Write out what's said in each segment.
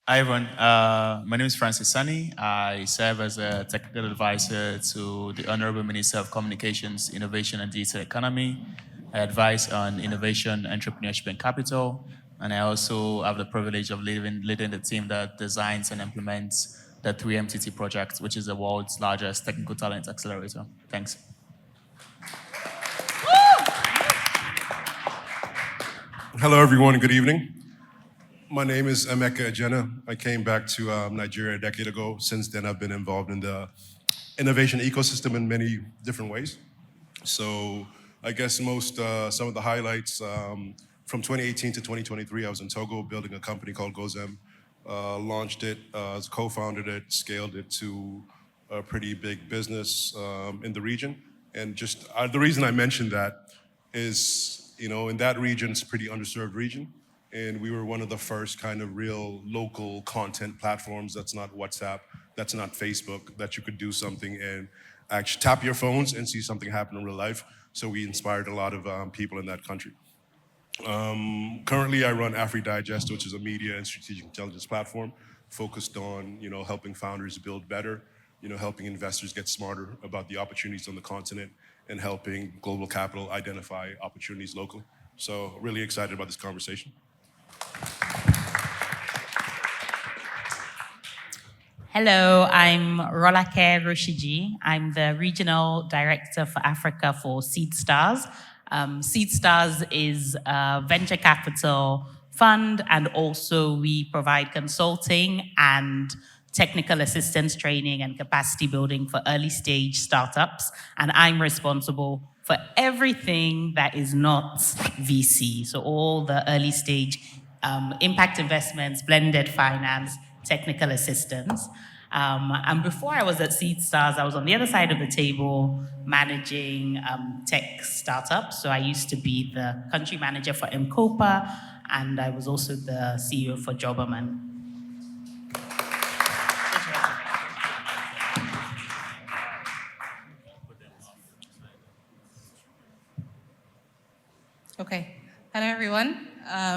Hi everyone, my name is Francis Sani. I serve as a technical advisor to the Honorable Minister of Communications, Innovation and Digital Economy. I advise on innovation, entrepreneurship and capital. And I also have the privilege of leading the team that designs and implements the 3MTT project, which is the world's largest technical talent accelerator. Thanks. Hello everyone, good evening. My name is Emeka Ejena. I came back to Nigeria a decade ago. Since then, I've been involved in the innovation ecosystem in many different ways. So I guess some of the highlights from 2018 to 2023, I was in Togo building a company called Gozem, launched it, co-founded it, scaled it to a pretty big business in the region. And just the reason I mentioned that is, in that region, it's a pretty underserved region. And we were one of the first kind of real local content platforms that's not WhatsApp, that's not Facebook, that you could do something and actually tap your phones and see something happen in real life. So we inspired a lot of people in that country. Currently, I run AfriDigest, which is a media and strategic intelligence platform focused on, helping founders build better, helping investors get smarter about the opportunities on the continent and helping global capital identify opportunities locally. So really excited about this conversation. Hello, I'm Rolake Roshiji. I'm the Regional Director for Africa for SeedStars. SeedStars is a venture capital fund, and also we provide consulting and technical assistance training and capacity building for early stage startups. And I'm responsible for everything that is not VC. So all the early stage impact investments, blended finance, technical assistance. And before I was at SeedStars, I was on the other side of the table managing tech startups. So I used to be the country manager for Mcopa, and I was also the CEO for Jobberman. Okay. Hello, everyone.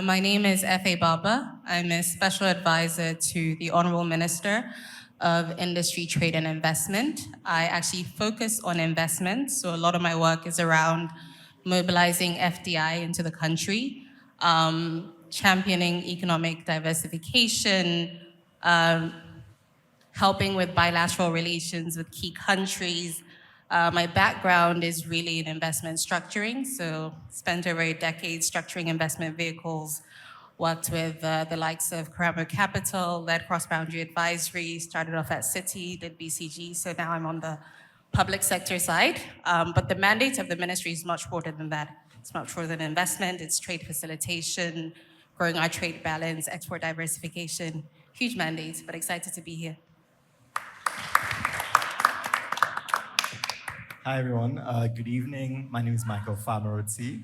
My name is F.A. Baba. I'm a special advisor to the Honorable Minister of Industry, Trade, and Investment. I actually focus on investments, so a lot of my work is around mobilizing FDI into the country, championing economic diversification, helping with bilateral relations with key countries. My background is really in investment structuring, so spent over a decade structuring investment vehicles, worked with the likes of Karamo Capital, led cross-boundary advisory, started off at Citi, did BCG, so now I'm on the public sector side. But the mandate of the ministry is much broader than that. It's much more than investment, it's trade facilitation, growing our trade balance, export diversification, huge mandates, but excited to be here. Hi everyone, good evening. My name is Michael Famarotsi.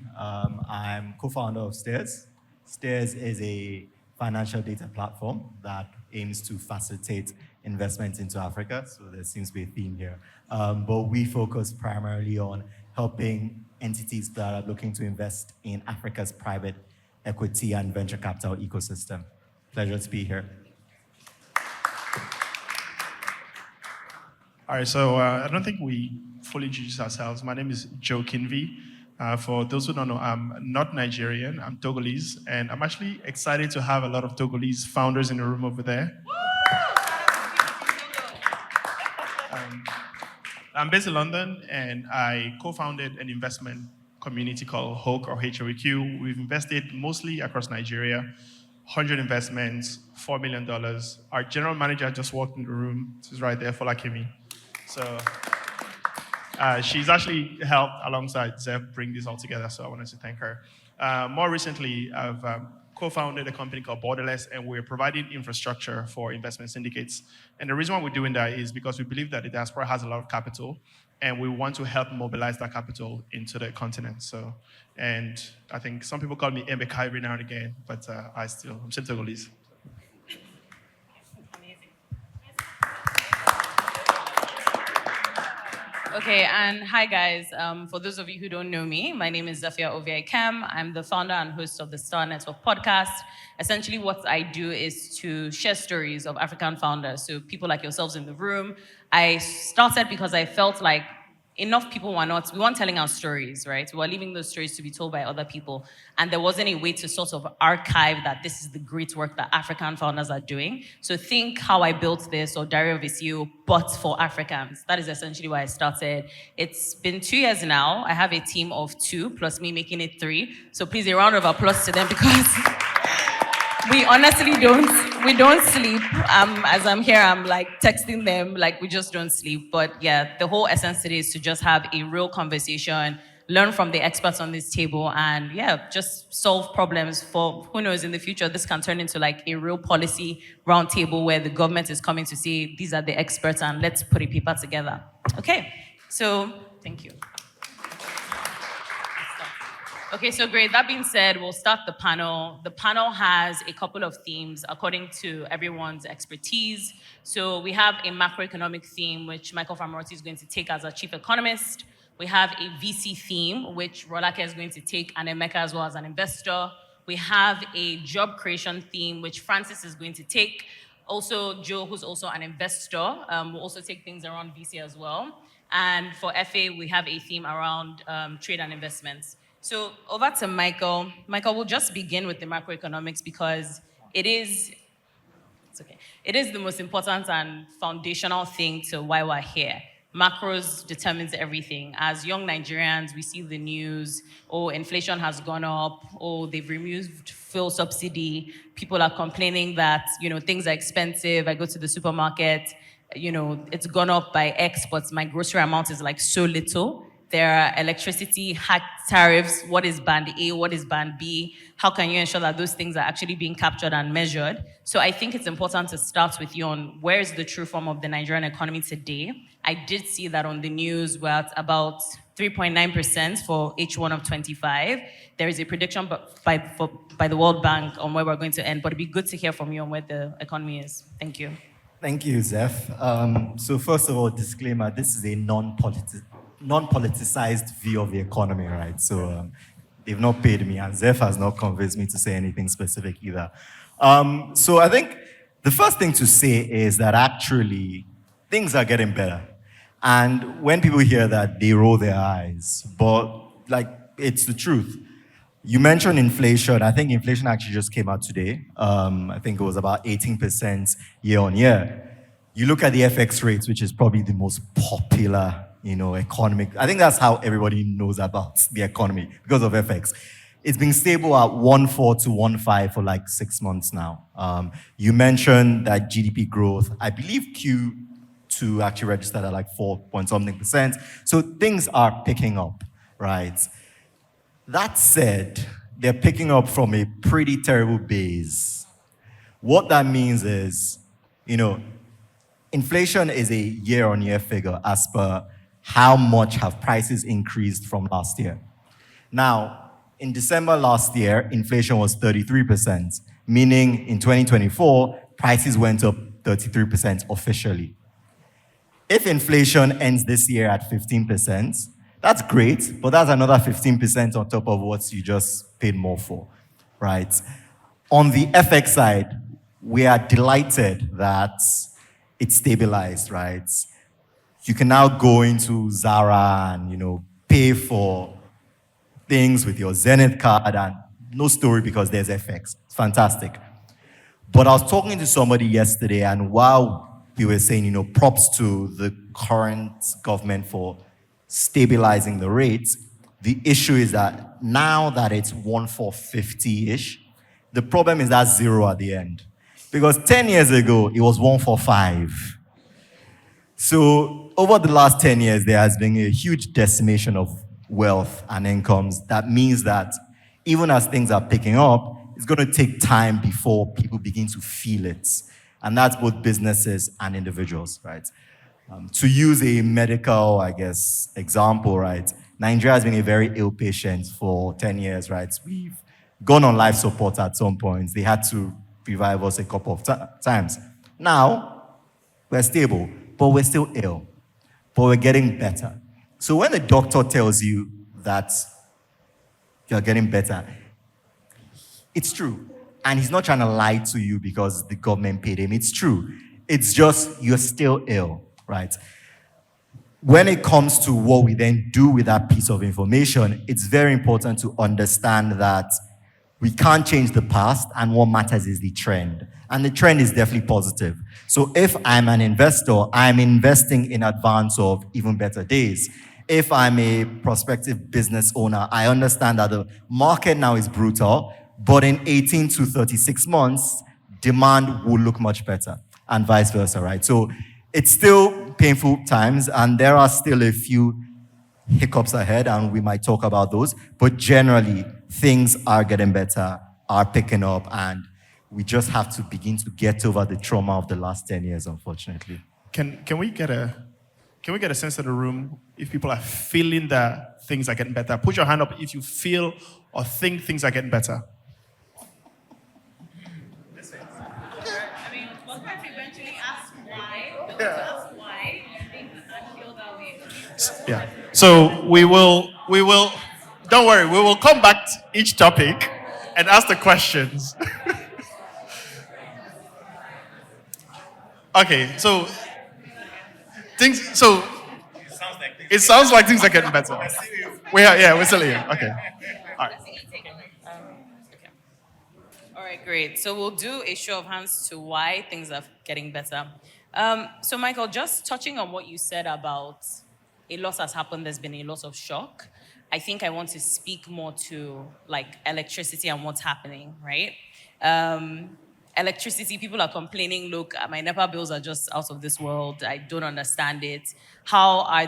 I'm co-founder of Stairs. Stairs is a financial data platform that aims to facilitate investment into Africa, so there seems to be a theme here. But we focus primarily on helping entities that are looking to invest in Africa's private equity and venture capital ecosystem. Pleasure to be here. All right, so I don't think we fully introduced ourselves. My name is Joe Kinvi. For those who don't know, I'm not Nigerian, I'm Togolese, and I'm actually excited to have a lot of Togolese founders in the room over there. I'm based in London, and I co-founded an investment community called HoaQ, or HoaQ. We've invested mostly across Nigeria, 100 investments, $4 million. Our general manager just walked in the room. She's right there, Folakemi. So she's actually helped alongside Zeph bring this all together, so I wanted to thank her. More recently, I've co-founded a company called Borderless, and we're providing infrastructure for investment syndicates. And the reason why we're doing that is because we believe that the diaspora has a lot of capital, and we want to help mobilize that capital into the continent. So, and I think some people call me Emeka every now and again, but I'm still Togolese. Okay, and hi guys. For those of you who don't know me, my name is Zephia Oviai-Kem. I'm the founder and host of the Star Network podcast. Essentially, what I do is to share stories of African founders, so people like yourselves in the room. I started because I felt like enough people we weren't telling our stories, right? We were leaving those stories to be told by other people. And there wasn't a way to sort of archive that this is the great work that African founders are doing. So think how I built this or Diary of a CEO, but for Africans. That is essentially why I started. It's been 2 years now. I have a team of 2, plus me making it 3. So please, a round of applause to them because we honestly don't sleep. As I'm here, I'm like texting them, like we just don't sleep. But yeah, the whole essence today is to just have a real conversation, learn from the experts on this table, and yeah, just solve problems for, who knows, in the future, this can turn into like a real policy roundtable where the government is coming to say, these are the experts and let's put a paper together. Okay, so thank you. Okay, so great. That being said, we'll start the panel. The panel has a couple of themes according to everyone's expertise. So we have a macroeconomic theme, which Michael Famaroti is going to take as our chief economist. We have a VC theme, which Rolake is going to take, and Emeka as well as an investor. We have a job creation theme, which Francis is going to take. Also, Joe, who's also an investor, will also take things around VC as well. And for FA, we have a theme around trade and investments. So over to Michael. Michael, we'll just begin with the macroeconomics because it is the most important and foundational thing to why we're here. Macros determines everything. As young Nigerians, we see the news, oh, inflation has gone up, oh, they've removed fuel subsidy. People are complaining that, things are expensive. I go to the supermarket, it's gone up by X, but my grocery amount is like so little. There are electricity hack tariffs. What is band A? What is band B? How can you ensure that those things are actually being captured and measured? So I think it's important to start with you on where is the true form of the Nigerian economy today. I did see that on the news we're at about 3.9% for H1 of 25. There is a prediction by the World Bank on where we're going to end, but it'd be good to hear from you on where the economy is. Thank you. Thank you, Zeph. So first of all, disclaimer, this is a non-politicized view of the economy, right? So they've not paid me, and Zeph has not convinced me to say anything specific either. So I think the first thing to say is that actually things are getting better. And when people hear that, they roll their eyes. But it's the truth. You mentioned inflation. I think inflation actually just came out today. I think it was about 18% year on year. You look at the FX rates, which is probably the most popular, economic. I think that's how everybody knows about the economy because of FX. It's been stable at 1.4 to 1.5 for like 6 months now. You mentioned that GDP growth, I believe Q2 actually registered at like 4-point-something%. So things are picking up, right? That said, they're picking up from a pretty terrible base. What that means is, inflation is a year-on-year figure as per how much have prices increased from last year. Now, in December last year, inflation was 33%, meaning in 2024, prices went up 33% officially. If inflation ends this year at 15%, that's great, but that's another 15% on top of what you just paid more for, right? On the FX side, we are delighted that it's stabilized, right? You can now go into Zara and, pay for things with your Zenith card and no story because there's FX. It's fantastic. But I was talking to somebody yesterday, and while we were saying, props to the current government for stabilizing the rates, the issue is that now that it's 1.450-ish, the problem is that zero at the end. Because 10 years ago, it was 1.45. So over the last 10 years, there has been a huge decimation of wealth and incomes. That means that even as things are picking up, it's going to take time before people begin to feel it. And that's both businesses and individuals, right? To use a medical, example, right? Nigeria has been a very ill patient for 10 years, right? We've gone on life support at some point. They had to revive us a couple of times. Now, we're stable, but we're still ill. But we're getting better. So when the doctor tells you that you're getting better, it's true. And he's not trying to lie to you because the government paid him. It's true. It's just you're still ill, right? When it comes to what we then do with that piece of information, it's very important to understand that we can't change the past, and what matters is the trend. And the trend is definitely positive. So if I'm an investor, I'm investing in advance of even better days. If I'm a prospective business owner, I understand that the market now is brutal, but in 18 to 36 months, demand will look much better, and vice versa, right? So it's still painful times, and there are still a few hiccups ahead, and we might talk about those, but generally, things are getting better, are picking up, and we just have to begin to get over the trauma of the last 10 years, unfortunately. Can we get a sense of the room if people are feeling that things are getting better? Put your hand up if you feel or think things are getting better. I mean, we'll try to eventually ask why. We'll ask why you think and feel that way. Yeah. So we will, don't worry, we will come back to each topic and ask the questions. Okay, so it sounds like things are getting better. We're still here. Okay. All right. Okay. All right, great. So we'll do a show of hands to why things are getting better. So Michael, just touching on what you said about a lot has happened, there's been a lot of shock. I think I want to speak more to like electricity and what's happening, right? Electricity, people are complaining, look, my NEPA bills are just out of this world. I don't understand it. How are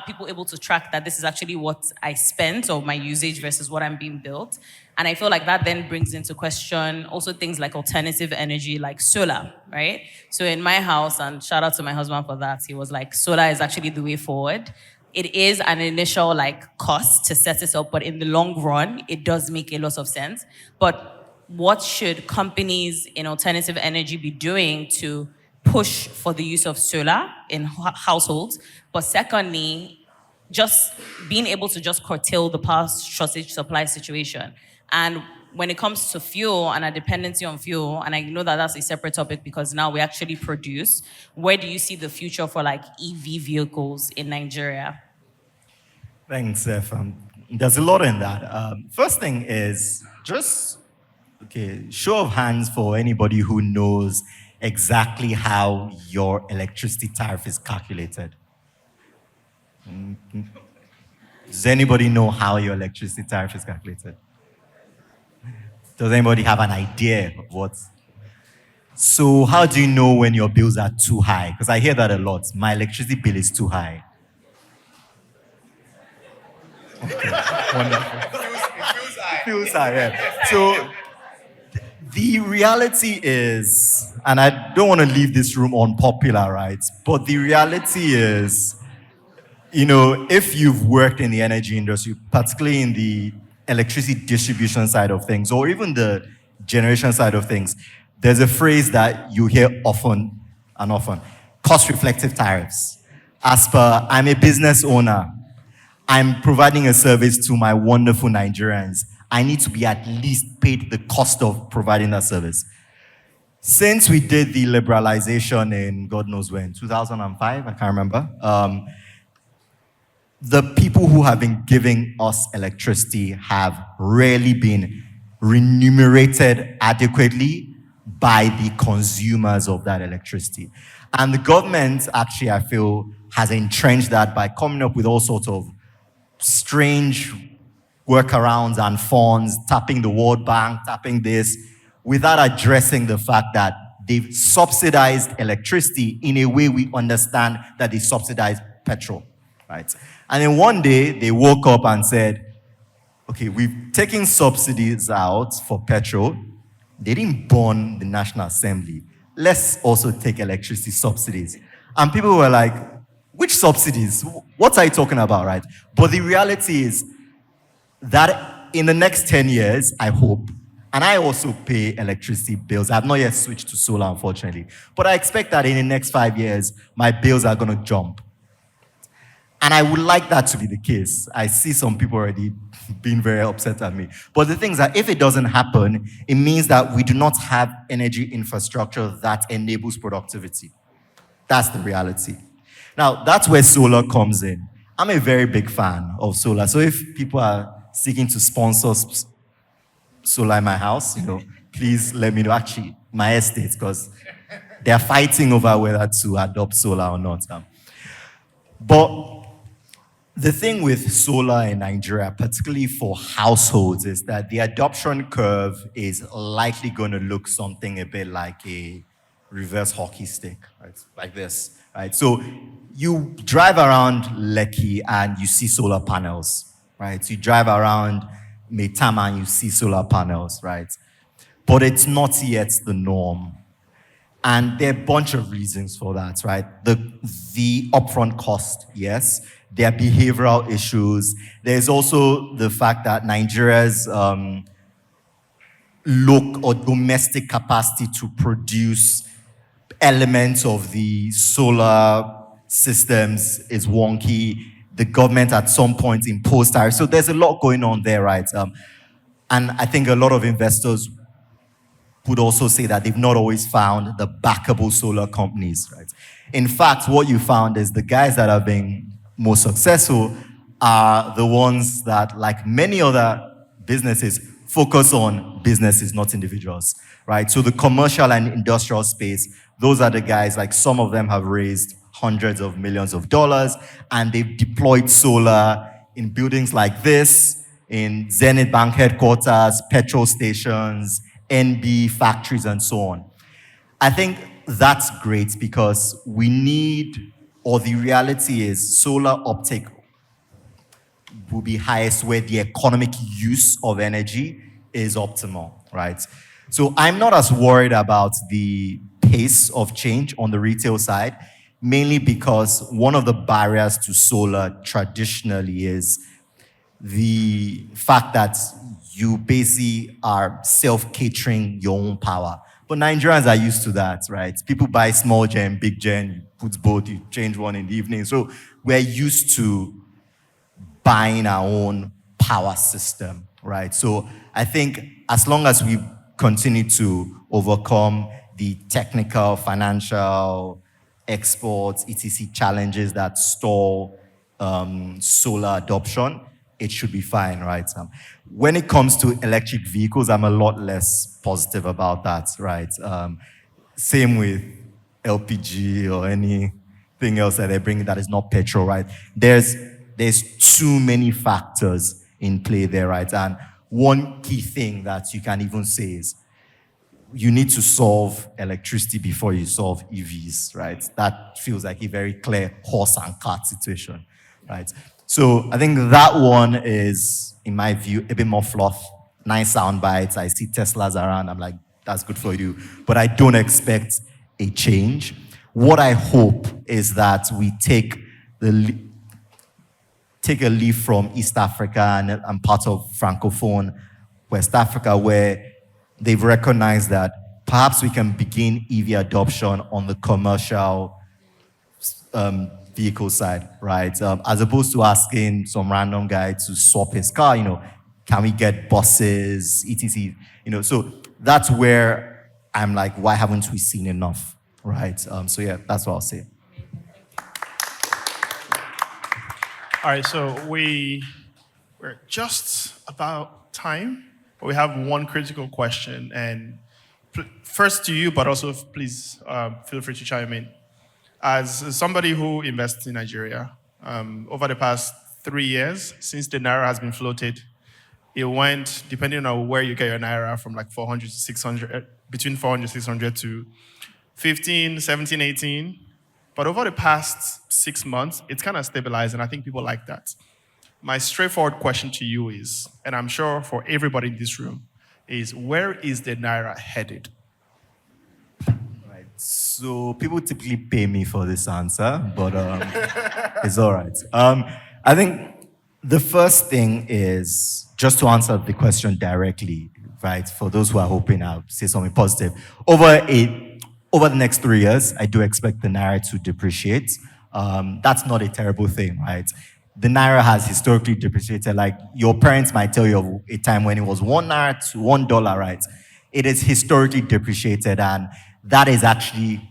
people able to track that this is actually what I spent or my usage versus what I'm being billed? And I feel like that then brings into question also things like alternative energy, like solar, right? So in my house, and shout out to my husband for that, he was like, solar is actually the way forward. It is an initial like cost to set it up, but in the long run, it does make a lot of sense. But what should companies in alternative energy be doing to push for the use of solar in households? But secondly, just being able to just curtail the power shortage supply situation. And when it comes to fuel and our dependency on fuel, and I know that that's a separate topic because now we actually produce, where do you see the future for like EV vehicles in Nigeria? Thanks, Zeph. There's a lot in that. First thing is just, show of hands for anybody who knows exactly how your electricity tariff is calculated. Does anybody know how your electricity tariff is calculated? Does anybody have an idea of what? So how do you know when your bills are too high? Because I hear that a lot. My electricity bill is too high. Okay, wonderful. It feels high, yeah. So the reality is, and I don't want to leave this room unpopular, right? But the reality is, if you've worked in the energy industry, particularly in the electricity distribution side of things, or even the generation side of things, there's a phrase that you hear often and often, cost-reflective tariffs. As per, I'm a business owner. I'm providing a service to my wonderful Nigerians. I need to be at least paid the cost of providing that service. Since we did the liberalization in God knows when, 2005, I can't remember, the people who have been giving us electricity have rarely been remunerated adequately by the consumers of that electricity. And the government actually, I feel, has entrenched that by coming up with all sorts of strange workarounds and funds, tapping the World Bank, tapping this, without addressing the fact that they've subsidized electricity in a way we understand that they subsidize petrol, right? And then one day, they woke up and said, okay, we've taken subsidies out for petrol. They didn't burn the National Assembly. Let's also take electricity subsidies. And people were like, which subsidies? What are you talking about, right? But the reality is that in the next 10 years, I hope, and I also pay electricity bills. I've not yet switched to solar, unfortunately. But I expect that in the next 5 years, my bills are going to jump. And I would like that to be the case. I see some people already being very upset at me. But the thing is that if it doesn't happen, it means that we do not have energy infrastructure that enables productivity. That's the reality. Now, that's where solar comes in. I'm a very big fan of solar. So if people are seeking to sponsor solar in my house, please let me know. Actually, my estate, because they're fighting over whether to adopt solar or not. But the thing with solar in Nigeria, particularly for households, is that the adoption curve is likely going to look something a bit like a reverse hockey stick, right? Like this, right? So you drive around Lekki and you see solar panels, right? So you drive around Maitama and you see solar panels, right? But it's not yet the norm. And there are a bunch of reasons for that, right? The upfront cost, yes. There are behavioral issues. There's also the fact that Nigeria's local or domestic capacity to produce elements of the solar systems is wonky. The government at some point imposed tariffs. So there's a lot going on there, right? And I think a lot of investors would also say that they've not always found the backable solar companies, right? In fact, what you found is the guys that have been most successful are the ones that, like many other businesses, focus on businesses, not individuals, right? So the commercial and industrial space, those are the guys, like some of them have raised hundreds of millions of dollars, and they've deployed solar in buildings like this, in Zenith Bank headquarters, petrol stations, NB factories, and so on. I think that's great because we need, or the reality is, solar uptake will be highest where the economic use of energy is optimal, right? So I'm not as worried about the pace of change on the retail side, mainly because one of the barriers to solar traditionally is the fact that you basically are self-catering your own power. But Nigerians are used to that, right? People buy small gen, big gen, you put both, you change one in the evening. So we're used to buying our own power system, right? So I think as long as we continue to overcome the technical, financial, exports, etc. challenges that stall solar adoption, it should be fine, right? When it comes to electric vehicles, I'm a lot less positive about that, right? Same with LPG or anything else that they bring that is not petrol, right? There's too many factors in play there, right? And one key thing that you can even say is you need to solve electricity before you solve EVs, right? That feels like a very clear horse and cart situation, right? So I think that one is, in my view, a bit more fluff. Nice sound bites. I see Teslas around. I'm like, that's good for you. But I don't expect a change. What I hope is that we take a leaf from East Africa and part of Francophone West Africa, where they've recognized that perhaps we can begin EV adoption on the commercial vehicle side, right? As opposed to asking some random guy to swap his car, can we get buses, etc. So that's where I'm like, why haven't we seen enough, right? So yeah, that's what I'll say. All right, so we're just about time, but we have one critical question, and first to you, but also please feel free to chime in. As somebody who invests in Nigeria, over the past 3 years, since the Naira has been floated, it went, depending on where you get your Naira, from like 400 to 600, between 400, 600 to 15, 17, 18. But over the past 6 months, it's kind of stabilized, and I think people like that. My straightforward question to you is, and I'm sure for everybody in this room, is where is the Naira headed? So people typically pay me for this answer, but it's all right. I think the first thing is, just to answer the question directly, right, for those who are hoping I'll say something positive, over the next 3 years, I do expect the Naira to depreciate. That's not a terrible thing, right? The naira has historically depreciated. Like your parents might tell you of a time when it was 1 naira to $1, right? It is historically depreciated, and that is actually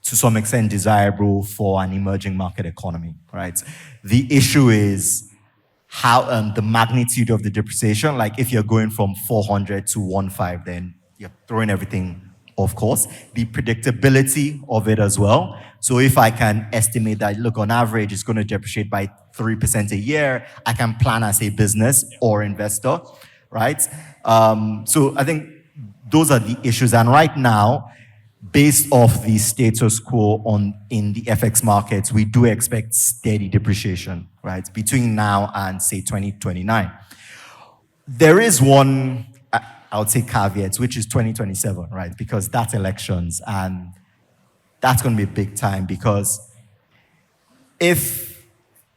to some extent desirable for an emerging market economy, right? The issue is how the magnitude of the depreciation. Like if you're going from 400 to 1.5, then you're throwing everything off course. The predictability of it as well. So if I can estimate that, look, on average, it's going to depreciate by 3% a year, I can plan as a business or investor, right? So I think those are the issues. And right now, based off the status quo in the FX markets, we do expect steady depreciation, right, between now and, say, 2029. There is one, I would say, caveat, which is 2027, right, because that's elections, and that's going to be big time, because if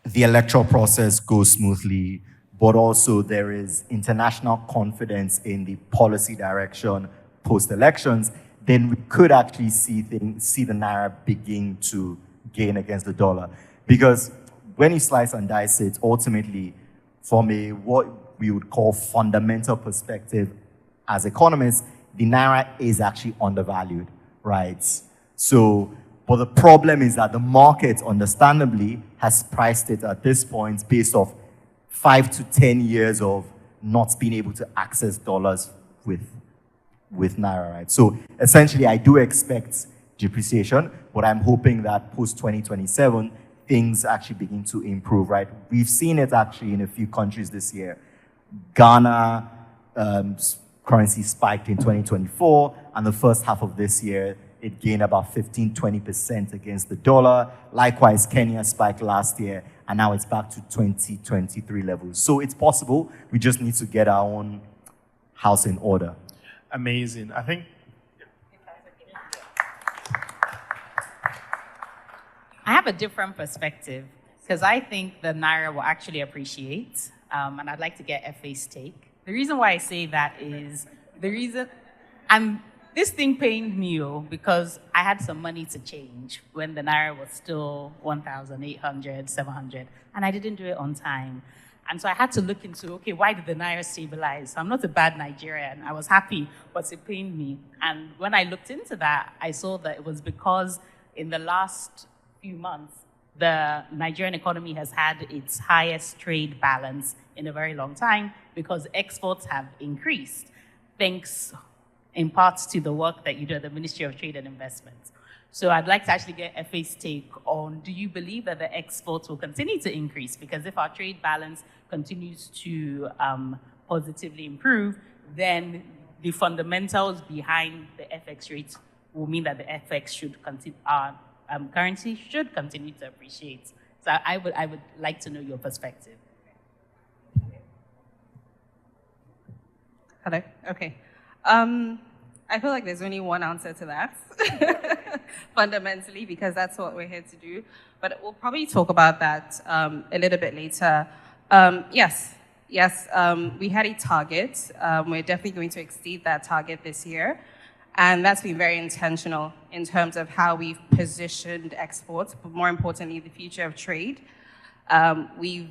the electoral process goes smoothly, but also there is international confidence in the policy direction post-elections, then we could actually see the naira begin to gain against the dollar. Because when you slice and dice it, ultimately, from a what we would call fundamental perspective as economists, the naira is actually undervalued, right? So, but the problem is that the market, understandably, has priced it at this point based off 5 to 10 years of not being able to access dollars with naira, right? So essentially, I do expect depreciation, but I'm hoping that post-2027, things actually begin to improve, right? We've seen it actually in a few countries this year. Ghana currency spiked in 2024, and the first half of this year, it gained about 15-20% against the dollar. Likewise, Kenya spiked last year, and now it's back to 2023 levels. So it's possible. We just need to get our own house in order. Amazing. I think I have a different perspective because I think the naira will actually appreciate, and I'd like to get FA's take. The reason why I say that is this thing pained me because I had some money to change when the naira was still 1,800, 700, and I didn't do it on time. And so I had to look into, okay, why did the naira stabilize? I'm not a bad Nigerian. I was happy, but it pained me. And when I looked into that, I saw that it was because in the last few months, the Nigerian economy has had its highest trade balance in a very long time because exports have increased, thanks in part to the work that you do at the Ministry of Trade and Investment. So I'd like to actually get FA's take on, do you believe that the exports will continue to increase? Because if our trade balance continues to positively improve, then the fundamentals behind the FX rates will mean that the FX should continue, our currency should continue to appreciate. So I would like to know your perspective. Hello, okay. I feel like there's only one answer to that, fundamentally, because that's what we're here to do. But we'll probably talk about that a little bit later. Yes, we had a target. We're definitely going to exceed that target this year. And that's been very intentional in terms of how we've positioned exports, but more importantly, the future of trade. We've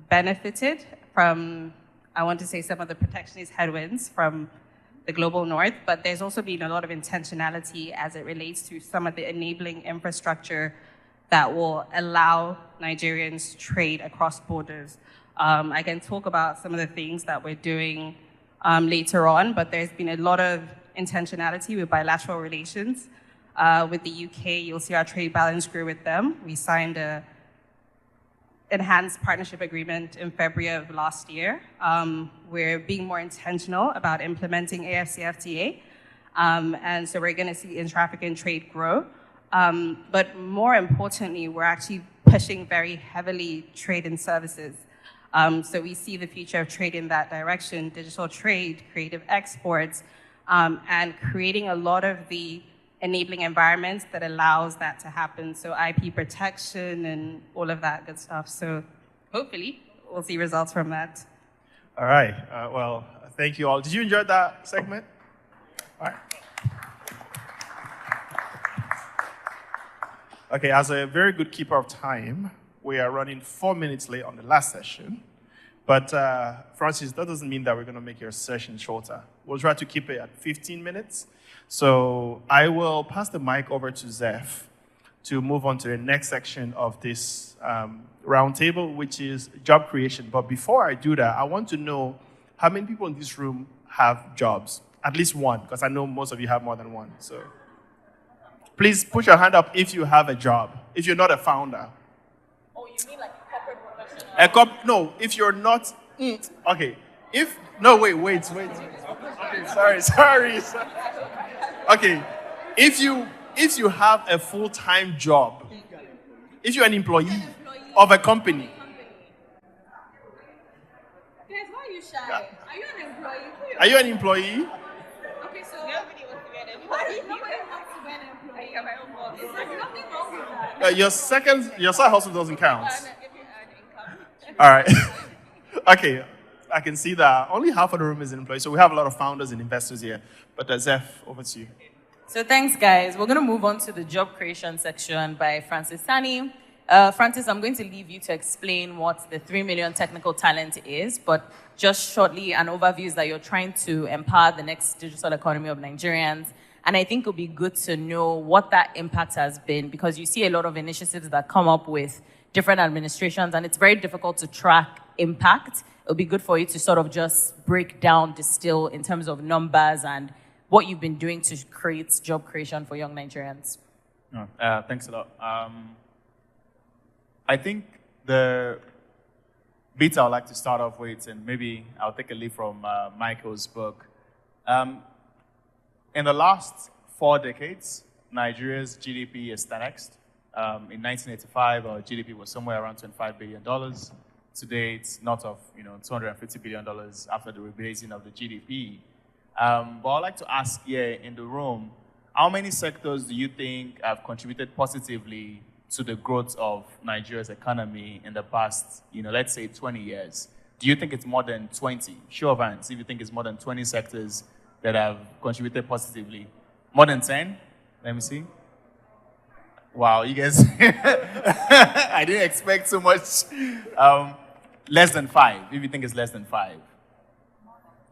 benefited from, I want to say, some of the protectionist headwinds from the global north, but there's also been a lot of intentionality as it relates to some of the enabling infrastructure that will allow Nigerians to trade across borders. I can talk about some of the things that we're doing later on, but there's been a lot of intentionality with bilateral relations. With the UK, you'll see our trade balance grew with them. We signed a enhanced partnership agreement in February of last year. We're being more intentional about implementing AFCFTA. And so we're going to see intra-African trade grow. But more importantly, we're actually pushing very heavily trade and services. So we see the future of trade in that direction, digital trade, creative exports, and creating a lot of the enabling environments that allows that to happen. So IP protection and all of that good stuff. So hopefully we'll see results from that. All right. Well, thank you all. Did you enjoy that segment? All right. Okay, as a very good keeper of time, we are running 4 minutes late on the last session. But Francis, that doesn't mean that we're going to make your session shorter. We'll try to keep it at 15 minutes. So I will pass the mic over to Zeph to move on to the next section of this roundtable, which is job creation. But before I do that, I want to know how many people in this room have jobs? At least one, because I know most of you have more than one. So please put your hand up if you have a job, if you're not a founder. Oh, you mean like a corporate professional? No, if you're not, okay. Wait. Okay, sorry. Okay, if you have a full-time job, if you're an employee of a company. Guys, why are you shy? Are you an employee? Are you an employee? Okay, so nobody wants to be an employee. Nobody wants to be an employee. I am my own boss. There's nothing wrong with that. Your side hustle doesn't count. If you earn income. All right. Okay, I can see that only half of the room is an employee, so we have a lot of founders and investors here. But Zeph, over to you. So thanks, guys. We're going to move on to the job creation section by Francis Sani. Francis, I'm going to leave you to explain what the 3 million technical talent is, but just shortly, an overview is that you're trying to empower the next digital economy of Nigerians. And I think it'll be good to know what that impact has been, because you see a lot of initiatives that come up with different administrations, and it's very difficult to track impact. It'll be good for you to sort of just break down, distill in terms of numbers and what you've been doing to create job creation for young Nigerians. Thanks a lot. I think the bit I'd like to start off with, and maybe I'll take a leaf from Michael's book. In the last 4 decades, Nigeria's GDP is 10x. In 1985, our GDP was somewhere around $25 billion. Today, it's north of $250 billion after the rebasing of the GDP. But I'd like to ask here in the room, how many sectors do you think have contributed positively to the growth of Nigeria's economy in the past, let's say 20 years? Do you think it's more than 20? Show of hands, if you think it's more than 20 sectors that have contributed positively. More than 10? Let me see. Wow, you guys, I didn't expect so much. Less than 5, if you think it's less than 5.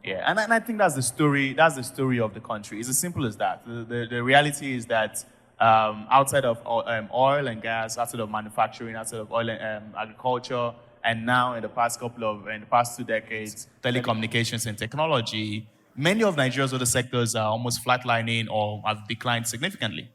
Yeah, and I think that's the story of the country. It's as simple as that. The reality is that outside of oil and gas, outside of manufacturing, outside of oil and agriculture, and now in the past 2 decades, telecommunications and technology, many of Nigeria's other sectors are almost flatlining or have declined significantly,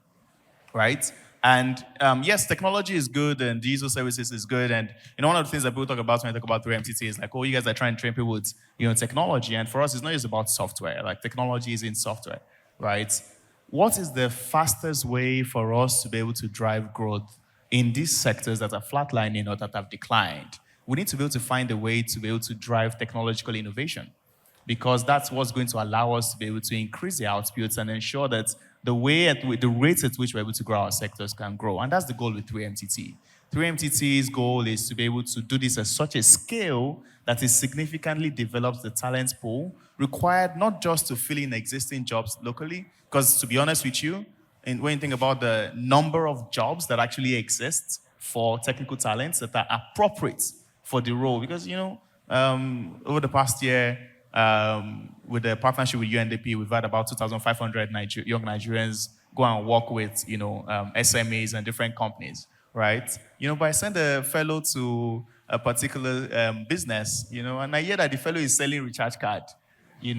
right? And yes, technology is good and digital services is good. And one of the things that people talk about when they talk about 3MTT is like, oh, you guys are trying to train people with technology. And for us, it's not just about software. Like technology is in software, right? What is the fastest way for us to be able to drive growth in these sectors that are flatlining or that have declined? We need to be able to find a way to be able to drive technological innovation, because that's what's going to allow us to be able to increase the outputs and ensure that the rate at which we're able to grow our sectors can grow. And that's the goal with 3MTT. 3MTT's goal is to be able to do this at such a scale that it significantly develops the talent pool required not just to fill in existing jobs locally, because to be honest with you, and when you think about the number of jobs that actually exist for technical talents that are appropriate for the role, because, over the past year, with the partnership with UNDP, we've had about 2,500 young Nigerians go and work with, SMEs and different companies, right? But I send a fellow to a particular business, and I hear that the fellow is selling recharge card,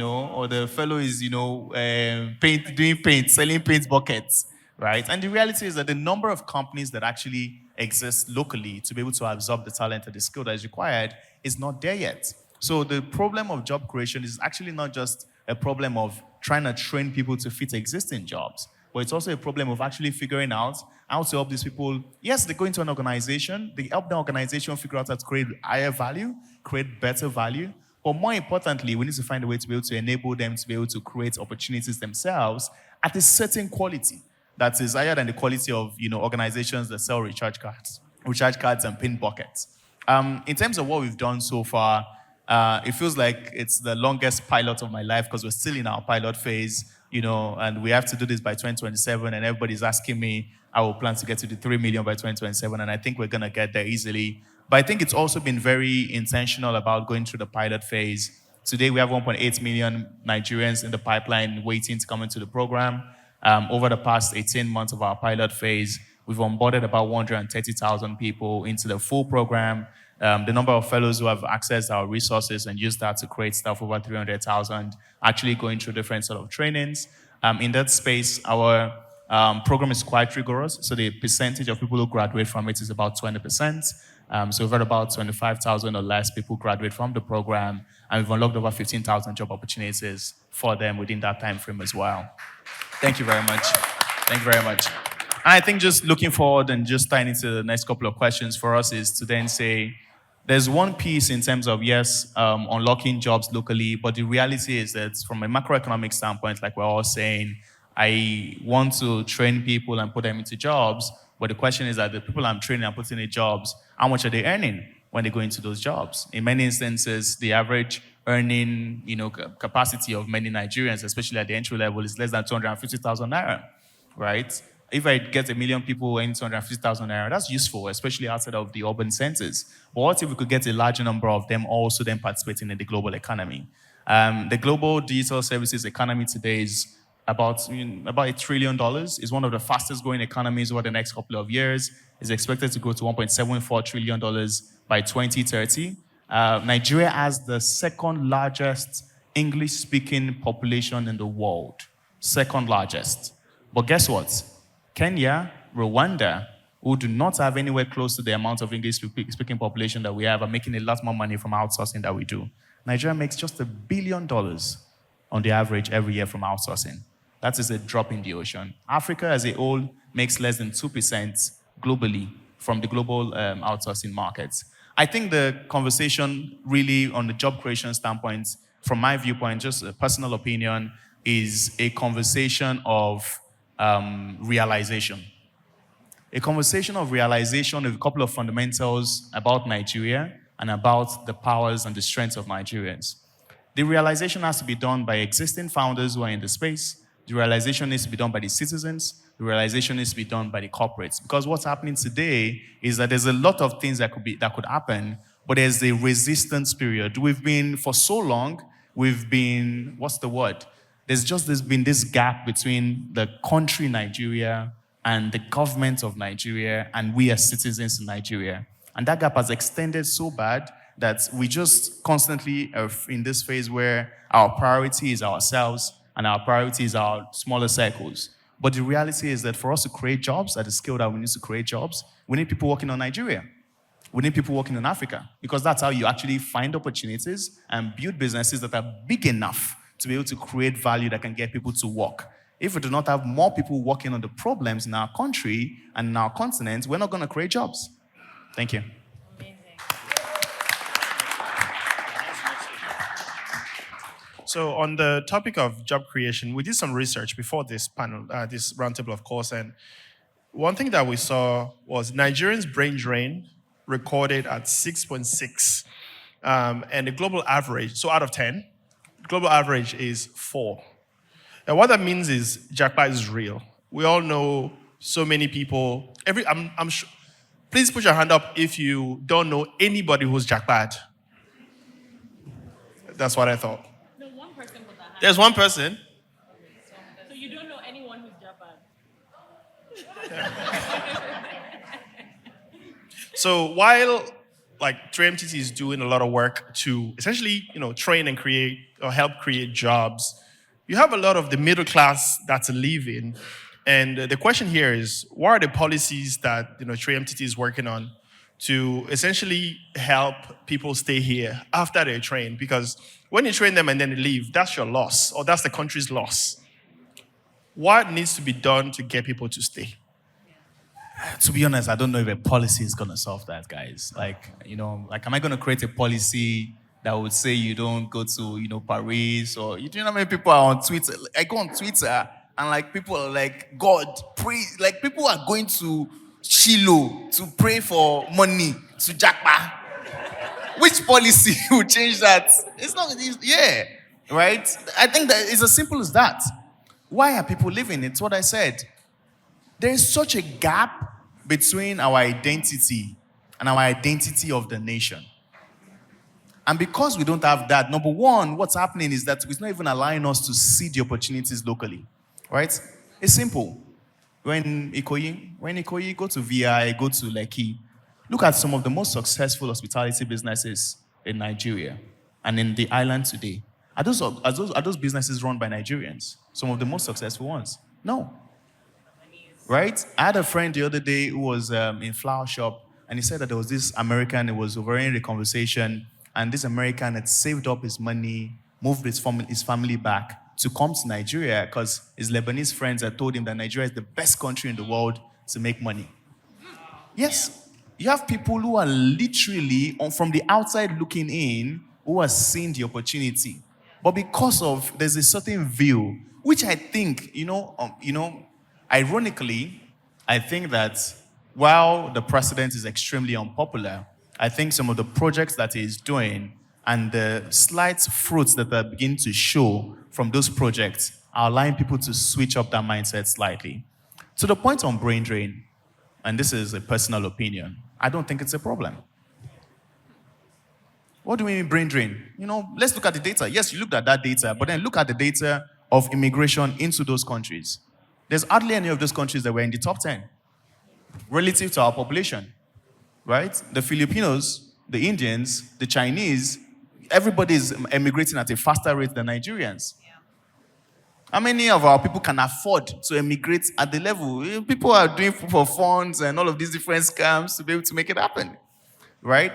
or the fellow is, doing paint, selling paint buckets, right? And the reality is that the number of companies that actually exist locally to be able to absorb the talent and the skill that is required is not there yet. So the problem of job creation is actually not just a problem of trying to train people to fit existing jobs, but it's also a problem of actually figuring out how to help these people. Yes, they go into an organization, they help the organization figure out how to create higher value, create better value, but more importantly, we need to find a way to be able to enable them to be able to create opportunities themselves at a certain quality that is higher than the quality of organizations that sell recharge cards and pin buckets. In terms of what we've done so far, it feels like it's the longest pilot of my life because we're still in our pilot phase. and we have to do this by 2027, and everybody's asking me, I will plan to get to the 3 million by 2027, and I think we're going to get there easily. But I think it's also been very intentional about going through the pilot phase. Today, we have 1.8 million Nigerians in the pipeline waiting to come into the program. Over the past 18 months of our pilot phase, we've onboarded about 130,000 people into the full program. The number of fellows who have accessed our resources and used that to create stuff, over 300,000, actually going through different sort of trainings. In that space, our program is quite rigorous, so the percentage of people who graduate from it is about 20%. So we've had about 25,000 or less people graduate from the program, and we've unlocked over 15,000 job opportunities for them within that time frame as well. Thank you very much. Thank you very much. And I think just looking forward and just tying into the next couple of questions for us is to then say, there's one piece in terms of, yes, unlocking jobs locally, but the reality is that from a macroeconomic standpoint, like we're all saying, I want to train people and put them into jobs, but the question is that the people I'm training and putting in jobs, how much are they earning when they go into those jobs? In many instances, the average earning capacity of many Nigerians, especially at the entry level, is less than 250,000 naira, right? If I get 1 million people earning 250,000 naira, that's useful, especially outside of the urban centers. But what if we could get a larger number of them also then participating in the global economy? The global digital services economy today is about $1 trillion. It's one of the fastest growing economies over the next couple of years. It's expected to grow to $1.74 trillion by 2030. Nigeria has the second largest English-speaking population in the world. Second largest. But guess what? Kenya, Rwanda, who do not have anywhere close to the amount of English-speaking population that we have, are making a lot more money from outsourcing than we do. Nigeria makes just $1 billion on the average every year from outsourcing. That is a drop in the ocean. Africa as a whole makes less than 2% globally from the global outsourcing markets. I think the conversation really on the job creation standpoint, from my viewpoint, just a personal opinion, is a conversation of realization. A conversation of realization of a couple of fundamentals about Nigeria and about the powers and the strengths of Nigerians. The realization has to be done by existing founders who are in the space. The realization needs to be done by the citizens. The realization needs to be done by the corporates. Because what's happening today is that there's a lot of things that could happen, but there's a resistance period. For so long, there's been this gap between the country Nigeria and the government of Nigeria and we as citizens in Nigeria. And that gap has extended so bad that we just constantly are in this phase where our priority is ourselves and our priority is our smaller circles. But the reality is that for us to create jobs at the scale that we need to create jobs, we need people working on Nigeria. We need people working in Africa, because that's how you actually find opportunities and build businesses that are big enough to be able to create value that can get people to work. If we do not have more people working on the problems in our country and in our continent, we're not going to create jobs. Thank you. So on the topic of job creation, we did some research before this panel, this roundtable, of course, and one thing that we saw was Nigerians' brain drain recorded at 6.6, and the global average, so out of 10, global average is 4. And what that means is jackpot is real. We all know so many people. I'm sure. Please put your hand up if you don't know anybody who's jackpot. That's what I thought. No, one person put that hand. There's one person. So you don't know anyone who's jackpot. So while like 3MTT is doing a lot of work to essentially, train and create or help create jobs, you have a lot of the middle class that's leaving. And the question here is, what are the policies that 3MTT is working on to essentially help people stay here after they're trained? Because when you train them and then they leave, that's your loss, or that's the country's loss. What needs to be done to get people to stay? To be honest, I don't know if a policy is going to solve that, guys. Am I going to create a policy that would say you don't go to, Paris, or you know how many people are on Twitter? I go on Twitter and people are like, God, pray. People are going to Shiloh to pray for money to Jackpa. Which policy will change that? It's not, right? I think that it's as simple as that. Why are people leaving? It's what I said. There is such a gap between our identity and our identity of the nation. And because we don't have that, number one, what's happening is that it's not even allowing us to see the opportunities locally, right? It's simple. When Ikoyi go to VI, go to Lekki, look at some of the most successful hospitality businesses in Nigeria and in the island today. Are those businesses run by Nigerians? Some of the most successful ones? No. Right? I had a friend the other day who was in flower shop, and he said that there was this American who was overhearing the conversation, and this American had saved up his money, moved his family back to come to Nigeria because his Lebanese friends had told him that Nigeria is the best country in the world to make money. Yes, you have people who are literally, from the outside looking in, who are seeing the opportunity. But because of, there's a certain view, which I think, ironically, I think that while the president is extremely unpopular, I think some of the projects that he's doing and the slight fruits that are beginning to show from those projects are allowing people to switch up their mindset slightly. To the point on brain drain, and this is a personal opinion, I don't think it's a problem. What do we mean brain drain? Let's look at the data. Yes, you looked at that data, but then look at the data of immigration into those countries. There's hardly any of those countries that were in the top 10 relative to our population, right? The Filipinos, the Indians, the Chinese, everybody is emigrating at a faster rate than Nigerians. Yeah. How many of our people can afford to emigrate at the level? People are doing for funds and all of these different scams to be able to make it happen, right?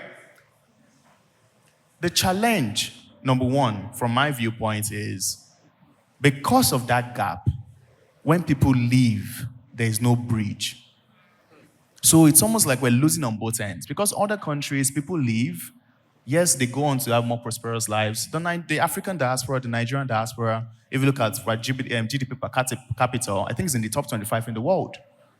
The challenge, number one, from my viewpoint is because of that gap, when people leave, there is no bridge. So it's almost like we're losing on both ends. Because other countries, people leave. Yes, they go on to have more prosperous lives. The African diaspora, the Nigerian diaspora, if you look at GDP per capita, I think it's in the top 25 in the world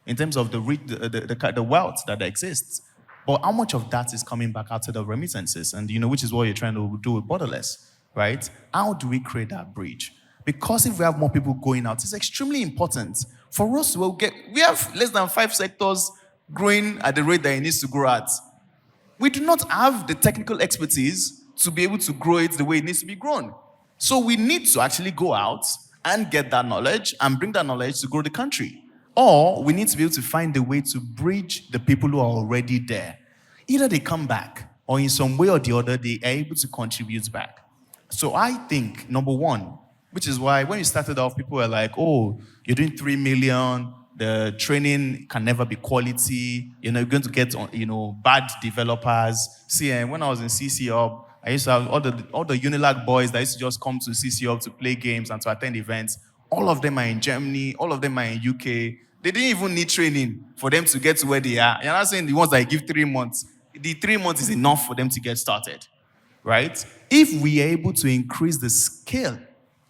in terms of the wealth that exists. But how much of that is coming back outside of remittances? And, which is what you're trying to do with Borderless, right? How do we create that bridge? Because if we have more people going out, it's extremely important for us to we have less than 5 sectors growing at the rate that it needs to grow at. We do not have the technical expertise to be able to grow it the way it needs to be grown. So we need to actually go out and get that knowledge and bring that knowledge to grow the country. Or we need to be able to find a way to bridge the people who are already there. Either they come back or in some way or the other, they are able to contribute back. So I think, number one, which is why when we started off, people were like, oh, you're doing 3 million, the training can never be quality, you're going to get, bad developers. See, when I was in CC Hub, I used to have all the Unilag boys that used to just come to CC Hub to play games and to attend events. All of them are in Germany, all of them are in UK. They didn't even need training for them to get to where they are. You're not saying the ones that I give 3 months. The 3 months is enough for them to get started, right? If we are able to increase the scale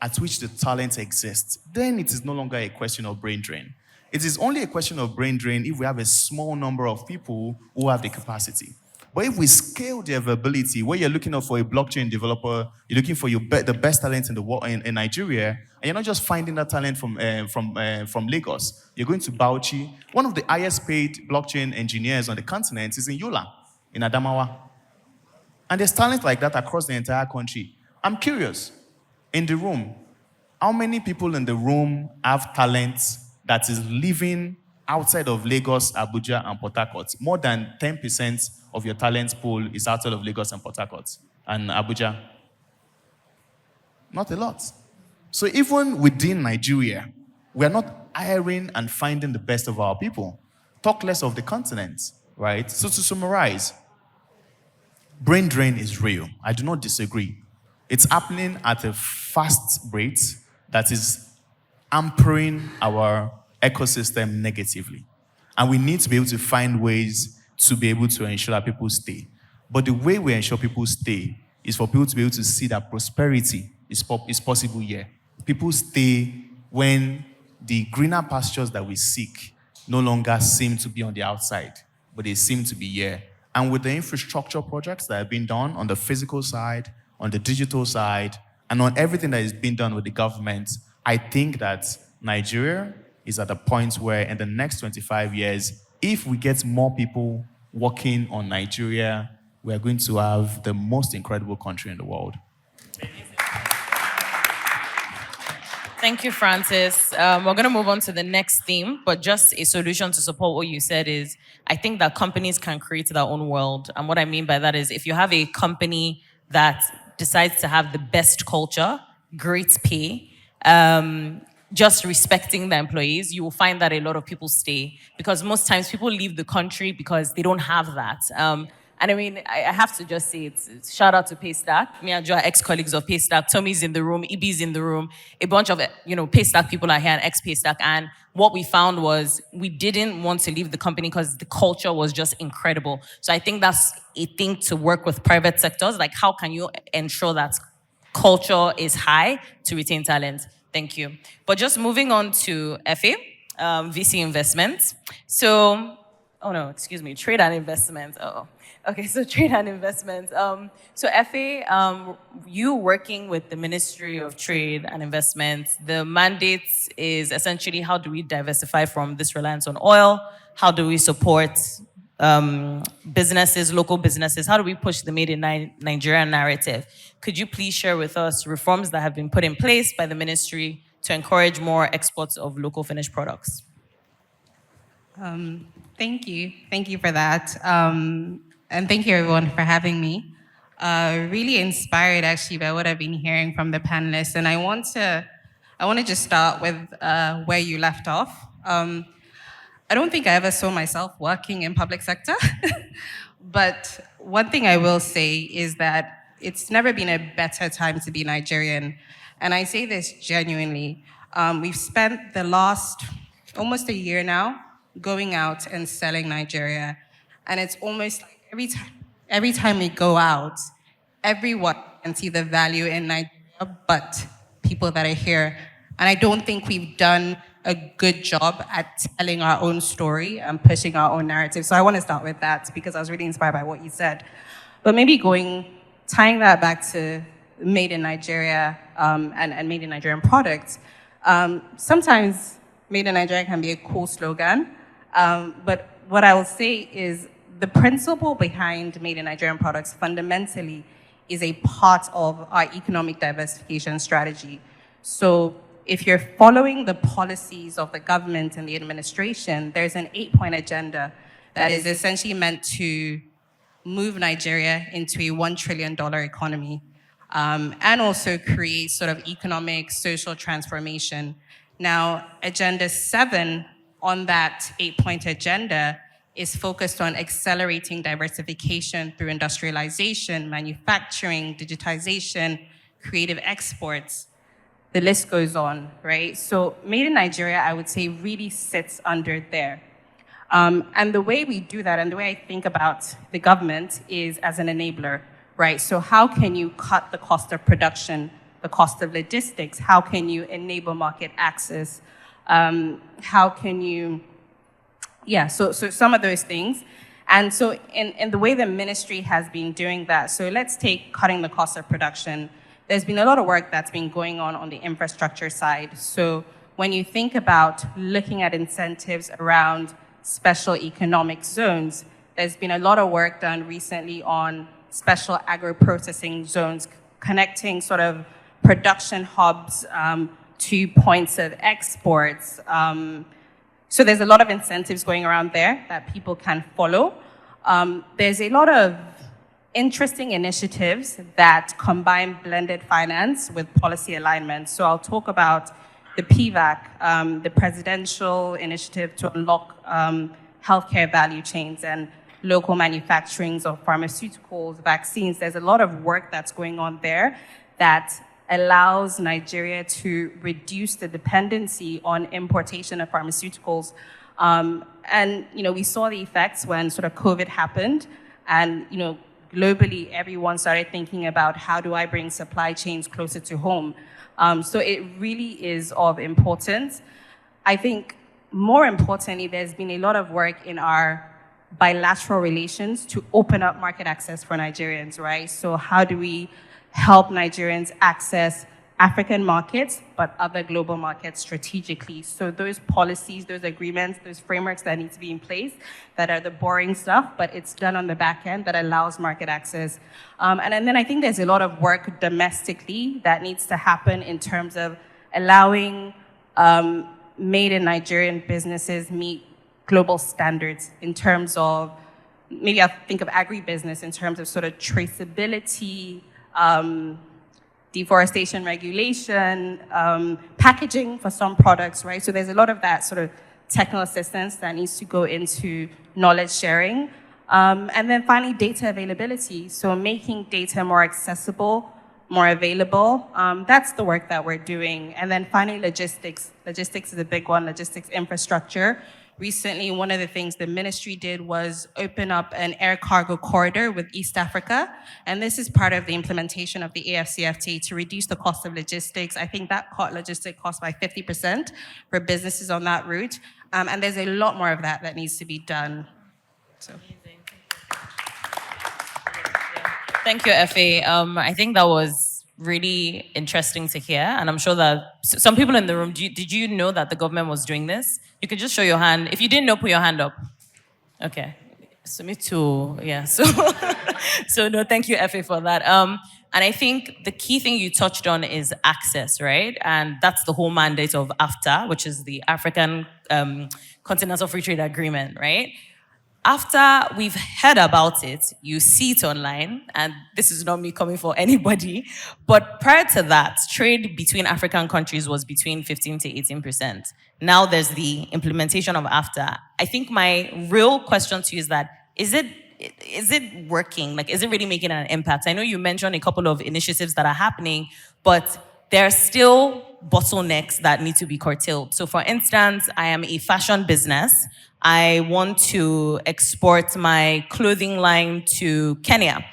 at which the talent exists, then it is no longer a question of brain drain. It is only a question of brain drain if we have a small number of people who have the capacity. But if we scale the availability, where you're looking for a blockchain developer, you're looking for the best talent in the world in Nigeria, and you're not just finding that talent from Lagos. You're going to Bauchi. One of the highest paid blockchain engineers on the continent is in Yola, in Adamawa. And there's talent like that across the entire country. I'm curious, in the room, how many people in the room have talent that is living outside of Lagos, Abuja, and Port Harcourt? More than 10% of your talent pool is outside of Lagos and Port Harcourt and Abuja. Not a lot. So even within Nigeria, we are not hiring and finding the best of our people. Talk less of the continent, right? So to summarize, brain drain is real. I do not disagree. It's happening at a fast rate that is hampering our ecosystem negatively. And we need to be able to find ways to be able to ensure that people stay. But the way we ensure people stay is for people to be able to see that prosperity is possible here. People stay when the greener pastures that we seek no longer seem to be on the outside, but they seem to be here. And with the infrastructure projects that have been done on the physical side, on the digital side, and on everything that is being done with the government, I think that Nigeria is at a point where in the next 25 years, if we get more people working on Nigeria, we are going to have the most incredible country in the world. Thank you, Francis. We're going to move on to the next theme, but just a solution to support what you said is, I think that companies can create their own world. And what I mean by that is, if you have a company that decides to have the best culture, great pay, just respecting the employees, you will find that a lot of people stay, because most times people leave the country because they don't have that. And I mean, I have to just say, it's shout out to Paystack. Me and Joe are ex-colleagues of Paystack. Tommy's in the room, Ibi's in the room. A bunch of, Paystack people are here and ex-Paystack. And what we found was we didn't want to leave the company because the culture was just incredible. So I think that's a thing to work with private sectors. Like, how can you ensure that culture is high to retain talent? Thank you. But just moving on to FA, VC investments. So, trade and investments. Okay, so trade and investments. So FA, you working with the Ministry of Trade and Investment, the mandate is essentially, how do we diversify from this reliance on oil? How do we support businesses, local businesses? How do we push the Made in Nigeria narrative? Could you please share with us reforms that have been put in place by the ministry to encourage more exports of local finished products? Thank you. Thank you for that. And thank you, everyone, for having me. Really inspired, actually, by what I've been hearing from the panelists. And I want to just start with where you left off. I don't think I ever saw myself working in public sector. But one thing I will say is that it's never been a better time to be Nigerian. And I say this genuinely. We've spent the last almost a year now going out and selling Nigeria. And it's almost like every time we go out, everyone can see the value in Nigeria, but people that are here. And I don't think we've done a good job at telling our own story and pushing our own narrative. So I want to start with that because I was really inspired by what you said. But maybe tying that back to Made in Nigeria and Made in Nigerian products, sometimes Made in Nigeria can be a cool slogan. But what I will say is the principle behind Made in Nigerian products fundamentally is a part of our economic diversification strategy. So if you're following the policies of the government and the administration, there's an 8-point agenda that is essentially meant to move Nigeria into a $1 trillion economy and also create sort of economic, social transformation. Now, Agenda 7 on that 8-point agenda is focused on accelerating diversification through industrialization, manufacturing, digitization, creative exports. The list goes on, right? So Made in Nigeria, I would say, really sits under there. And the way we do that and the way I think about the government is as an enabler, right? So how can you cut the cost of production, the cost of logistics? How can you enable market access? How can you, so some of those things. And so in the way the ministry has been doing that, so let's take cutting the cost of production. There's been a lot of work that's been going on the infrastructure side. So when you think about looking at incentives around special economic zones, there's been a lot of work done recently on special agro-processing zones, connecting sort of production hubs to points of exports. So there's a lot of incentives going around there that people can follow. There's a lot of interesting initiatives that combine blended finance with policy alignment. So I'll talk about the PVAC, the Presidential Initiative to Unlock Healthcare Value Chains and Local Manufacturings of Pharmaceuticals, Vaccines. There's a lot of work that's going on there that allows Nigeria to reduce the dependency on importation of pharmaceuticals. And, we saw the effects when sort of COVID happened and, globally, everyone started thinking about how do I bring supply chains closer to home. So it really is of importance. I think more importantly, there's been a lot of work in our bilateral relations to open up market access for Nigerians, right? So how do we help Nigerians access African markets, but other global markets strategically. So those policies, those agreements, those frameworks that need to be in place that are the boring stuff, but it's done on the back end that allows market access. And then I think there's a lot of work domestically that needs to happen in terms of allowing made in Nigerian businesses meet global standards in terms of, maybe I'll think of agribusiness in terms of sort of traceability, deforestation regulation, packaging for some products, right? So there's a lot of that sort of technical assistance that needs to go into knowledge sharing. And then finally, data availability. So making data more accessible, more available. That's the work that we're doing. And then finally, logistics. Logistics is a big one, logistics infrastructure. Recently, one of the things the ministry did was open up an air cargo corridor with East Africa. And this is part of the implementation of the AFCFTA to reduce the cost of logistics. I think that cut logistic cost by 50% for businesses on that route. And there's a lot more of that that needs to be done. So. Thank you, Effie. I think that was really interesting to hear, and I'm sure that some people in the room, did you know that the government was doing this? You can just show your hand. If you didn't know, put your hand up. Okay. So me too, yeah. So no, thank you, Effie, for that. And I think the key thing you touched on is access, right? And that's the whole mandate of AFTA, which is the African Continental Free Trade Agreement, right? After we've heard about it, you see it online, and this is not me coming for anybody, but prior to that, trade between African countries was between 15 to 18%. Now there's the implementation of AFTA. I think my real question to you is that, is it working? Like, is it really making an impact? I know you mentioned a couple of initiatives that are happening, but there are still bottlenecks that need to be curtailed. So for instance, I am a fashion business. I want to export my clothing line to Kenya.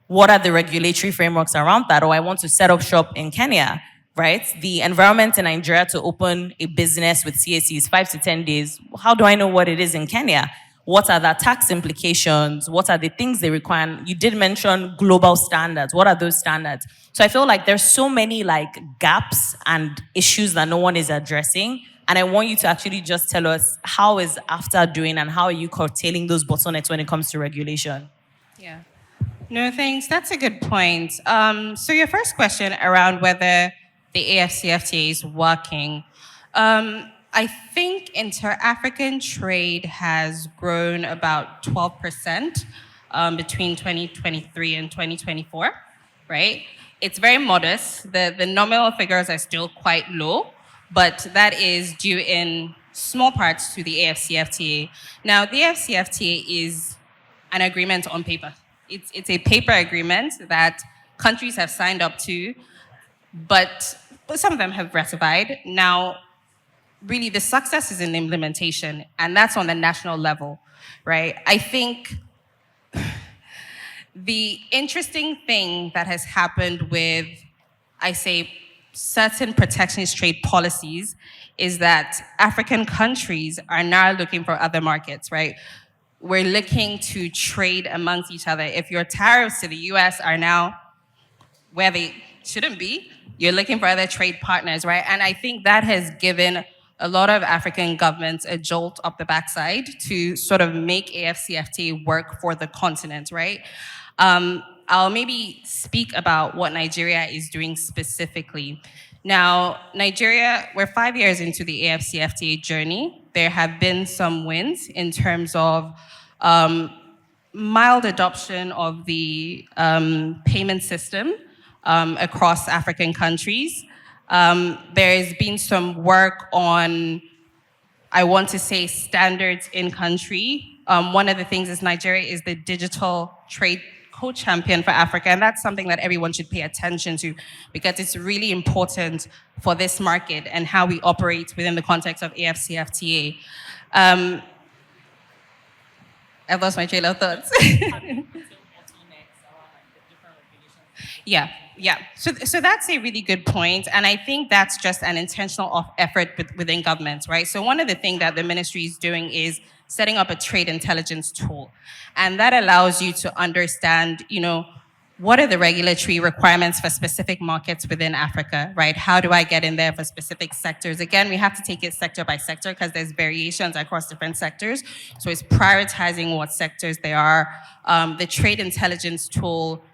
What are the regulatory frameworks around that? Or I want to set up shop in Kenya, right? The environment in Nigeria to open a business with CAC is 5 to 10 days. How do I know what it is in Kenya? What are the tax implications? What are the things they require? You did mention global standards. What are those standards? So I feel like there's so many gaps and issues that no one is addressing. And I want you to actually just tell us, how is AFTA doing and how are you curtailing those bottlenecks when it comes to regulation? Yeah. No, thanks. That's a good point. So your first question around whether the AFCFTA is working. I think inter-African trade has grown about 12% between 2023 and 2024, right? It's very modest. The nominal figures are still quite low, but that is due in small parts to the AFCFTA. Now, the AFCFTA is an agreement on paper. It's a paper agreement that countries have signed up to, but some of them have ratified. Now, really, the success is in the implementation, and that's on the national level, right? I think the interesting thing that has happened with, I say, certain protectionist trade policies is that African countries are now looking for other markets, right? We're looking to trade amongst each other. If your tariffs to the US are now where they shouldn't be, you're looking for other trade partners, right? And I think that has given a lot of African governments a jolt up the backside to sort of make AFCFTA work for the continent, right? I'll maybe speak about what Nigeria is doing specifically. Now, Nigeria, we're 5 years into the AFCFTA journey. There have been some wins in terms of mild adoption of the payment system across African countries. There has been some work on, I want to say, standards in country. One of the things is Nigeria is the digital trade co-champion for Africa, and that's something that everyone should pay attention to because it's really important for this market and how we operate within the context of AFCFTA. I've lost my trail of thoughts. Yeah. So that's a really good point, and I think that's just an intentional effort within governments, right? So one of the things that the ministry is doing is setting up a trade intelligence tool, and that allows you to understand, what are the regulatory requirements for specific markets within Africa, right? How do I get in there for specific sectors? Again, we have to take it sector by sector because there's variations across different sectors. So it's prioritizing what sectors they are. The trade intelligence tool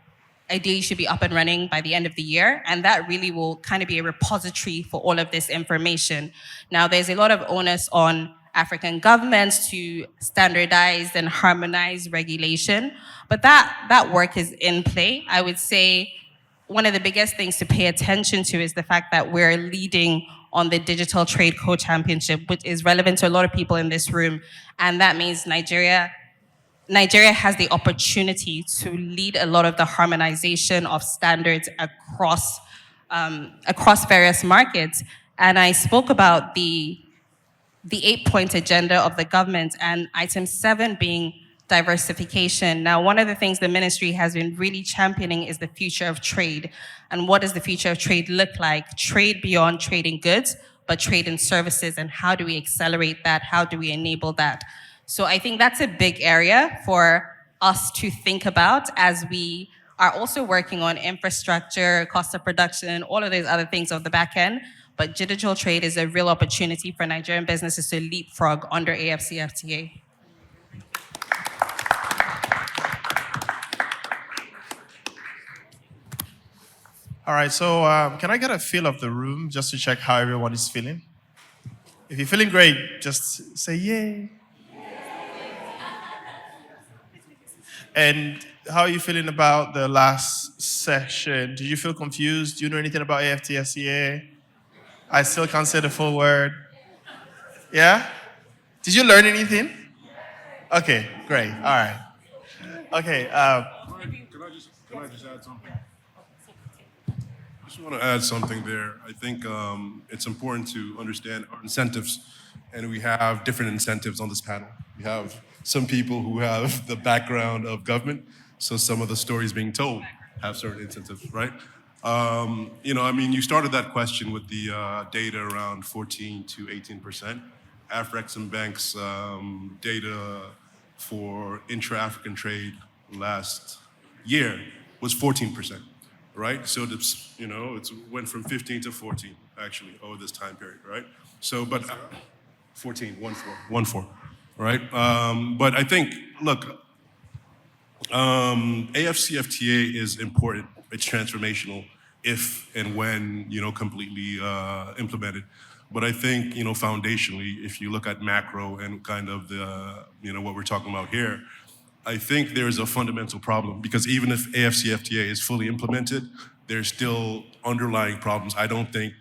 ideally should be up and running by the end of the year, and that really will kind of be a repository for all of this information. Now, there's a lot of onus on African governments to standardize and harmonize regulation, but that work is in play. I would say one of the biggest things to pay attention to is the fact that we're leading on the Digital Trade Co-Championship, which is relevant to a lot of people in this room, and that means Nigeria has the opportunity to lead a lot of the harmonization of standards across various markets. And I spoke about the 8-point agenda of the government, and item 7 being diversification. Now, one of the things the ministry has been really championing is the future of trade. And what does the future of trade look like? Trade beyond trading goods, but trade in services, and how do we accelerate that? How do we enable that? So I think that's a big area for us to think about as we are also working on infrastructure, cost of production, all of those other things on the back end. But digital trade is a real opportunity for Nigerian businesses to leapfrog under AFCFTA. All right, so can I get a feel of the room just to check how everyone is feeling? If you're feeling great, just say yay. And how are you feeling about the last session? Did you feel confused? Do you know anything about AFCFTA? I still can't say the full word. Yeah? Did you learn anything? Okay, great. All right. Okay. Can I just add something? I just want to add something there. I think it's important to understand our incentives, and we have different incentives on this panel. We have some people who have the background of government, so some of the stories being told have certain incentives, right? You started that question with the data around 14 to 18%. Afrex and Bank's data for intra-African trade last year was 14%, right? So it went from 15 to 14 actually over this time period, right? So, but 14, 1-4, right? But I think, look, AFCFTA is important. It's transformational if and when, completely implemented. But I think, foundationally, if you look at macro and kind of the, what we're talking about here, I think there's a fundamental problem because even if AFCFTA is fully implemented, there's still underlying problems. I don't think,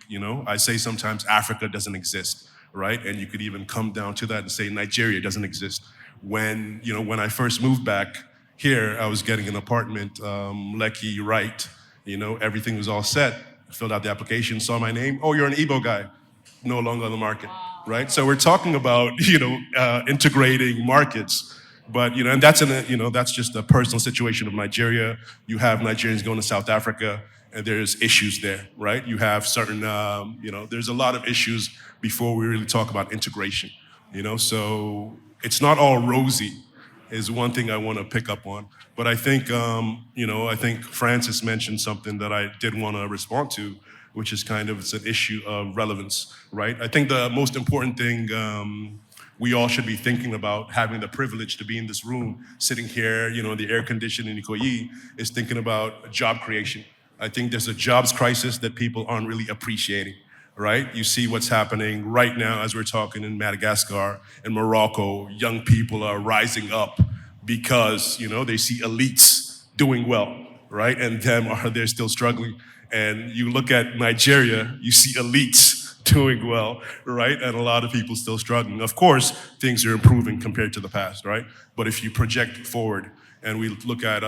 I say sometimes Africa doesn't exist, right? And you could even come down to that and say Nigeria doesn't exist. When I first moved back here, I was getting an apartment, Lekki, right? Everything was all set. Filled out the application, saw my name. Oh, you're an Igbo guy. No longer on the market, right? So we're talking about, integrating markets. But, and that's just a personal situation of Nigeria. You have Nigerians going to South Africa, and there's issues there, right? You have certain, there's a lot of issues before we really talk about integration, So it's not all rosy is one thing I want to pick up on. But I think, I think Francis mentioned something that I did want to respond to, which is it's an issue of relevance, right? I think the most important thing we all should be thinking about, having the privilege to be in this room, sitting here, in the air conditioning in Ikoyi, is thinking about job creation. I think there's a jobs crisis that people aren't really appreciating, right? You see what's happening right now as we're talking in Madagascar and Morocco. Young people are rising up because, they see elites doing well, right? And they're still struggling. And you look at Nigeria, you see elites doing well, right? And a lot of people still struggling. Of course, things are improving compared to the past, right? But if you project forward and we look at,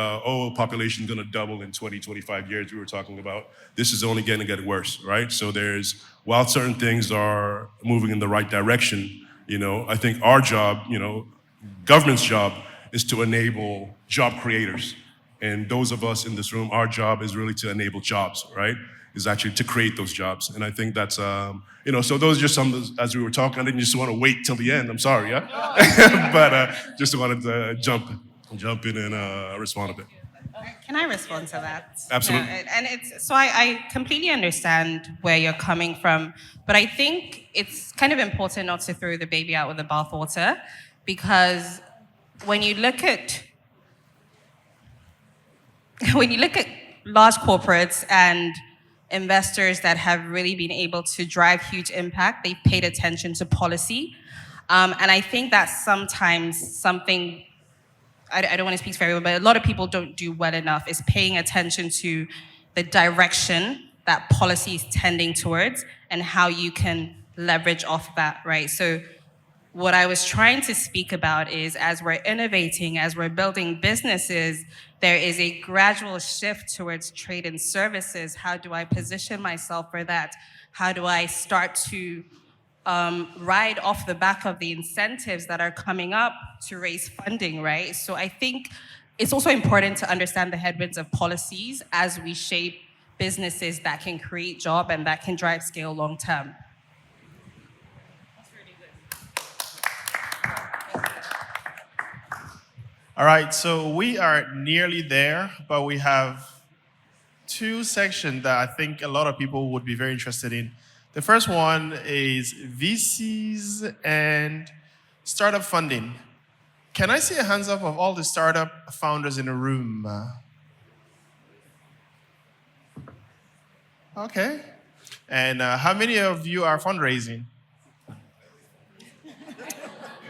population gonna double in 20, 25 years, we were talking about, this is only gonna get worse, right? So while certain things are moving in the right direction, I think our job, government's job is to enable job creators. And those of us in this room, our job is really to enable jobs, right? Is actually to create those jobs. And I think that's, so those are just some, as we were talking, I didn't just want to wait till the end, I'm sorry, yeah? But just wanted to jump in and respond a bit. Can I respond to that? Absolutely. No, and it's so I completely understand where you're coming from, but I think it's kind of important not to throw the baby out with the bathwater, because when you look at when you look at large corporates and investors that have really been able to drive huge impact, they've paid attention to policy. And I think that's sometimes something, I don't want to speak for everyone, but a lot of people don't do well enough, is paying attention to the direction that policy is tending towards and how you can leverage off that, right? So what I was trying to speak about is, as we're innovating, as we're building businesses, there is a gradual shift towards trade and services. How do I position myself for that? How do I start to ride off the back of the incentives that are coming up to raise funding, right? So I think it's also important to understand the headwinds of policies as we shape businesses that can create jobs and that can drive scale long term. All right, so we are nearly there, but we have two sections that I think a lot of people would be very interested in. The first one is VCs and startup funding. Can I see a hands up of all the startup founders in the room? Okay. And how many of you are fundraising?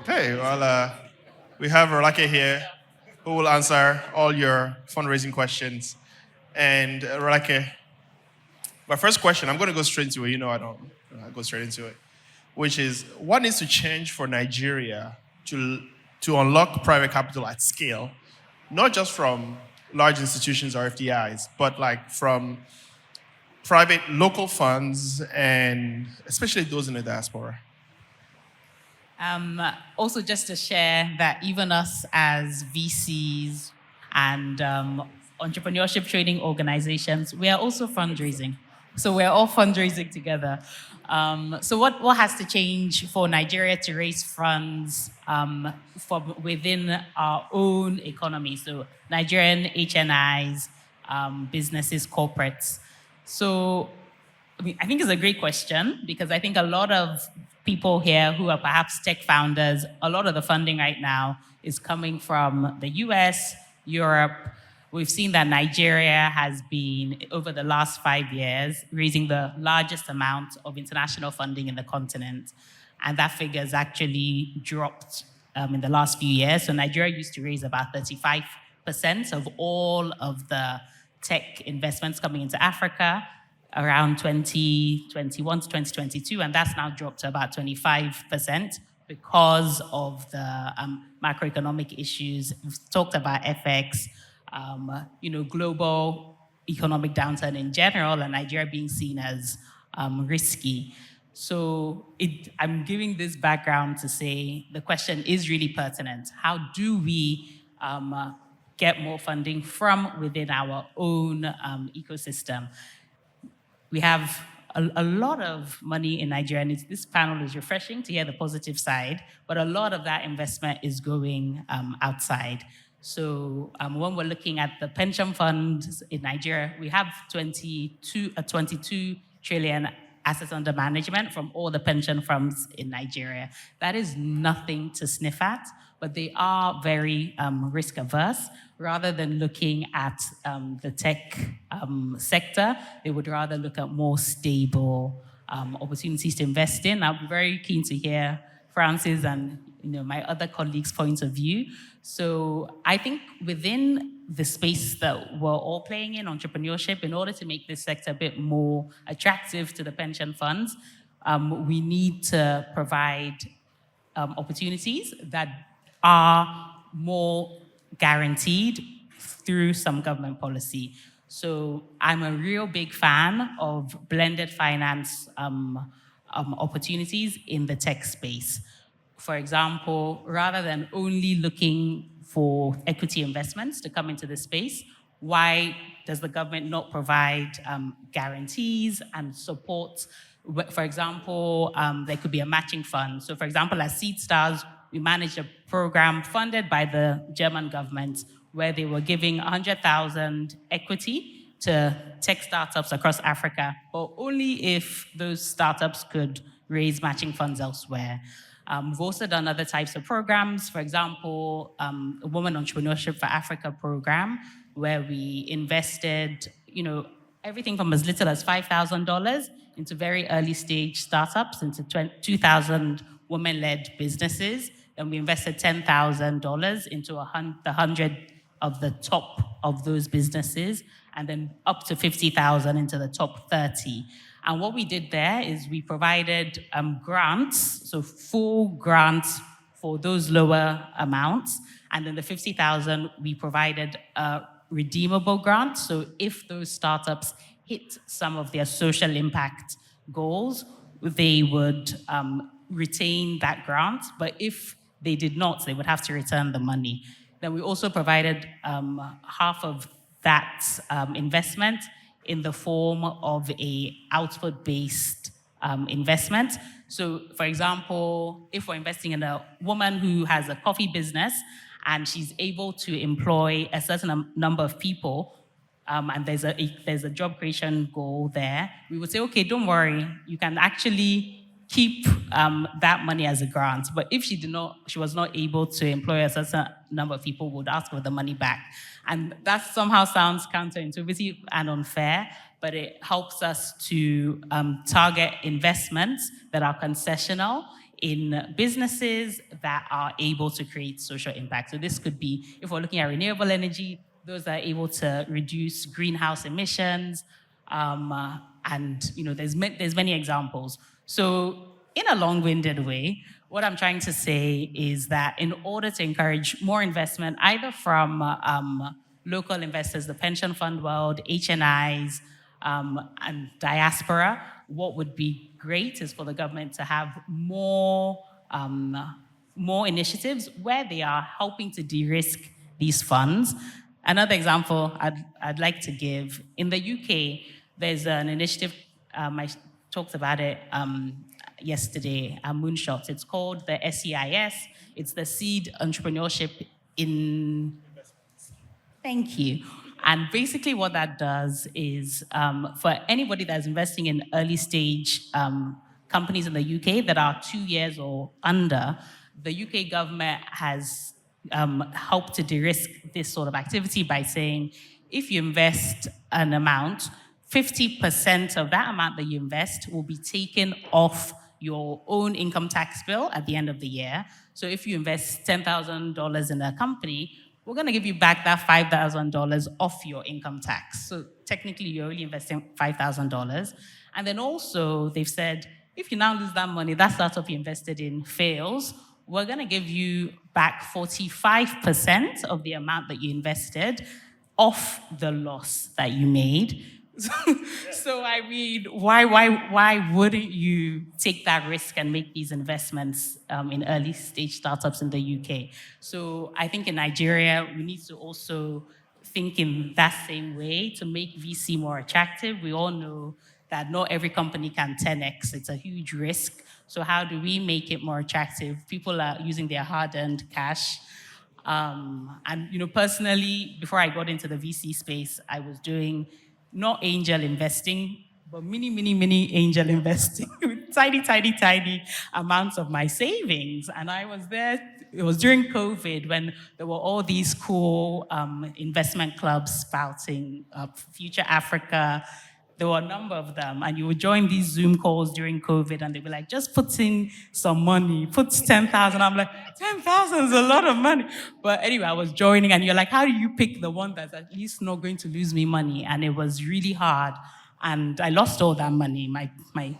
Okay, well, we have Rolake here who will answer all your fundraising questions. And Rolake, my first question, I'm going to go straight into it. You know I go straight into it, which is, what needs to change for Nigeria to unlock private capital at scale, not just from large institutions or FDIs, but like from private local funds and especially those in the diaspora? Also, just to share that even us as VCs and entrepreneurship training organizations, we are also fundraising. So we're all fundraising together. So what has to change for Nigeria to raise funds from within our own economy? So Nigerian HNIs, businesses, corporates. So I think it's a great question, because I think a lot of people here who are perhaps tech founders, a lot of the funding right now is coming from the US, Europe. We've seen that Nigeria has been, over the last 5 years, raising the largest amount of international funding in the continent. And that figure has actually dropped in the last few years. So Nigeria used to raise about 35% of all of the tech investments coming into Africa around 2021 to 2022, and that's now dropped to about 25% because of the macroeconomic issues. We've talked about FX, global economic downturn in general, and Nigeria being seen as risky. So I'm giving this background to say the question is really pertinent. How do we get more funding from within our own ecosystem? We have a lot of money in Nigeria, and this panel is refreshing to hear the positive side, but a lot of that investment is going outside. So when we're looking at the pension funds in Nigeria, we have 22 trillion assets under management from all the pension funds in Nigeria. That is nothing to sniff at, but they are very risk averse. Rather than looking at the tech sector, they would rather look at more stable opportunities to invest in. I'll be very keen to hear Francis and my other colleagues' points of view. So I think within the space that we're all playing in, entrepreneurship, in order to make this sector a bit more attractive to the pension funds, we need to provide opportunities that are more guaranteed through some government policy. So I'm a real big fan of blended finance opportunities in the tech space. For example, rather than only looking for equity investments to come into the space, why does the government not provide guarantees and support? For example, there could be a matching fund. So for example, as Seed Stars, we manage a program funded by the German government where they were giving 100,000 equity to tech startups across Africa, but only if those startups could raise matching funds elsewhere. We've also done other types of programs, for example, a Women Entrepreneurship for Africa program, where we invested, everything from as little as $5,000 into very early stage startups, into 2,000 women-led businesses. Then we invested $10,000 into the 100 of the top of those businesses, and then up to 50,000 into the top 30. And what we did there is we provided grants, so full grants for those lower amounts, and then the 50,000 we provided a redeemable grant. So if those startups hit some of their social impact goals, they would retain that grant. But if they did not, they would have to return the money. Then we also provided half of that investment in the form of a output-based investment. So, for example, if we're investing in a woman who has a coffee business and she's able to employ a certain number of people, and there's a job creation goal there, we would say, okay, don't worry, you can actually keep that money as a grant. But if she was not able to employ a certain number of people, we would ask for the money back. And that somehow sounds counterintuitive and unfair, but it helps us to target investments that are concessional in businesses that are able to create social impact. So this could be, if we're looking at renewable energy, those that are able to reduce greenhouse emissions, and there's many examples. So in a long-winded way, what I'm trying to say is that in order to encourage more investment, either from local investors, the pension fund world, HNIs, and diaspora, what would be great is for the government to have more initiatives where they are helping to de-risk these funds. Another example I'd like to give, in the UK, there's an initiative, I talked about it yesterday, Moonshot. It's called the SEIS. It's the Seed Entrepreneurship in... Thank you. And basically what that does is for anybody that's investing in early stage companies in the UK that are 2 years or under, the UK government has helped to de-risk this sort of activity by saying, if you invest an amount, 50% of that amount that you invest will be taken off your own income tax bill at the end of the year. So if you invest $10,000 in a company, we're going to give you back that $5,000 off your income tax. So technically, you're only investing $5,000. And then also, they've said, if you now lose that money, that startup you invested in fails, we're going to give you back 45% of the amount that you invested off the loss that you made. So I mean, why wouldn't you take that risk and make these investments in early stage startups in the UK? So I think in Nigeria, we need to also think in that same way to make VC more attractive. We all know that not every company can 10x. It's a huge risk. So how do we make it more attractive? People are using their hard-earned cash. And personally, before I got into the VC space, I was doing not angel investing, but mini angel investing with tiny amounts of my savings. And I was there, it was during COVID when there were all these cool investment clubs spouting up, Future Africa. There were a number of them, and you would join these Zoom calls during COVID, and they'd be like, just put in some money, put 10,000. I'm like, 10,000 is a lot of money. But anyway, I was joining, and you're like, how do you pick the one that's at least not going to lose me money? And it was really hard. And I lost all that money, my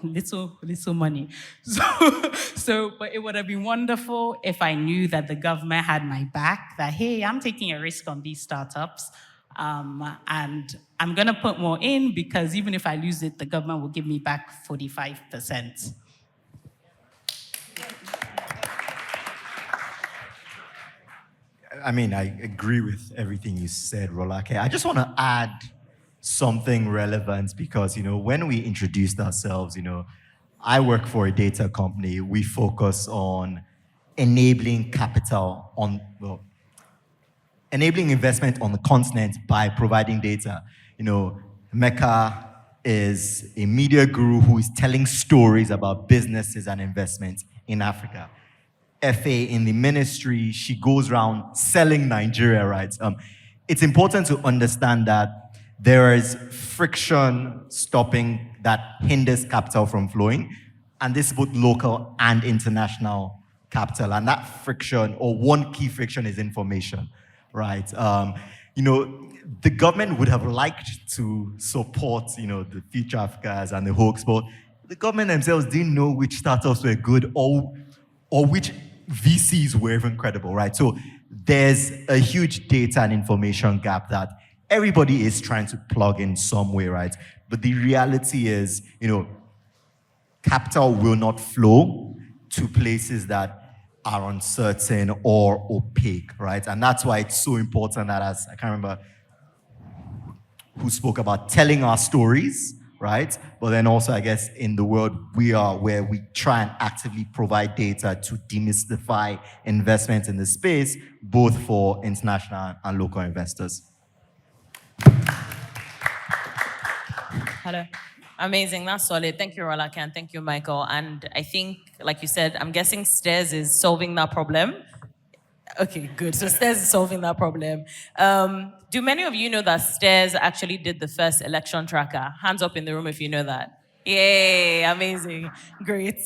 little money. But it would have been wonderful if I knew that the government had my back, that, hey, I'm taking a risk on these startups. And I'm going to put more in because even if I lose it, the government will give me back 45%. I mean, I agree with everything you said, Rolake. I just want to add something relevant because, when we introduced ourselves, I work for a data company. We focus on enabling capital enabling investment on the continent by providing data. You know, Mecca is a media guru who is telling stories about businesses and investments in Africa. FA in the ministry, she goes around selling Nigeria, right? It's important to understand that there is friction stopping that hinders capital from flowing, and this is both local and international capital. And that friction, or one key friction, is information, right? You know, the government would have liked to support, you know, the Future Africas and the HoaQ, but the government themselves didn't know which startups were good or which VCs were even credible, right? So there's a huge data and information gap that everybody is trying to plug in some way, right? But the reality is, you know, capital will not flow to places that are uncertain or opaque, right? And that's why it's so important that, as I can't remember who spoke about telling our stories, right? But then also, I guess, in the world we are, where we try and actively provide data to demystify investment in the space, both for international and local investors. Hello. Amazing. That's solid. Thank you, Rolake, and thank you, Michael. And I think, like you said, I'm guessing STAIRS is solving that problem. Okay, good. So STAIRS is solving that problem. Do many of you know that STAIRS actually did the first election tracker? Hands up in the room if you know that. Yay, amazing. Great.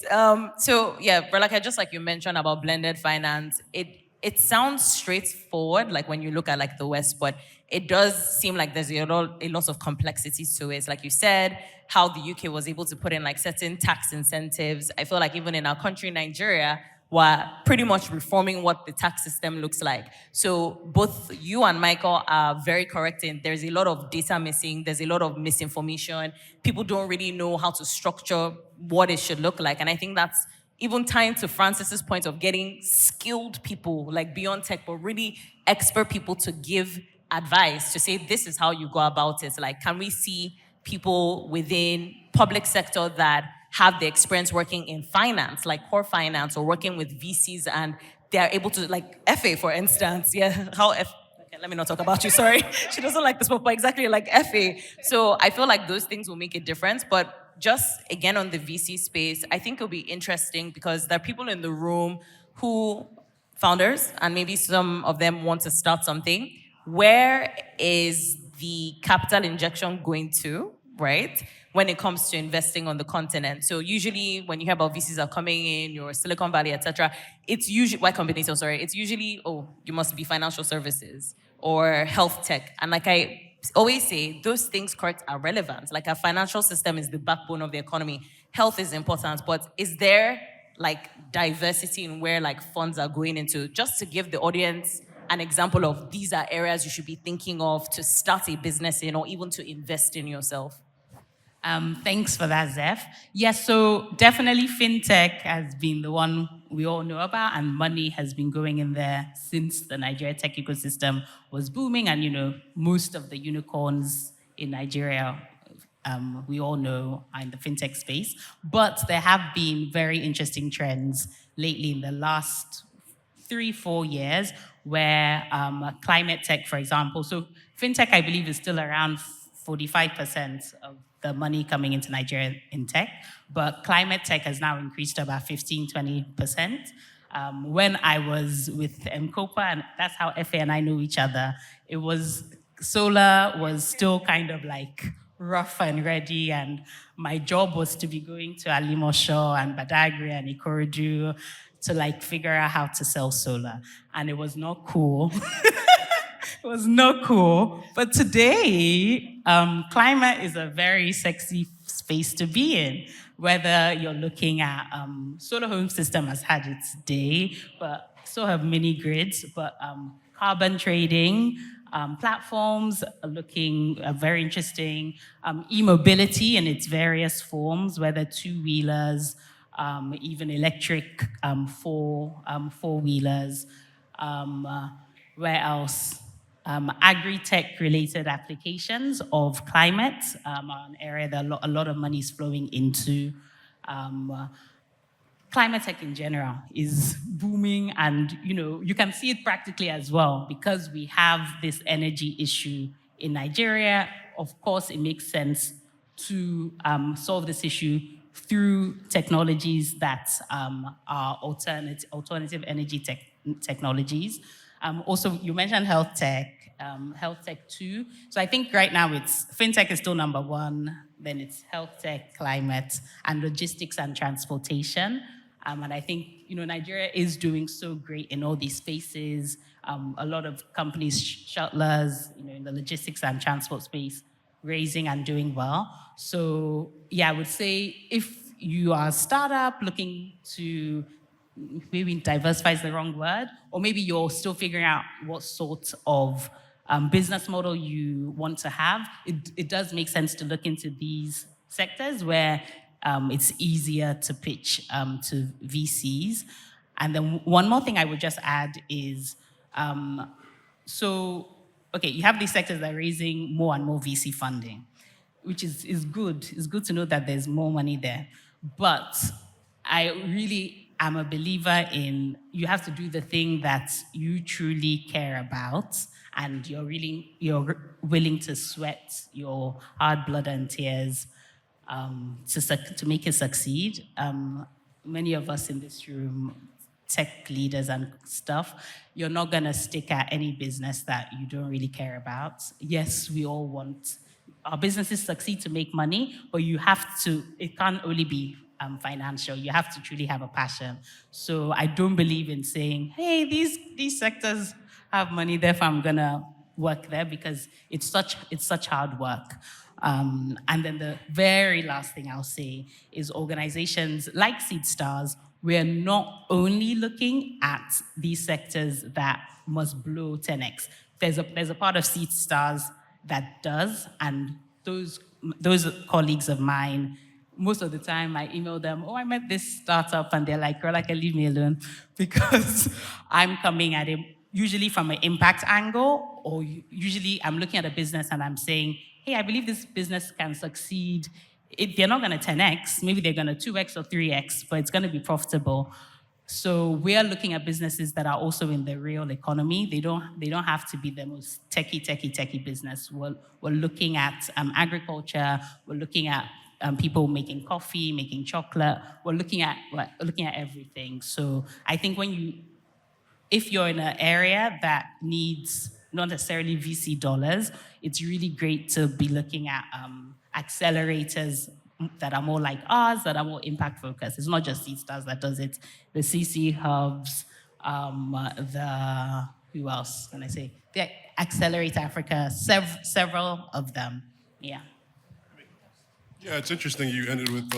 So yeah, Rolake, just like you mentioned about blended finance, it sounds straightforward, like when you look at like the West, but it does seem like there's a lot of complexities to it. Like you said, how the UK was able to put in like certain tax incentives. I feel like even in our country, Nigeria, we're pretty much reforming what the tax system looks like. So both you and Michael are very correct in there's a lot of data missing, there's a lot of misinformation. People don't really know how to structure what it should look like. And I think that's even tying to Francis's point of getting skilled people, like beyond tech, but really expert people to give advice, to say, this is how you go about it. Like, can we see people within public sector that have the experience working in finance, like core finance, or working with VCs, and they're able to, like FA, for instance, okay, let me not talk about you, sorry. She doesn't like this, but exactly like FA. So I feel like those things will make a difference, but just again on the VC space, I think it'll be interesting because there are people in the room who, founders, and maybe some of them want to start something. Where is the capital injection going to, right? When it comes to investing on the continent. So usually when you hear about VCs are coming in, your Silicon Valley, etc., it's usually, Y Combinator, sorry, it's usually, oh, you must be financial services or health tech. And like I always say, those things, correct, are relevant. Like our financial system is the backbone of the economy. Health is important, but is there like diversity in where like funds are going into? Just to give the audience an example of these are areas you should be thinking of to start a business in or even to invest in yourself. Thanks for that, Zeph. Yes, so definitely fintech has been the one we all know about, and money has been going in there since the Nigeria tech ecosystem was booming, and you know, most of the unicorns in Nigeria, we all know, are in the fintech space. But there have been very interesting trends lately in the last 3-4 years where climate tech, for example, so fintech, I believe, is still around 45% of the money coming into Nigeria in tech, but climate tech has now increased to about 15-20%. When I was with Mkopa, and that's how FA and I know each other, it was, solar was still kind of like rough and ready, and my job was to be going to Alimosho and Badagry and Ikorodu to like figure out how to sell solar, and it was not cool. It was not cool. But today, climate is a very sexy space to be in. Whether you're looking at solar home system has had its day, but so have mini grids. But carbon trading platforms are looking very interesting. E-mobility in its various forms, whether two-wheelers, even electric four-wheelers. Where else? Agri-tech related applications of climate are an area that a lot of money is flowing into. climate tech in general is booming, and you can see it practically as well because we have this energy issue in Nigeria. Of course, it makes sense to solve this issue through technologies that are alternative energy technologies. Also, you mentioned health tech too. So I think right now it's fintech is still number one, then it's health tech, climate, and logistics and transportation. And I think Nigeria is doing so great in all these spaces. A lot of companies, shuttlers, in the logistics and transport space, raising and doing well. So yeah, I would say if you are a startup looking to maybe diversify is the wrong word, or maybe you're still figuring out what sort of business model you want to have, it does make sense to look into these sectors where it's easier to pitch to VCs. And then one more thing I would just add is, okay, you have these sectors that are raising more and more VC funding, which is good. It's good to know that there's more money there. But I really am a believer in you have to do the thing that you truly care about, and you're willing to sweat your hard blood and tears to make it succeed. Many of us in this room, tech leaders and stuff, you're not gonna stick at any business that you don't really care about. Yes, we all want our businesses succeed to make money, but it can't only be financial. You have to truly have a passion. So I don't believe in saying, hey, these sectors have money, therefore I'm gonna work there, because it's such hard work. And then the very last thing I'll say is organizations like SeedStars, we're not only looking at these sectors that must blow 10x. There's a part of SeedStars that does, and those colleagues of mine, most of the time I email them, oh, I met this startup, and they're like, girl, leave me alone, because I'm coming at it usually from an impact angle, or usually I'm looking at a business and I'm saying, hey, I believe this business can succeed. They're not gonna 10x, maybe they're gonna 2x or 3x, but it's gonna be profitable. So we are looking at businesses that are also in the real economy. They don't have to be the most techie business. We're looking at agriculture. We're looking at people making coffee, making chocolate. We're looking at everything. So I think if you're in an area that needs not necessarily VC dollars, it's really great to be looking at accelerators that are more like ours, that are more impact focused. It's not just SeedStars that does it. The CC hubs, who else can I say? The Accelerate Africa, several of them. Yeah. Yeah, it's interesting you ended with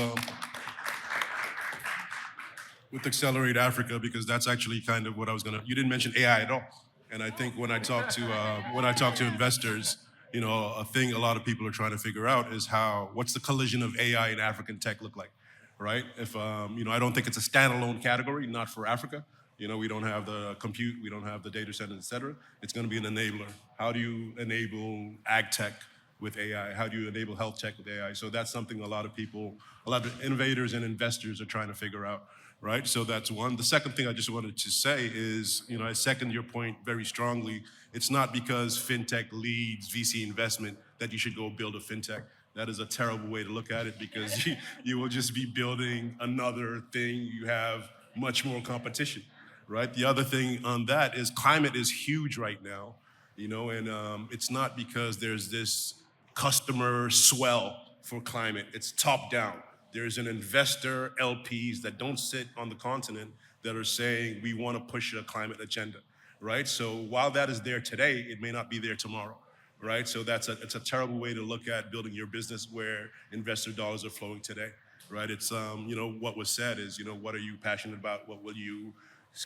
Accelerate Africa, because that's actually kind of what I was gonna. You didn't mention AI at all, and I think when I talk to investors, a thing a lot of people are trying to figure out is what's the collision of AI and African tech look like, right? If I don't think it's a standalone category, not for Africa. We don't have the compute, we don't have the data centers, et cetera. It's going to be an enabler. How do you enable ag tech with AI? How do you enable health tech with AI? So that's something a lot of innovators and investors are trying to figure out, right? So that's one. The second thing I just wanted to say is, I second your point very strongly. It's not because fintech leads VC investment that you should go build a fintech. That is a terrible way to look at it, because you will just be building another thing. You have much more competition, right? The other thing on that is climate is huge right now, and it's not because there's this customer swell for climate. It's top down. There's an investor, LPs that don't sit on the continent that are saying we want to push a climate agenda, right? So while that is there today, it may not be there tomorrow, right? So it's a terrible way to look at building your business where investor dollars are flowing today, right? It's what was said is what are you passionate about? What will you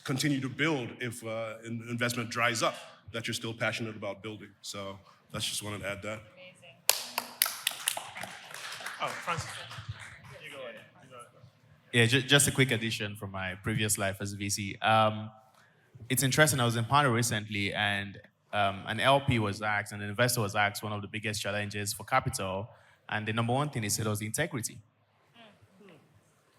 continue to build if investment dries up that you're still passionate about building? So that's just wanted to add that. Oh, Francis. Yeah, just a quick addition from my previous life as a VC. It's interesting, I was in panel recently, and an LP was asked, and an investor was asked one of the biggest challenges for capital, and the number one thing he said was integrity.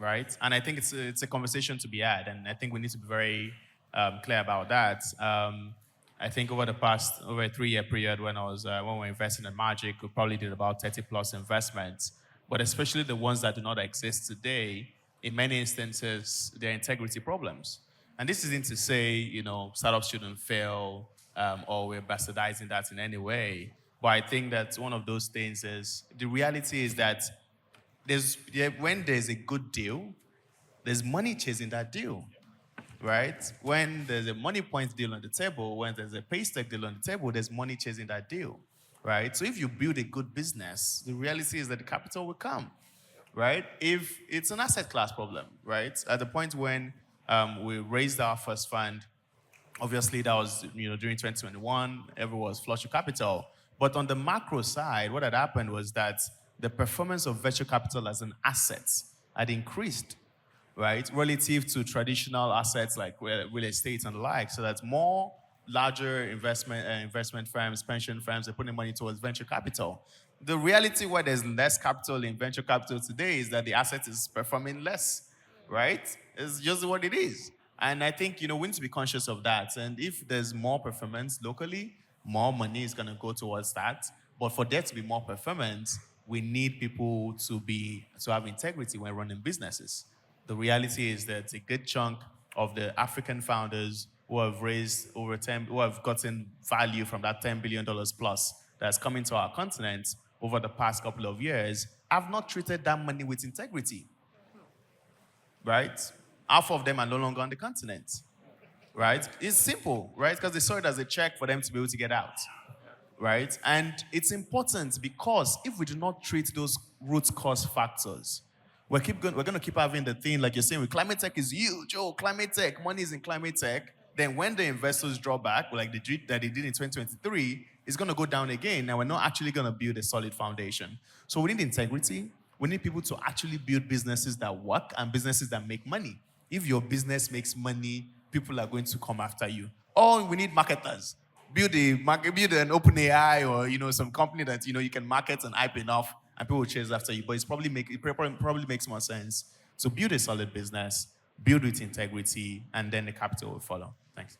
right? And I think it's a conversation to be had, and I think we need to be very clear about that. I think over a 3-year period when we were investing in Magic, we probably did about 30 plus investments, but especially the ones that do not exist today, in many instances, they're integrity problems. And this isn't to say, startups shouldn't fail or we're bastardizing that in any way. But I think that one of those things is, the reality is that when there's a good deal, there's money chasing that deal, right? When there's a money point deal on the table, when there's a paystack deal on the table, there's money chasing that deal, right? So if you build a good business, the reality is that the capital will come, right? If it's an asset class problem, right? At the point when we raised our first fund, obviously that was during 2021, everyone was flush with capital. But on the macro side, what had happened was that the performance of venture capital as an asset had increased, right? Relative to traditional assets like real estate and the like. So that's more larger investment firms, pension firms are putting money towards venture capital. The reality where there's less capital in venture capital today is that the asset is performing less, right? It's just what it is. And I think, we need to be conscious of that. And if there's more performance locally, more money is going to go towards that. But for there to be more performance, we need people to have integrity when running businesses. The reality is that a good chunk of the African founders who have raised who have gotten value from that $10 billion plus that's coming to our continent over the past couple of years have not treated that money with integrity, right? Half of them are no longer on the continent, right? It's simple, right? Because they saw it as a check for them to be able to get out, right? And it's important because if we do not treat those root cause factors, we're going to keep having the thing, like you're saying, with climate tech is huge. Oh, climate tech, money is in climate tech. Then when the investors draw back, like they did in 2023, it's going to go down again. And we're not actually going to build a solid foundation. So we need integrity. We need people to actually build businesses that work and businesses that make money. If your business makes money, people are going to come after you. Or we need marketers. Build an open AI or some company that you can market and hype enough, and people will chase after you. But it probably makes more sense. So build a solid business, build with integrity, and then the capital will follow. Thanks.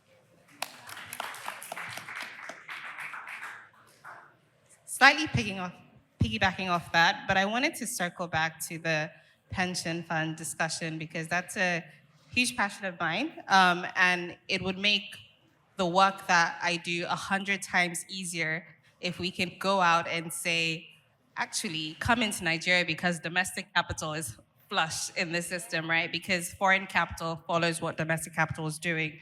Slightly piggybacking off that, but I wanted to circle back to the pension fund discussion because that's a huge passion of mine, and it would make the work that I do 100 times easier if we can go out and say, actually, come into Nigeria because domestic capital is flush in the system, right? Because foreign capital follows what domestic capital is doing.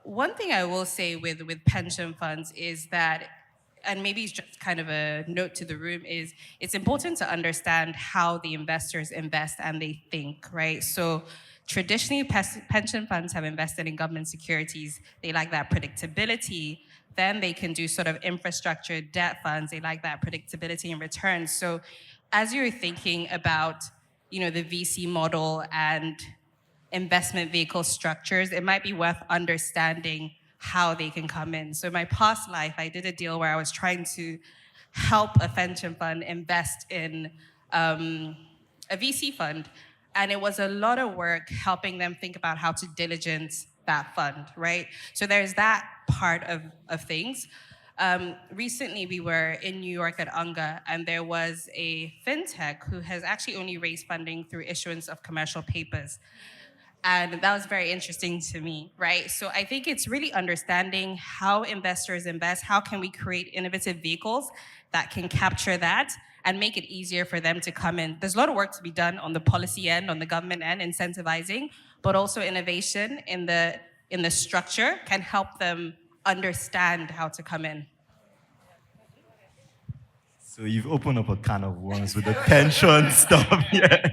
One thing I will say with pension funds is that, and maybe it's just kind of a note to the room, is it's important to understand how the investors invest and they think, right? So traditionally, pension funds have invested in government securities. They like that predictability. Then they can do sort of infrastructure debt funds. They like that predictability and returns. So as you're thinking about, the VC model and investment vehicle structures, it might be worth understanding how they can come in. So in my past life, I did a deal where I was trying to help a pension fund invest in a VC fund. And it was a lot of work helping them think about how to diligence that fund, right? So there's that part of things. Recently, we were in New York at UNGA, and there was a fintech who has actually only raised funding through issuance of commercial papers. And that was very interesting to me, right? So I think it's really understanding how investors invest, how can we create innovative vehicles that can capture that and make it easier for them to come in. There's a lot of work to be done on the policy end, on the government end, incentivizing, but also innovation in the structure can help them understand how to come in. So you've opened up a can of worms with the pension stuff. Yeah.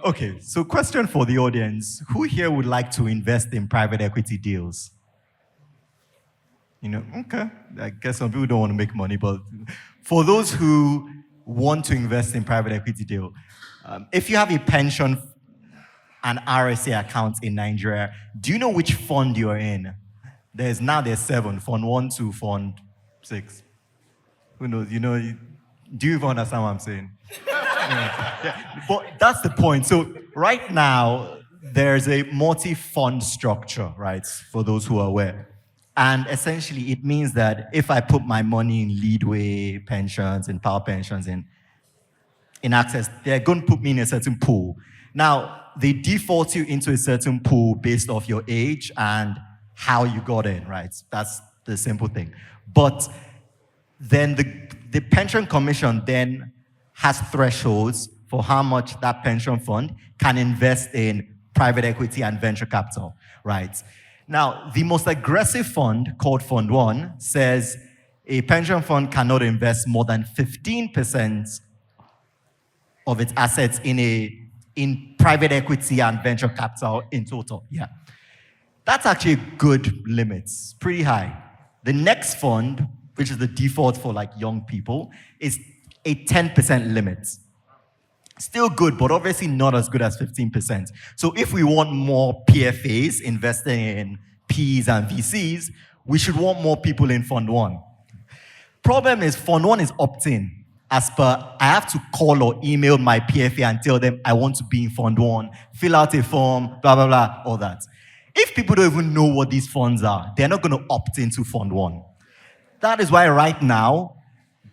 Okay, so question for the audience. Who here would like to invest in private equity deals? Okay. I guess some people don't want to make money, but for those who want to invest in private equity deal, if you have a pension and RSA account in Nigeria, do you know which fund you're in? There's 7, Fund 1 to Fund 6. Who knows? Do you even understand what I'm saying? But that's the point. So right now, there's a multi-fund structure, right, for those who are aware. And essentially, it means that if I put my money in Leadway pensions, in Power Pensions, in Access, they're going to put me in a certain pool. Now, they default you into a certain pool based off your age and how you got in, right? That's the simple thing. But then the pension commission then has thresholds for how much that pension fund can invest in private equity and venture capital, right? Now, the most aggressive fund, called Fund 1, says a pension fund cannot invest more than 15% of its assets in private equity and venture capital in total. Yeah. That's actually a good limit, pretty high. The next fund, which is the default for like young people, is a 10% limit. Still good, but obviously not as good as 15%. So if we want more PFAs investing in Ps and VCs, we should want more people in Fund 1. Problem is, Fund 1 is opt-in. As per, I have to call or email my PFA and tell them I want to be in Fund 1, fill out a form, blah, blah, blah, all that. If people don't even know what these funds are, they're not going to opt into Fund 1. That is why right now,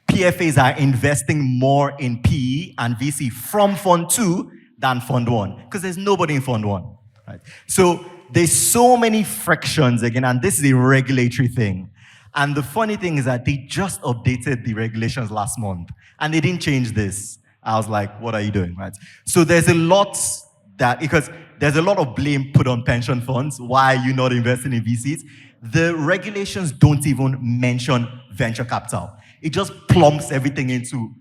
PFAs are investing more in PE and VC from Fund 2 than Fund 1, because there's nobody in Fund 1. Right? So there's so many frictions again, and this is a regulatory thing. And the funny thing is that they just updated the regulations last month, and they didn't change this. I was like, what are you doing, right? So there's a lot because there's a lot of blame put on pension funds. Why are you not investing in VCs? The regulations don't even mention venture capital. It just plumps everything into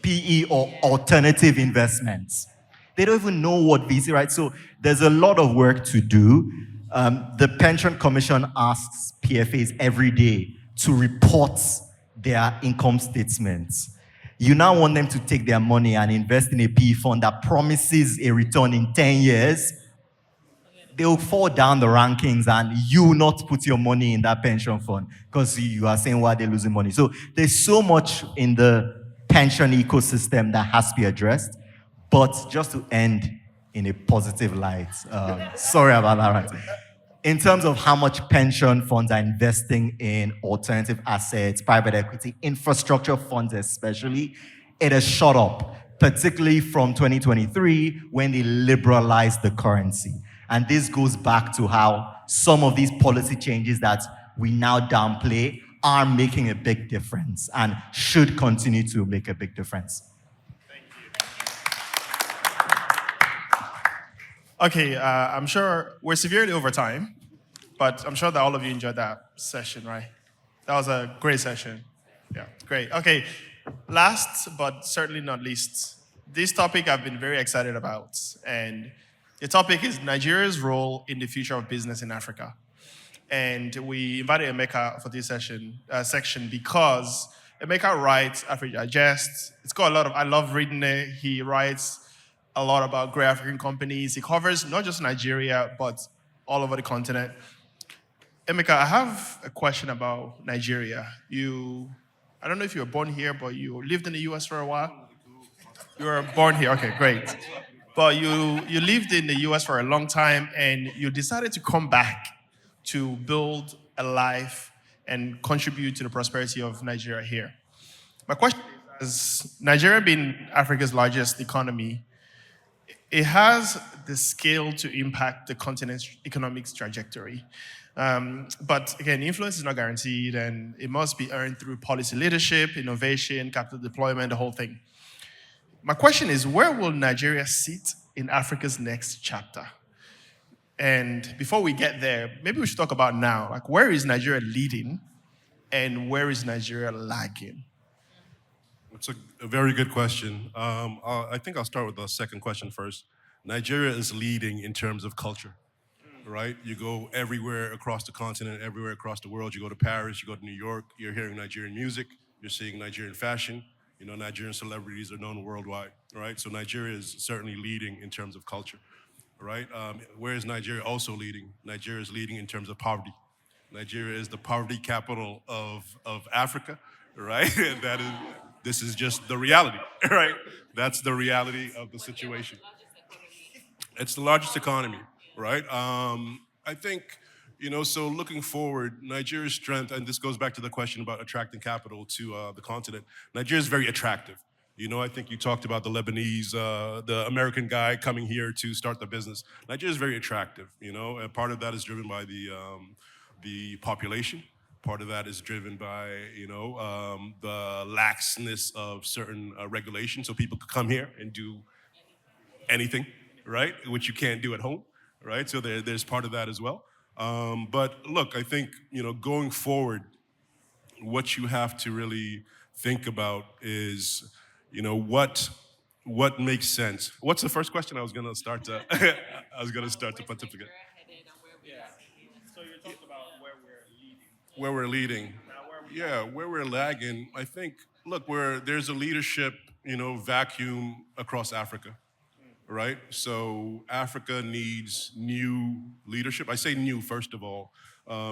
PE or alternative investments. They don't even know what VC, right? So there's a lot of work to do. The Pension Commission asks PFAs every day to report their income statements. You now want them to take their money and invest in a PE fund that promises a return in 10 years. They'll fall down the rankings and you will not put your money in that pension fund because you are saying why they're losing money. So there's so much in the pension ecosystem that has to be addressed. But just to end in a positive light, sorry about that, right? In terms of how much pension funds are investing in alternative assets, private equity, infrastructure funds especially, it has shot up, particularly from 2023 when they liberalized the currency. And this goes back to how some of these policy changes that we now downplay are making a big difference and should continue to make a big difference. Okay, I'm sure we're severely over time, but I'm sure that all of you enjoyed that session, right? That was a great session. Yeah, great. Okay, last but certainly not least, this topic I've been very excited about, and the topic is Nigeria's role in the future of business in Africa. And we invited Emeka for this section because Emeka writes Africa Digest. It's got a lot of, I love reading it. He writes a lot about great African companies. He covers not just Nigeria, but all over the continent. Emeka, I have a question about Nigeria. I don't know if you were born here, but you lived in the US for a while? You were born here, okay, great. But you lived in the US for a long time and you decided to come back to build a life and contribute to the prosperity of Nigeria here. My question is, Nigeria being Africa's largest economy, it has the scale to impact the continent's economic trajectory. But again, influence is not guaranteed and it must be earned through policy leadership, innovation, capital deployment, the whole thing. My question is, where will Nigeria sit in Africa's next chapter? And before we get there, maybe we should talk about now. Like, where is Nigeria leading and where is Nigeria lagging? It's a very good question. I think I'll start with the second question first. Nigeria is leading in terms of culture, right? You go everywhere across the continent, everywhere across the world. You go to Paris, you go to New York, you're hearing Nigerian music, you're seeing Nigerian fashion. You know, Nigerian celebrities are known worldwide, right? So Nigeria is certainly leading in terms of culture, right? Where is Nigeria also leading? Nigeria is leading in terms of poverty. Nigeria is the poverty capital of Africa, right? This is just the reality, right? That's the reality of the situation. It's the largest economy, right? I think, so looking forward, Nigeria's strength, and this goes back to the question about attracting capital to the continent. Nigeria is very attractive. I think you talked about the Lebanese, the American guy coming here to start the business. Nigeria is very attractive, and part of that is driven by the population. Part of that is driven by, the laxness of certain regulations, so people could come here and do anything, right? Which you can't do at home, right? So there's part of that as well. But look, I think, going forward, what you have to really think about is, what makes sense. What's the first question? I was gonna start to pontificate. So you talked about where we're leading. Where we're leading. Yeah, where we're lagging, I think, look, there's a leadership, vacuum across Africa, right? So Africa needs new leadership. I say new, first of all,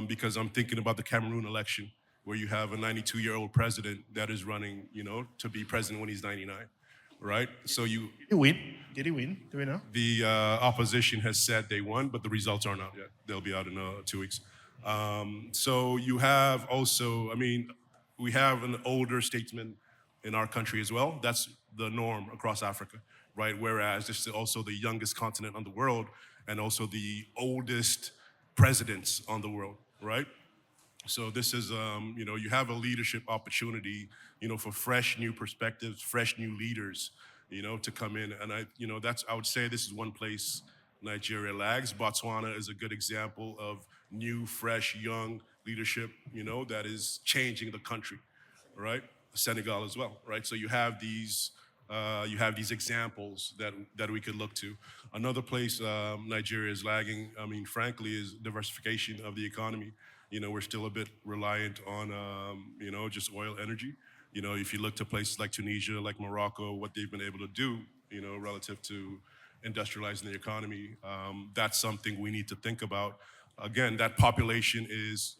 because I'm thinking about the Cameroon election, where you have a 92-year-old president that is running, to be president when he's 99, right? So Did he win? Did he win? Do we know? the opposition has said they won, but the results aren't out yet. They'll be out in 2 weeks. So you have also, we have an older statesman in our country as well. That's the norm across Africa, right? Whereas this is also the youngest continent on the world and also the oldest presidents on the world, right? So this is, you have a leadership opportunity, for fresh new perspectives, fresh new leaders, to come in. And I would say this is one place Nigeria lags. Botswana is a good example of new, fresh, young leadership, that is changing the country, right? Senegal as well, right? So you have these examples that we could look to. Another place Nigeria is lagging, frankly, is diversification of the economy. We're still a bit reliant on, just oil energy. If you look to places like Tunisia, like Morocco, what they've been able to do, relative to industrializing the economy, that's something we need to think about. Again, that population is,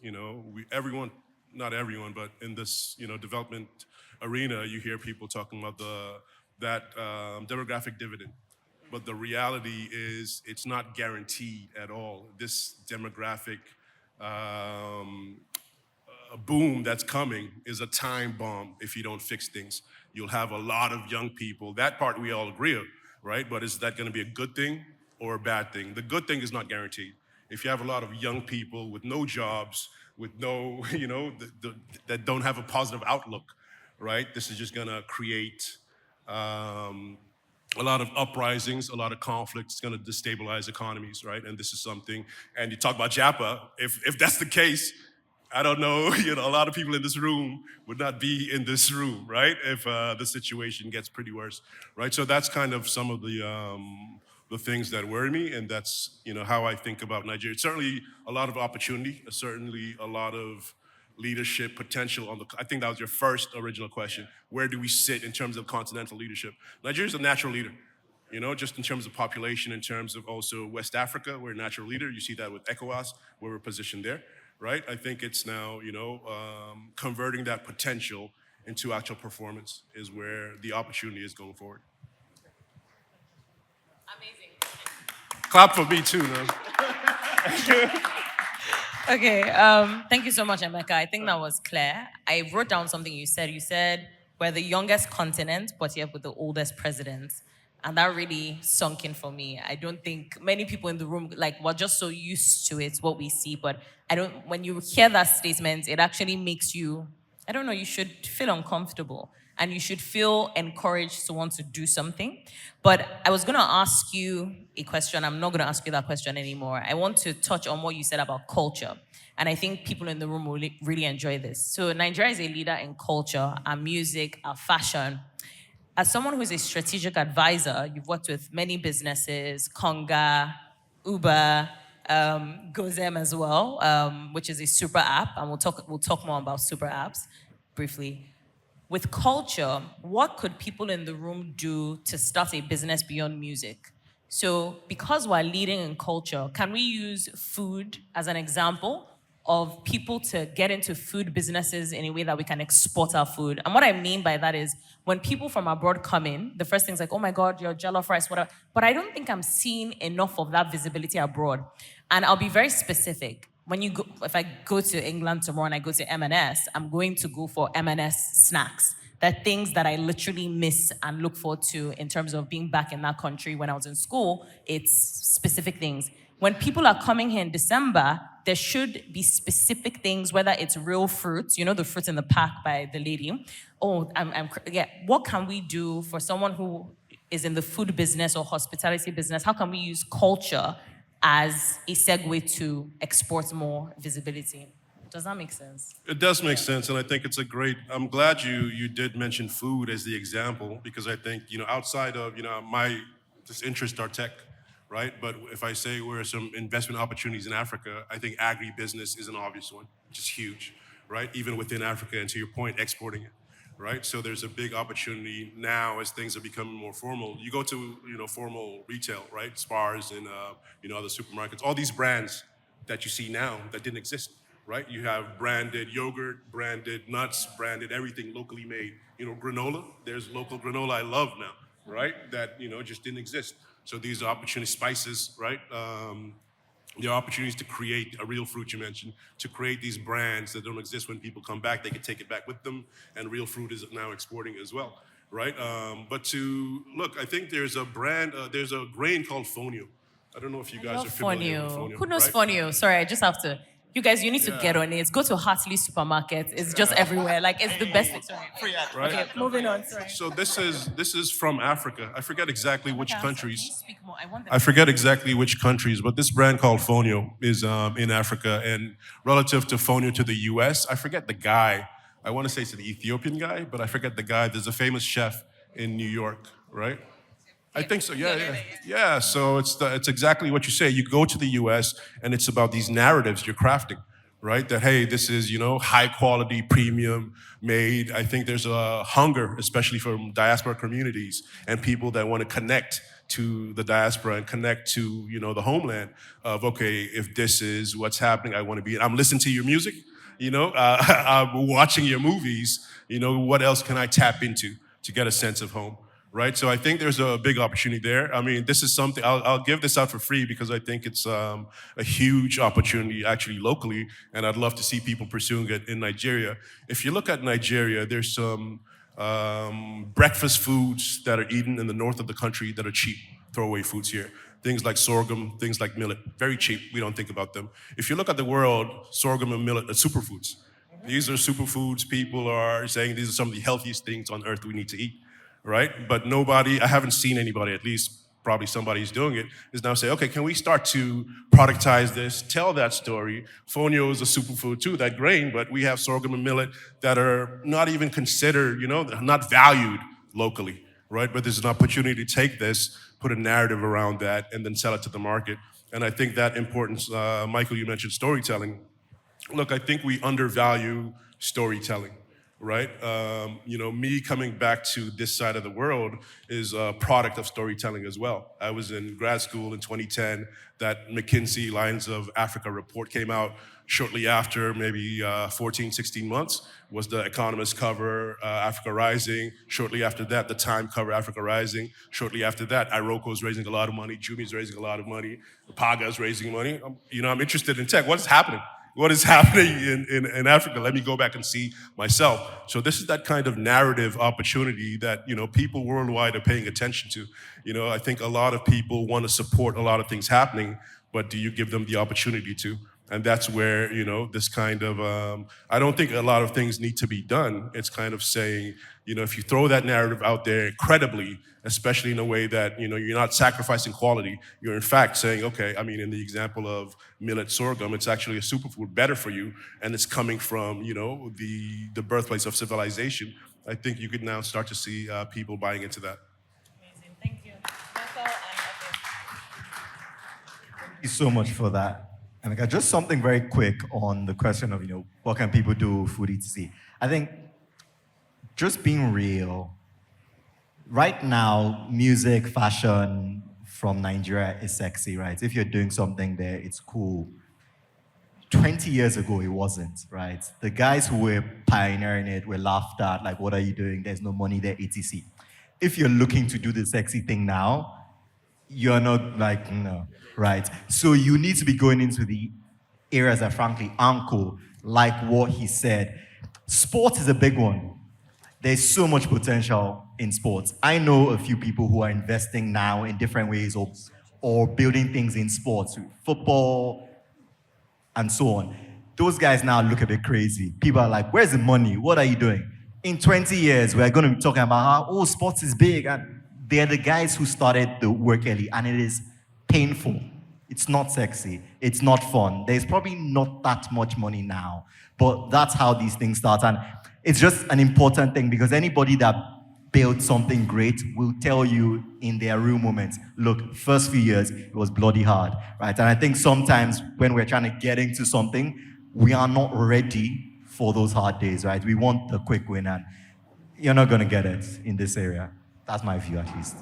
everyone, not everyone, but in this, development arena, you hear people talking about that demographic dividend. But the reality is it's not guaranteed at all. This demographic boom that's coming is a time bomb if you don't fix things. You'll have a lot of young people. That part we all agree on, right? But is that going to be a good thing or a bad thing? The good thing is not guaranteed. If you have a lot of young people with no jobs, with no, that don't have a positive outlook, right? This is just going to create a lot of uprisings, a lot of conflicts. It's going to destabilize economies, right? And this is something, and you talk about Japa, if that's the case, I don't know, a lot of people in this room would not be in this room, right? If the situation gets pretty worse, right? So that's kind of some of the things that worry me, and that's, how I think about Nigeria. It's certainly a lot of opportunity, certainly a lot of leadership potential I think that was your first original question. Where do we sit in terms of continental leadership? Nigeria's a natural leader, just in terms of population, in terms of also West Africa, we're a natural leader. You see that with ECOWAS, where we're positioned there, right? I think it's now, converting that potential into actual performance is where the opportunity is going forward. Amazing. Clap for me too, man. Okay, thank you so much, Emeka. I think that was clear. I wrote down something you said. You said we're the youngest continent, but yet with the oldest president. And that really sunk in for me. I don't think many people in the room, we're just so used to it, what we see. But when you hear that statement, it actually makes you, you should feel uncomfortable. And you should feel encouraged to want to do something. But I was going to ask you a question. I'm not going to ask you that question anymore. I want to touch on what you said about culture. And I think people in the room will really enjoy this. So Nigeria is a leader in culture, our music, our fashion. As someone who is a strategic advisor, you've worked with many businesses, Konga, Uber, Gozem as well, which is a super app. And we'll talk more about super apps briefly. With culture, what could people in the room do to start a business beyond music? So because we're leading in culture, can we use food as an example? of people to get into food businesses in a way that we can export our food. And what I mean by that is when people from abroad come in, the first thing's like, oh my God, your jollof rice, whatever. But I don't think I'm seeing enough of that visibility abroad. And I'll be very specific. When you go, if I go to England tomorrow and I go to M&S, I'm going to go for M&S snacks. They're things that I literally miss and look forward to in terms of being back in that country when I was in school. It's specific things. When people are coming here in December, there should be specific things, whether it's real fruits, you know, the fruit in the pack by the lady. Oh, what can we do for someone who is in the food business or hospitality business? How can we use culture as a segue to export more visibility? Does that make sense? It does make sense, and I think it's a great. I'm glad you did mention food as the example because I think outside of my interests are tech, right? But if I say where are some investment opportunities in Africa, I think agribusiness is an obvious one, which is huge, right? Even within Africa, and to your point, exporting it, right? So there's a big opportunity now as things are becoming more formal. You go to formal retail, right? Spars and other supermarkets, all these brands that you see now that didn't exist. Right? You have branded yogurt, branded nuts, branded everything locally made. Granola, there's local granola I love now, right? That, just didn't exist. So these are opportunity spices, right? There are opportunities to create a real fruit you mentioned, to create these brands that don't exist when people come back, they can take it back with them, and real fruit is now exporting as well, right? I think there's a brand, there's a grain called fonio. I don't know if you guys are familiar with fonio. Who knows right? fonio? Sorry, I just have to. You guys, you need to get on it. Go to Hartley supermarket. It's just everywhere. Like it's the best thing. Sorry. Right? Okay, moving on. Sorry. So this is from Africa. I forget exactly which Can you countries. speak more? I want I forget exactly which countries, but this brand called Fonio is in Africa. And relative to Fonio to the US, I forget the guy. I want to say it's an Ethiopian guy, but I forget the guy. There's a famous chef in New York, right? I think so. Yeah. So it's exactly what you say. You go to the U.S. and it's about these narratives you're crafting, right? That hey, this is high quality, premium made. I think there's a hunger, especially from diaspora communities and people that want to connect to the diaspora and connect to the homeland. Of okay, if this is what's happening, I want to be. I'm listening to your music. I'm watching your movies. What else can I tap into to get a sense of home? Right, so I think there's a big opportunity there. I mean, this is something, I'll give this out for free because I think it's a huge opportunity actually locally, and I'd love to see people pursuing it in Nigeria. If you look at Nigeria, there's some breakfast foods that are eaten in the north of the country that are cheap, throwaway foods here. Things like sorghum, things like millet, very cheap, we don't think about them. If you look at the world, sorghum and millet are superfoods. These are superfoods, people are saying these are some of the healthiest things on earth we need to eat. Right? But nobody, I haven't seen anybody, at least probably somebody's doing it, is now say, okay, can we start to productize this, tell that story? Fonio is a superfood too, that grain, but we have sorghum and millet that are not even considered, not valued locally, right? But there's an opportunity to take this, put a narrative around that, and then sell it to the market. And I think that importance, Michael, you mentioned storytelling. Look, I think we undervalue storytelling. Right? Me coming back to this side of the world is a product of storytelling as well. I was in grad school in 2010. That McKinsey Lines of Africa report came out shortly after, maybe 14, 16 months, was the Economist cover, Africa Rising. Shortly after that, the Time cover, Africa Rising. Shortly after that, Iroko is raising a lot of money, Jumi is raising a lot of money, Paga is raising money. I'm interested in tech. What is happening? What is happening in Africa? Let me go back and see myself. So this is that kind of narrative opportunity that people worldwide are paying attention to. I think a lot of people want to support a lot of things happening, but do you give them the opportunity to? And that's where, this kind of, I don't think a lot of things need to be done. It's kind of saying, if you throw that narrative out there credibly, especially in a way that, you're not sacrificing quality, you're in fact saying, okay, I mean, in the example of millet sorghum, it's actually a superfood, better for you, and it's coming from, the birthplace of civilization. I think you could now start to see people buying into that. Amazing. Thank you. Michael and Thank you so much for that. And just something very quick on the question of, what can people do food etc. I think just being real, right now, music, fashion from Nigeria is sexy, right? If you're doing something there, it's cool. 20 years ago, it wasn't, right? The guys who were pioneering it were laughed at, like, what are you doing? There's no money there, etc. If you're looking to do the sexy thing now, you're not like, no, right? So you need to be going into the areas that frankly aren't cool, like what he said. Sports is a big one. There's so much potential in sports. I know a few people who are investing now in different ways or building things in sports, football, and so on. Those guys now look a bit crazy. People are like, where's the money? What are you doing? In 20 years, we're going to be talking about how, oh, sports is big. And they're the guys who started the work early, and it is painful. It's not sexy. It's not fun. There's probably not that much money now, but that's how these things start. And it's just an important thing because anybody that builds something great will tell you in their real moments, look, first few years, it was bloody hard, right? And I think sometimes when we're trying to get into something, we are not ready for those hard days, right? We want the quick win, and you're not going to get it in this area. That's my view, at least.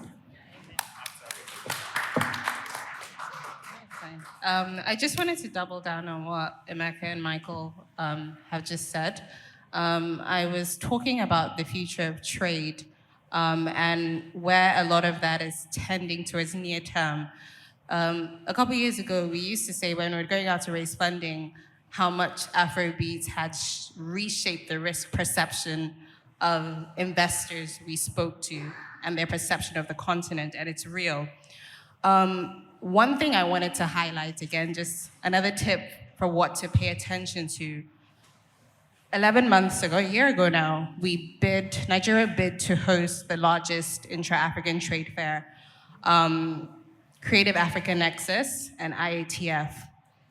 I just wanted to double down on what Emeka and Michael have just said. I was talking about the future of trade and where a lot of that is tending towards near term. A couple years ago, we used to say when we were going out to raise funding, how much Afrobeats had reshaped the risk perception of investors we spoke to and their perception of the continent, and it's real. One thing I wanted to highlight again, just another tip for what to pay attention to. 11 months ago, a year ago now, Nigeria bid to host the largest intra-African trade fair, Creative Africa Nexus and IATF.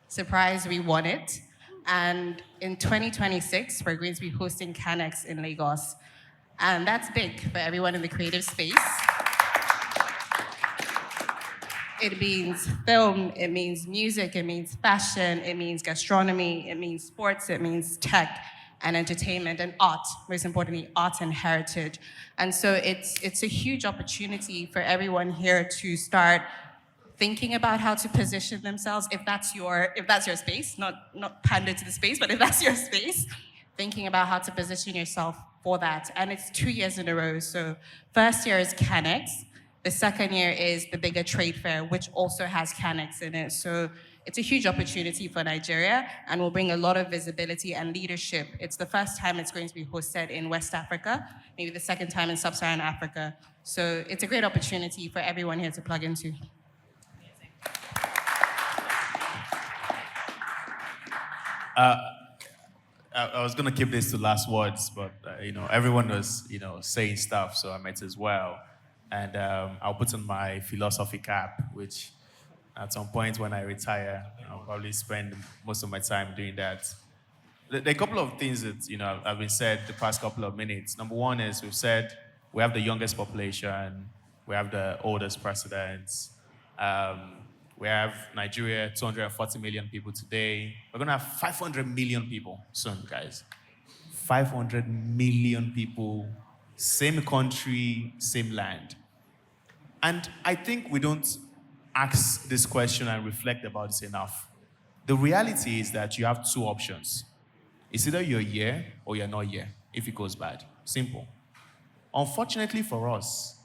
Surprise, we won it. And in 2026, we're going to be hosting CanEx in Lagos. And that's big for everyone in the creative space. It means film, it means music, it means fashion, it means gastronomy, it means sports, it means tech and entertainment and art, most importantly, art and heritage. And so it's a huge opportunity for everyone here to start thinking about how to position themselves, if that's your space, not pander to the space, but if that's your space, thinking about how to position yourself for that. And it's 2 years in a row. So first year is CanEx. The second year is the bigger trade fair, which also has CanEx in it. So it's a huge opportunity for Nigeria and will bring a lot of visibility and leadership. It's the first time it's going to be hosted in West Africa, maybe the second time in Sub-Saharan Africa. So it's a great opportunity for everyone here to plug into. I was gonna keep this to last words, but everyone was saying stuff, so I might as well. And I'll put on my philosophy cap, which at some point when I retire, I'll probably spend most of my time doing that. There are a couple of things that have been said the past couple of minutes. Number one is we've said we have the youngest population, we have the oldest presidents. We have Nigeria, 240 million people today. We're going to have 500 million people soon, guys. 500 million people, same country, same land. And I think we don't ask this question and reflect about this enough. The reality is that you have two options. It's either you're here or you're not here if it goes bad. Simple. Unfortunately for us,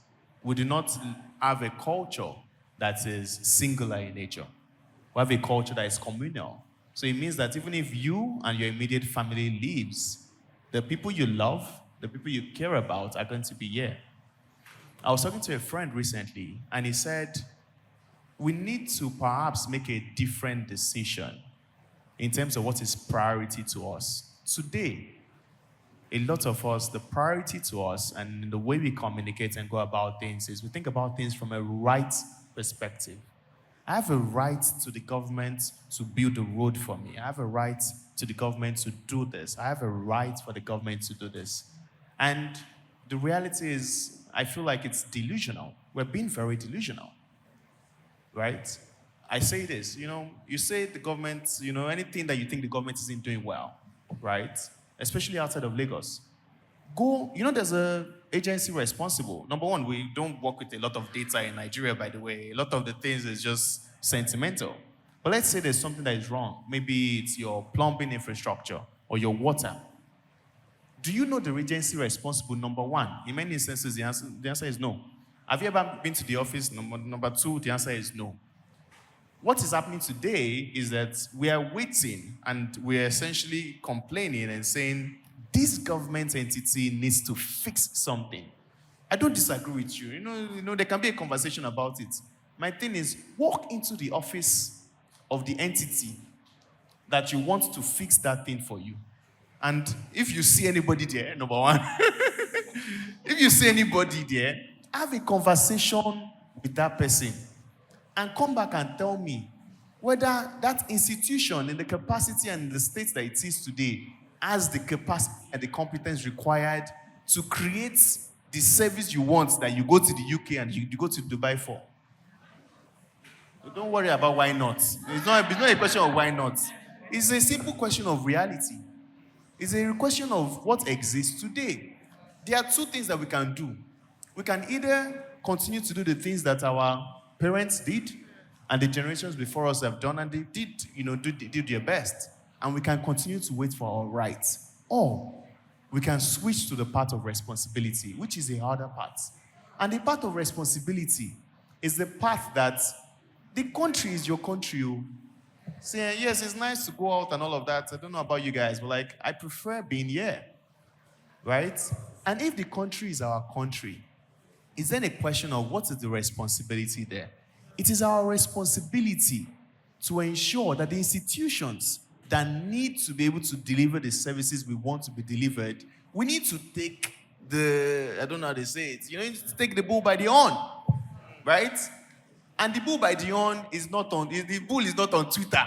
we do not have a culture that is singular in nature. We have a culture that is communal. So it means that even if you and your immediate family leaves, the people you love, the people you care about are going to be here. I was talking to a friend recently, and he said, we need to perhaps make a different decision in terms of what is priority to us. Today, a lot of us, the priority to us and the way we communicate and go about things is we think about things from a right perspective. I have a right to the government to build a road for me. I have a right to the government to do this. I have a right for the government to do this. And the reality is, I feel like it's delusional. We're being very delusional, right? I say this, you say the government, anything that you think the government isn't doing well, right? Especially outside of Lagos. Go, there's a agency responsible. Number one, we don't work with a lot of data in Nigeria, by the way. A lot of the things is just sentimental. But let's say there's something that is wrong. Maybe it's your plumbing infrastructure or your water. Do you know the agency responsible? Number one, in many instances, the answer is no. Have you ever been to the office? Number two, the answer is no. What is happening today is that we are waiting and we're essentially complaining and saying, this government entity needs to fix something. I don't disagree with you. You know, there can be a conversation about it. My thing is, walk into the office of the entity that you want to fix that thing for you. And if you see anybody there, number one, if you see anybody there, have a conversation with that person and come back and tell me whether that institution in the capacity and the state that it is today has the capacity and the competence required to create the service you want that you go to the UK and you go to Dubai for. So don't worry about why not. It's not a question of why not. It's a simple question of reality. It's a question of what exists today. There are two things that we can do. We can either continue to do the things that our parents did and the generations before us have done, and they did their best. And we can continue to wait for our rights. Or we can switch to the part of responsibility, which is the harder part. And the part of responsibility is the path that the country is your country. Say, yes, it's nice to go out and all of that. I don't know about you guys, but I prefer being here, right? And if the country is our country, is then a question of what is the responsibility there? It is our responsibility to ensure that the institutions that need to be able to deliver the services we want to be delivered, we need to take I don't know how they say it, you need to take the bull by the horn, right? And the bull by the horn is not on, the bull is not on Twitter.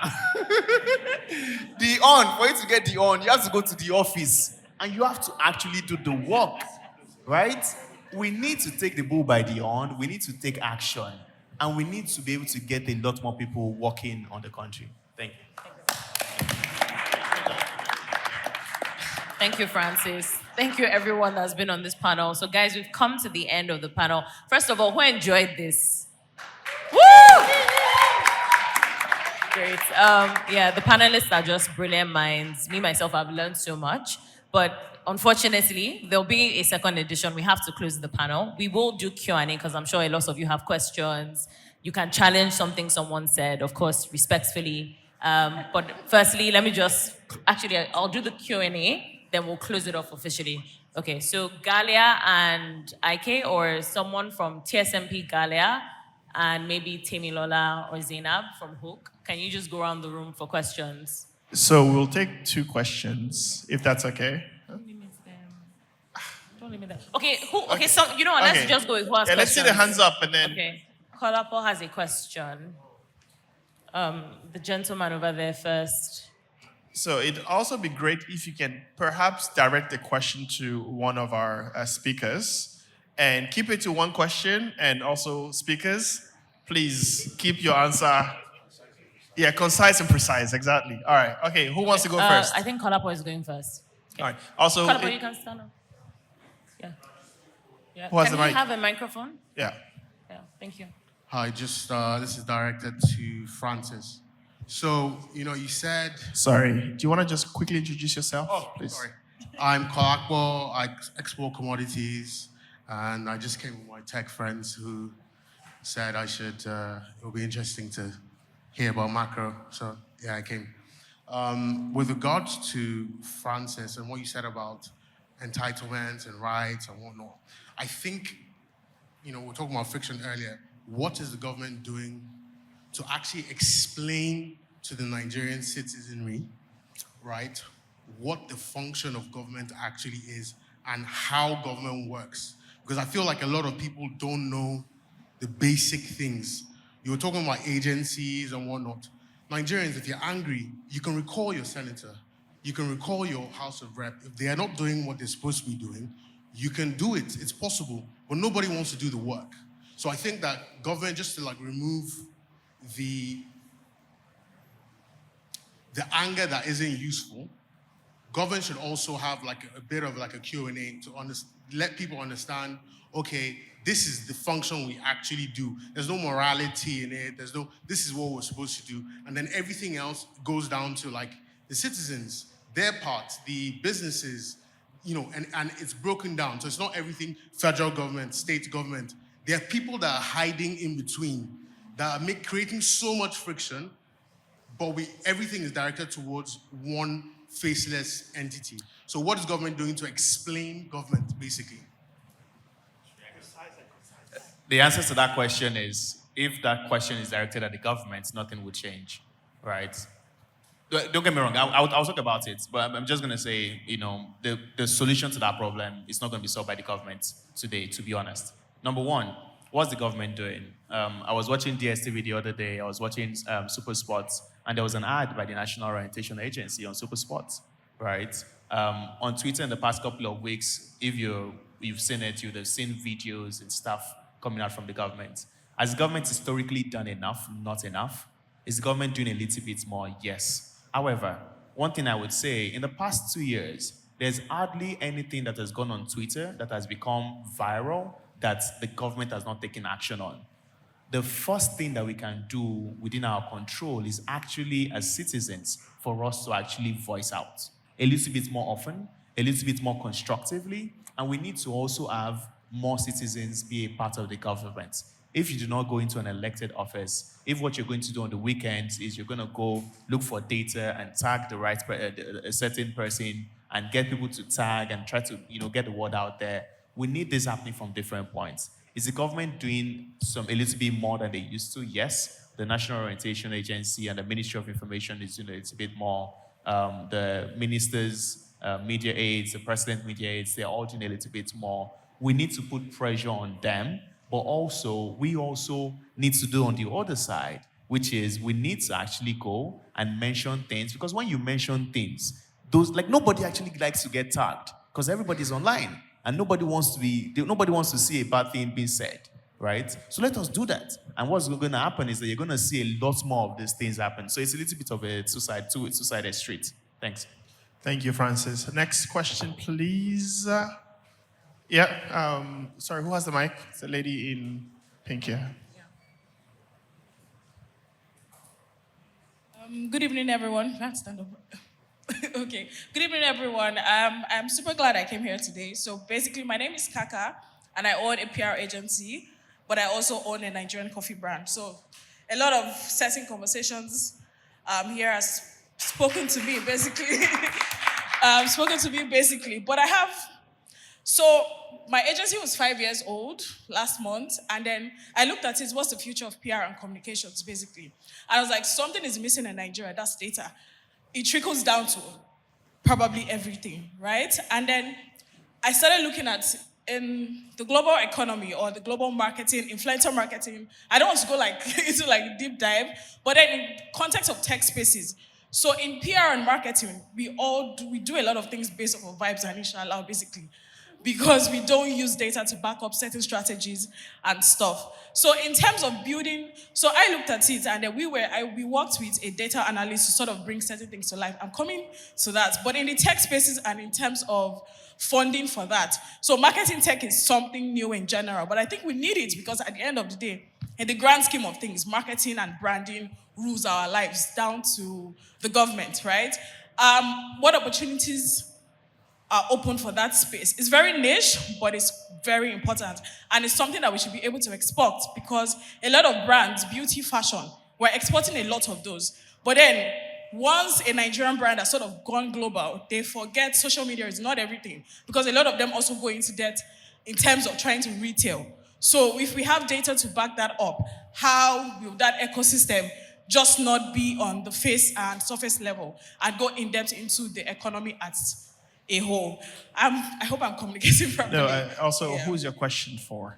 The horn, for you to get the horn, you have to go to the office and you have to actually do the work, right? We need to take the bull by the horn, we need to take action, and we need to be able to get a lot more people working on the country. Thank you. Thank you, Francis. Thank you, everyone that's been on this panel. So, guys, we've come to the end of the panel. First of all, who enjoyed this? Woo! Great. The panelists are just brilliant minds. Me, myself, I've learned so much. But unfortunately, there'll be a second edition. We have to close the panel. We will do Q&A because I'm sure a lot of you have questions. You can challenge something someone said, of course, respectfully. But firstly, I'll do the Q&A, then we'll close it off officially. Okay, so Galia and Ike, or someone from TSMP Galia, and maybe Temilola or Zainab from HoaQ. Can you just go around the room for questions? So we'll take 2 questions, if that's okay. Don't limit them. Okay, so you know what? Let's just go with who has questions. Let's see the hands up and then. Okay, Kolapo has a question. The gentleman over there first. So it'd also be great if you can perhaps direct the question to one of our speakers. And keep it to one question, and also speakers, please keep your answer, concise and precise, exactly. All right, okay, who wants to go first? I think Kolapo is going first. Okay. All right, also. Kolapo, you can stand up. Yeah. Who has can the we mic? have a microphone? Yeah. Yeah, thank you. Hi, this is directed to Francis. So, you said... Sorry, do you want to just quickly introduce yourself, please? Sorry. I'm Koakbo, I export commodities. And I just came with my tech friends who said it will be interesting to hear about macro. So, yeah, I came. With regards to Francis and what you said about entitlements and rights and whatnot, I think, we were talking about friction earlier. What is the government doing to actually explain to the Nigerian citizenry, right, what the function of government actually is and how government works? Because I feel like a lot of people don't know the basic things. You were talking about agencies and whatnot. Nigerians, if you're angry, you can recall your senator. You can recall your House of Rep. If they are not doing what they're supposed to be doing, you can do it. It's possible. But nobody wants to do the work. So I think that government, just to remove the anger that isn't useful, government should also have like a bit of like a Q&A to let people understand, okay, this is the function we actually do. There's no morality in it. This is what we're supposed to do. And then everything else goes down to like the citizens, their part, the businesses, and it's broken down. So it's not everything federal government, state government. There are people that are hiding in between that are creating so much friction, but everything is directed towards one faceless entity. So what is government doing to explain government, basically? The answer to that question is, if that question is directed at the government, nothing would change, right? Don't get me wrong, I'll talk about it, but I'm just going to say, the solution to that problem is not going to be solved by the government today, to be honest. Number one, what's the government doing? I was watching DSTV the other day, I was watching Super Sports, and there was an ad by the National Orientation Agency on Super Sports, right? On Twitter in the past couple of weeks, if you've seen it, you'd have seen videos and stuff coming out from the government. Has the government historically done enough? Not enough. Is the government doing a little bit more? Yes. However, one thing I would say, in the past 2 years, there's hardly anything that has gone on Twitter that has become viral that the government has not taken action on. The first thing that we can do within our control is actually, as citizens, for us to actually voice out a little bit more often, a little bit more constructively, and we need to also have more citizens be a part of the government. If you do not go into an elected office, if what you're going to do on the weekends is you're going to go look for data and tag the right a certain person and get people to tag and try to get the word out there, we need this happening from different points. Is the government doing a little bit more than they used to? Yes. The National Orientation Agency and the Ministry of Information is doing a little bit more. The ministers, media aides, the president media aides, they're all doing a little bit more. We need to put pressure on them, but we also need to do on the other side, which is we need to actually go and mention things, because when you mention things, nobody actually likes to get tagged because everybody's online and nobody wants to see a bad thing being said, right? So let us do that. And what's going to happen is that you're going to see a lot more of these things happen. So it's a little bit of a two-sided street. Thanks. Thank you, Francis. Next question, please. Sorry, who has the mic? It's the lady in pink here. Good evening, everyone. Let's stand up. Okay. Good evening, everyone. I'm super glad I came here today. So basically, my name is Kaka, and I own a PR agency, but I also own a Nigerian coffee brand. So a lot of certain conversations here has spoken to me, basically. But so my agency was 5 years old last month, and then I looked at it, what's the future of PR and communications, basically. I was like, something is missing in Nigeria, that's data. It trickles down to probably everything, right? And then I started looking at, in the global economy or the global marketing, influencer marketing, I don't want to go into deep dive, but then in context of tech spaces. So in PR and marketing, we do a lot of things based off of vibes and inshallah, basically, because we don't use data to back up certain strategies and stuff. So in terms of building, so I looked at it and then we worked with a data analyst to sort of bring certain things to life. I'm coming to that. But in the tech spaces and in terms of funding for that, so marketing tech is something new in general, but I think we need it because at the end of the day, in the grand scheme of things, marketing and branding rules our lives down to the government, right? What opportunities are open for that space? It's very niche, but it's very important. And it's something that we should be able to export because a lot of brands, beauty, fashion, we're exporting a lot of those. But then once a Nigerian brand has sort of gone global, they forget social media is not everything because a lot of them also go into debt in terms of trying to retail. So if we have data to back that up, how will that ecosystem just not be on the face and surface level and go in depth into the economy as a whole? I hope I'm communicating properly. No, who's your question for?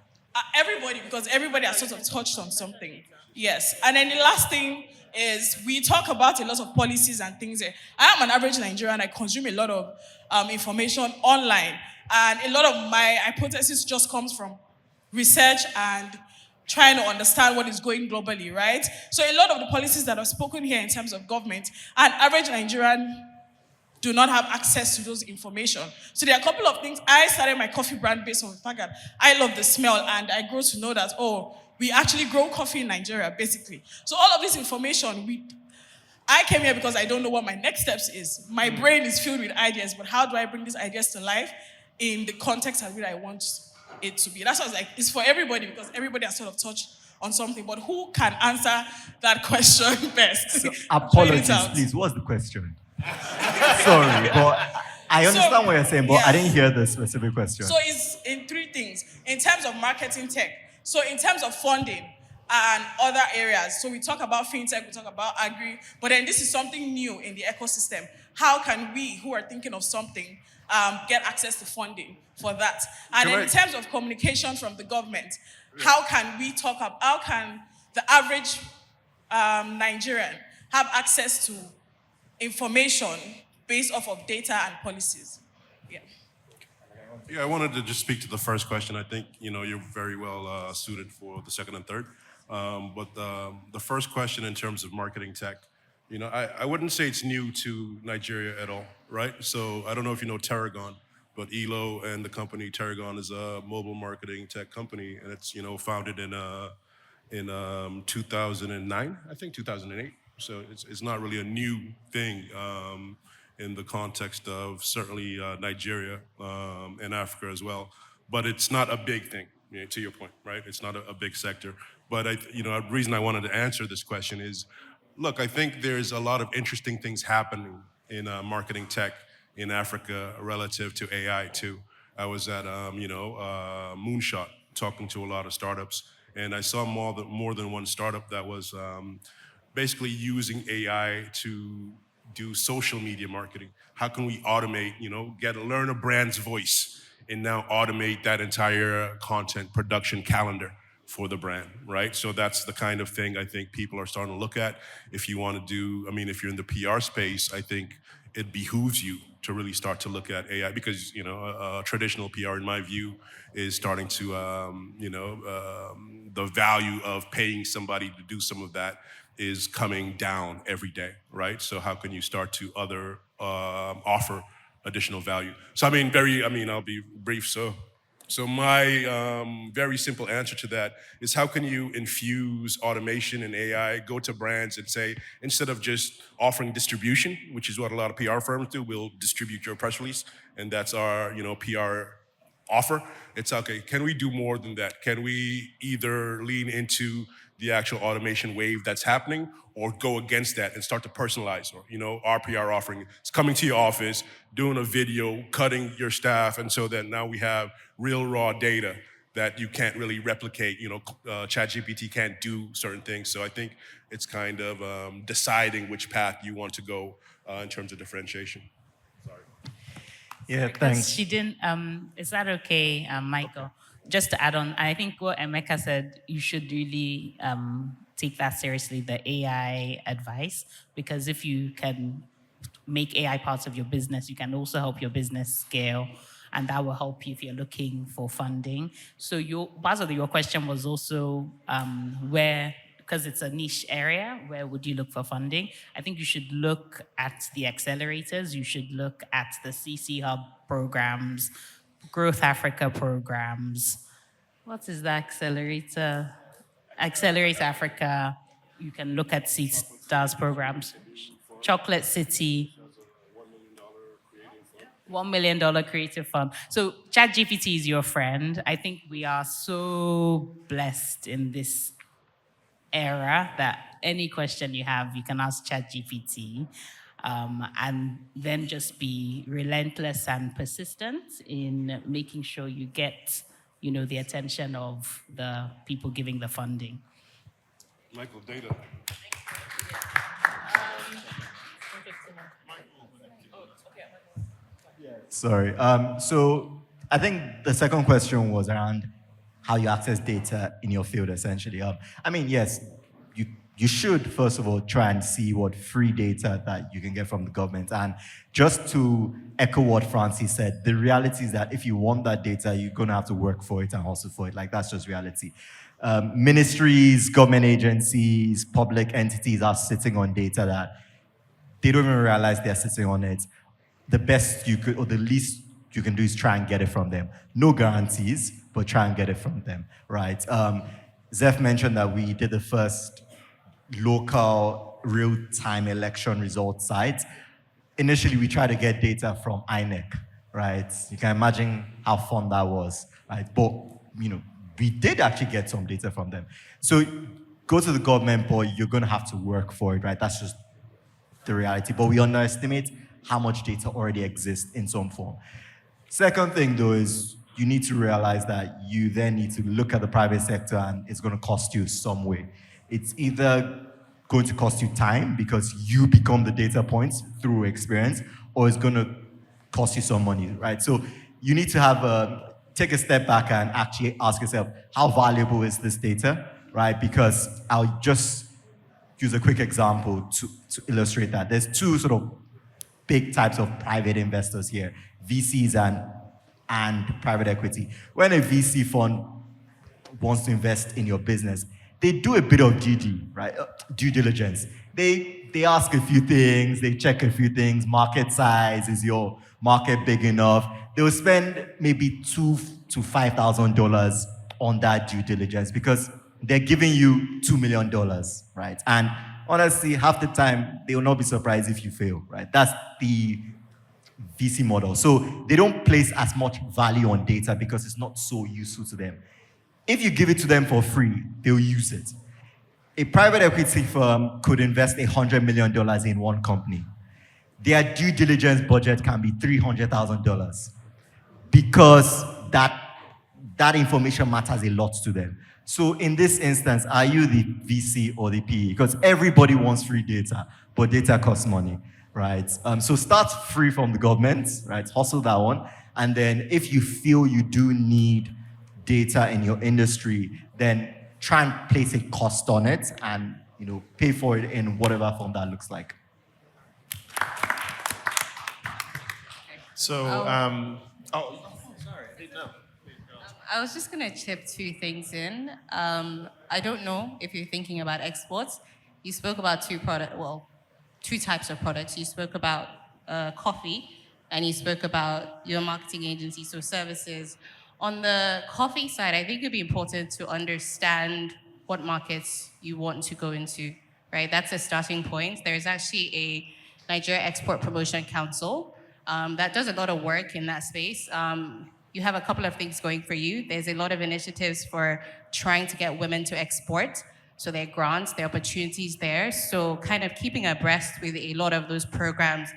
Everybody, because everybody has sort of touched on something. Yes. And then the last thing is we talk about a lot of policies and things. I am an average Nigerian. I consume a lot of information online. And a lot of my hypothesis just comes from research and trying to understand what is going globally, right? So a lot of the policies that are spoken here in terms of government, an average Nigerian do not have access to those information. So there are a couple of things. I started my coffee brand based on the fact that I love the smell, and I grew to know that, oh, we actually grow coffee in Nigeria, basically. So all of this information, I came here because I don't know what my next steps is. My brain is filled with ideas, but how do I bring these ideas to life in the context at which I want it to be? That's why I was like, it's for everybody, because everybody has sort of touched on something, but who can answer that question best? So, apologies, please. What's the question? Sorry, but I understand what you're saying, but I didn't hear the specific question. So it's in three things. In terms of marketing tech, so in terms of funding and other areas. So we talk about fintech, we talk about agri, but then this is something new in the ecosystem. How can we, who are thinking of something, get access to funding for that? And then in terms of communication from the government, how can the average Nigerian have access to information based off of data and policies? Yeah, I wanted to just speak to the first question. I think, you're very well suited for the second and third. But the first question in terms of marketing tech, I wouldn't say it's new to Nigeria at all, right? So I don't know if you know Terragon, but Elo and the company Terragon is a mobile marketing tech company, and it's, founded in 2009, I think 2008. So it's not really a new thing in the context of certainly Nigeria and Africa as well. But it's not a big thing, to your point, right? It's not a big sector. But the reason I wanted to answer this question is, look, I think there's a lot of interesting things happening in marketing tech in Africa relative to AI too. I was at Moonshot talking to a lot of startups, and I saw more than one startup that was basically using AI to do social media marketing. How can we automate, learn a brand's voice and now automate that entire content production calendar for the brand, right? So that's the kind of thing I think people are starting to look at. If you want to do, if you're in the PR space, I think it behooves you to really start to look at AI, because, traditional PR, in my view, is starting to, the value of paying somebody to do some of that is coming down every day, right? So how can you start to offer additional value? So I'll be brief. So my very simple answer to that is, how can you infuse automation and AI, go to brands and say, instead of just offering distribution, which is what a lot of PR firms do, we'll distribute your press release, and that's our PR offer. It's okay, can we do more than that? Can we either lean into the actual automation wave that's happening, or go against that and start to personalize? Or, our PR offering is coming to your office, doing a video, cutting your staff, and so that now we have real raw data that you can't really replicate. ChatGPT can't do certain things. So I think it's kind of deciding which path you want to go in terms of differentiation. Sorry. Yeah, thanks. She didn't, is that okay, Michael? Just to add on, I think what Emeka said, you should really take that seriously, the AI advice, because if you can make AI part of your business, you can also help your business scale, and that will help you if you're looking for funding. So part of your question was also where, because it's a niche area, where would you look for funding? I think you should look at the accelerators. You should look at the CC Hub programs, Growth Africa programs. What is the accelerator? Accelerate Africa. You can look at Seed Stars programs. Chocolate City. $1 million creative fund. So ChatGPT is your friend. I think we are so blessed in this era that any question you have, you can ask ChatGPT. And then just be relentless and persistent in making sure you get, the attention of the people giving the funding. Michael, data. Sorry. So I think the second question was around how you access data in your field, essentially. Yes, you should, first of all, try and see what free data that you can get from the government. And just to echo what Francis said, the reality is that if you want that data, you're going to have to work for it and hustle for it. That's just reality. Ministries, government agencies, public entities are sitting on data that they don't even realize they're sitting on it. the best you could, or the least you can do is try and get it from them. No guarantees, but try and get it from them, right? Zeph mentioned that we did the first local real-time election results site. Initially, we tried to get data from INEC, right? You can imagine how fun that was, right? But, we did actually get some data from them. So go to the government, but you're gonna have to work for it, right? That's just the reality. But we underestimate how much data already exists in some form. Second thing, though, is you need to realize that you then need to look at the private sector and it's going to cost you some way. It's either going to cost you time because you become the data points through experience, or it's going to cost you some money, right? So you need to have take a step back and actually ask yourself, how valuable is this data, right? Because I'll just use a quick example to illustrate that. There's two sort of big types of private investors here, VCs and private equity. When a VC fund wants to invest in your business, they do a bit of DD, right? Due diligence. They ask a few things, they check a few things, market size, is your market big enough? They'll spend maybe $2,000 to $5,000 on that due diligence because they're giving you $2 million, right? And honestly, half the time, they will not be surprised if you fail, right? That's the VC model. So they don't place as much value on data because it's not so useful to them. If you give it to them for free, they'll use it. A private equity firm could invest $100 million in one company. Their due diligence budget can be $300,000 because that information matters a lot to them. So in this instance, are you the VC or the PE? Because everybody wants free data, but data costs money, right? So start free from the government, right? Hustle that one. And then if you feel you do need data in your industry, then try and place a cost on it and pay for it in whatever form that looks like. So, I was just going to chip two things in. I don't know if you're thinking about exports. You spoke about two types of products. You spoke about coffee, and you spoke about your marketing agency, so services. On the coffee side, I think it'd be important to understand what markets you want to go into, right? That's a starting point. There's actually a Nigeria Export Promotion Council that does a lot of work in that space. You have a couple of things going for you. There's a lot of initiatives for trying to get women to export. So there are grants, there are opportunities there. So kind of keeping abreast with a lot of those programs.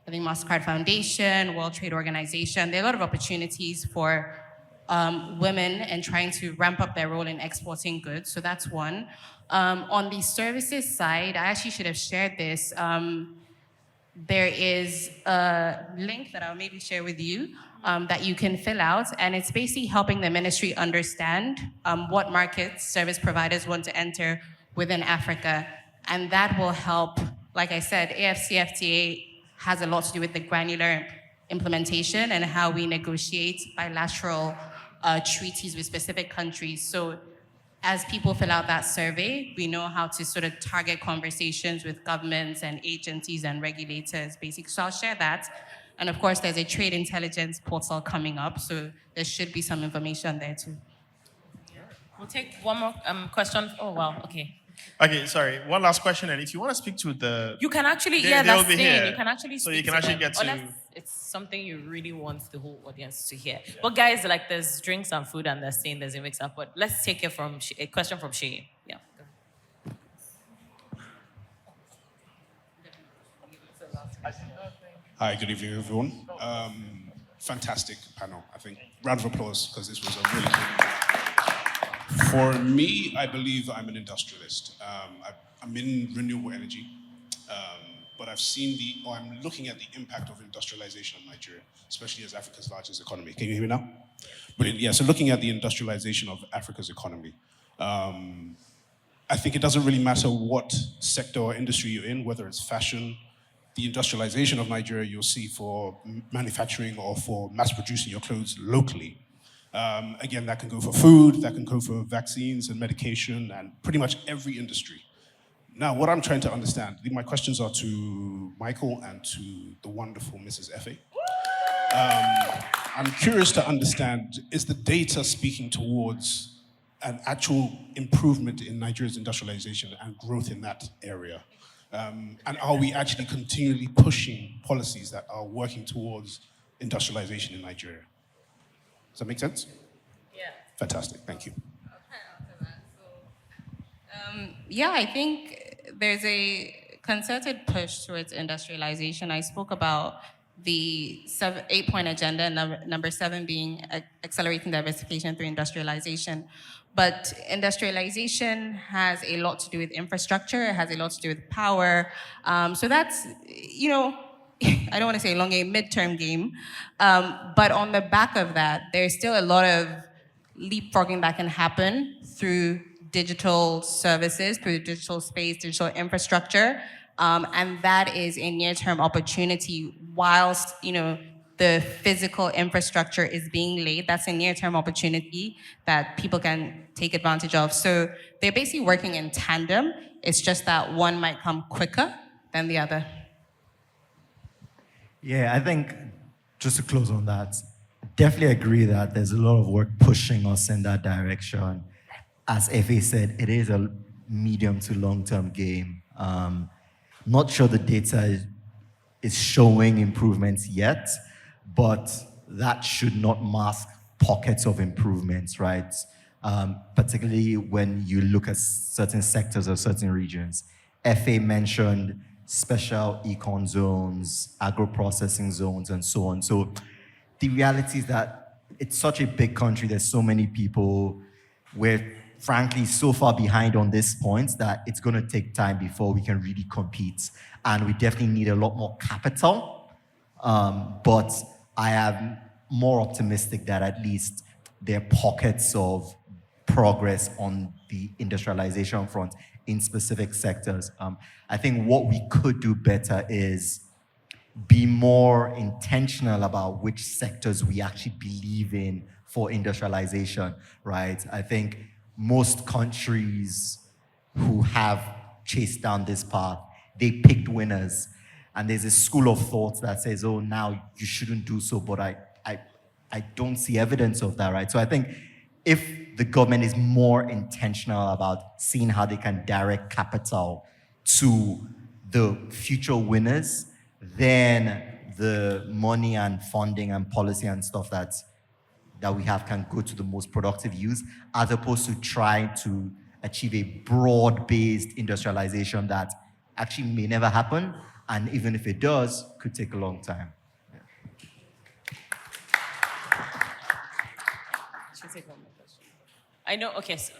I think MasterCard Foundation, World Trade Organization, there are a lot of opportunities for women and trying to ramp up their role in exporting goods. So that's one. On the services side, I actually should have shared this. There is a link that I'll maybe share with you that you can fill out, and it's basically helping the ministry understand what markets service providers want to enter within Africa, and that will help. Like I said, AFCFTA has a lot to do with the granular implementation and how we negotiate bilateral treaties with specific countries. So as people fill out that survey, we know how to sort of target conversations with governments and agencies and regulators, basically. So I'll share that. And of course, there's a trade intelligence portal coming up, so there should be some information there too. We'll take one more question. Oh, wow, okay. Okay, sorry. One last question, and if you want to speak to the... You can actually, they'll that's be the here. thing. You can actually So speak you can to actually them, get to... unless it's something you really want the whole audience to hear. But guys, like there's drinks and food and they're saying there's a mix-up, but let's take it from a question from Shay. Yeah. Hi, good evening, everyone. Fantastic panel, I think. Round of applause, because this was a really good. For me, I believe I'm an industrialist. I'm in renewable energy, but I'm looking at the impact of industrialization on Nigeria, especially as Africa's largest economy. Can you hear me now? Brilliant. Yeah, so looking at the industrialization of Africa's economy, I think it doesn't really matter what sector or industry you're in, whether it's fashion, the industrialization of Nigeria you'll see for manufacturing or for mass producing your clothes locally. Again, that can go for food, that can go for vaccines and medication and pretty much every industry. Now, what I'm trying to understand, my questions are to Michael and to the wonderful Mrs. Effie. I'm curious to understand, is the data speaking towards an actual improvement in Nigeria's industrialization and growth in that area? And are we actually continually pushing policies that are working towards industrialization in Nigeria? Does that make sense? Yeah. Fantastic, thank you. Yeah, I think there's a concerted push towards industrialization. I spoke about the 8-point agenda, number 7 being accelerating diversification through industrialization. But industrialization has a lot to do with infrastructure, it has a lot to do with power. So that's, I don't want to say long game, midterm game. But on the back of that, there's still a lot of leapfrogging that can happen through digital services, through the digital space, digital infrastructure. And that is a near-term opportunity whilst, the physical infrastructure is being laid. That's a near-term opportunity that people can take advantage of. So they're basically working in tandem. It's just that one might come quicker than the other. Yeah, I think just to close on that, definitely agree that there's a lot of work pushing us in that direction. As Effie said, it is a medium to long-term game. Not sure the data is showing improvements yet, but that should not mask pockets of improvements, right? Particularly when you look at certain sectors or certain regions. FA mentioned special econ zones, agro-processing zones, and so on. So the reality is that it's such a big country, there's so many people, we're frankly so far behind on this point that it's going to take time before we can really compete. And we definitely need a lot more capital. But I am more optimistic that at least there are pockets of progress on the industrialization front in specific sectors. I think what we could do better is be more intentional about which sectors we actually believe in for industrialization, right? I think most countries who have chased down this path, they picked winners. And there's a school of thought that says, oh, now you shouldn't do so, but I don't see evidence of that, right? So I think if the government is more intentional about seeing how they can direct capital to the future winners, then the money and funding and policy and stuff that we have can go to the most productive use, as opposed to trying to achieve a broad-based industrialization that actually may never happen, and even if it does, could take a long time. I know, okay. So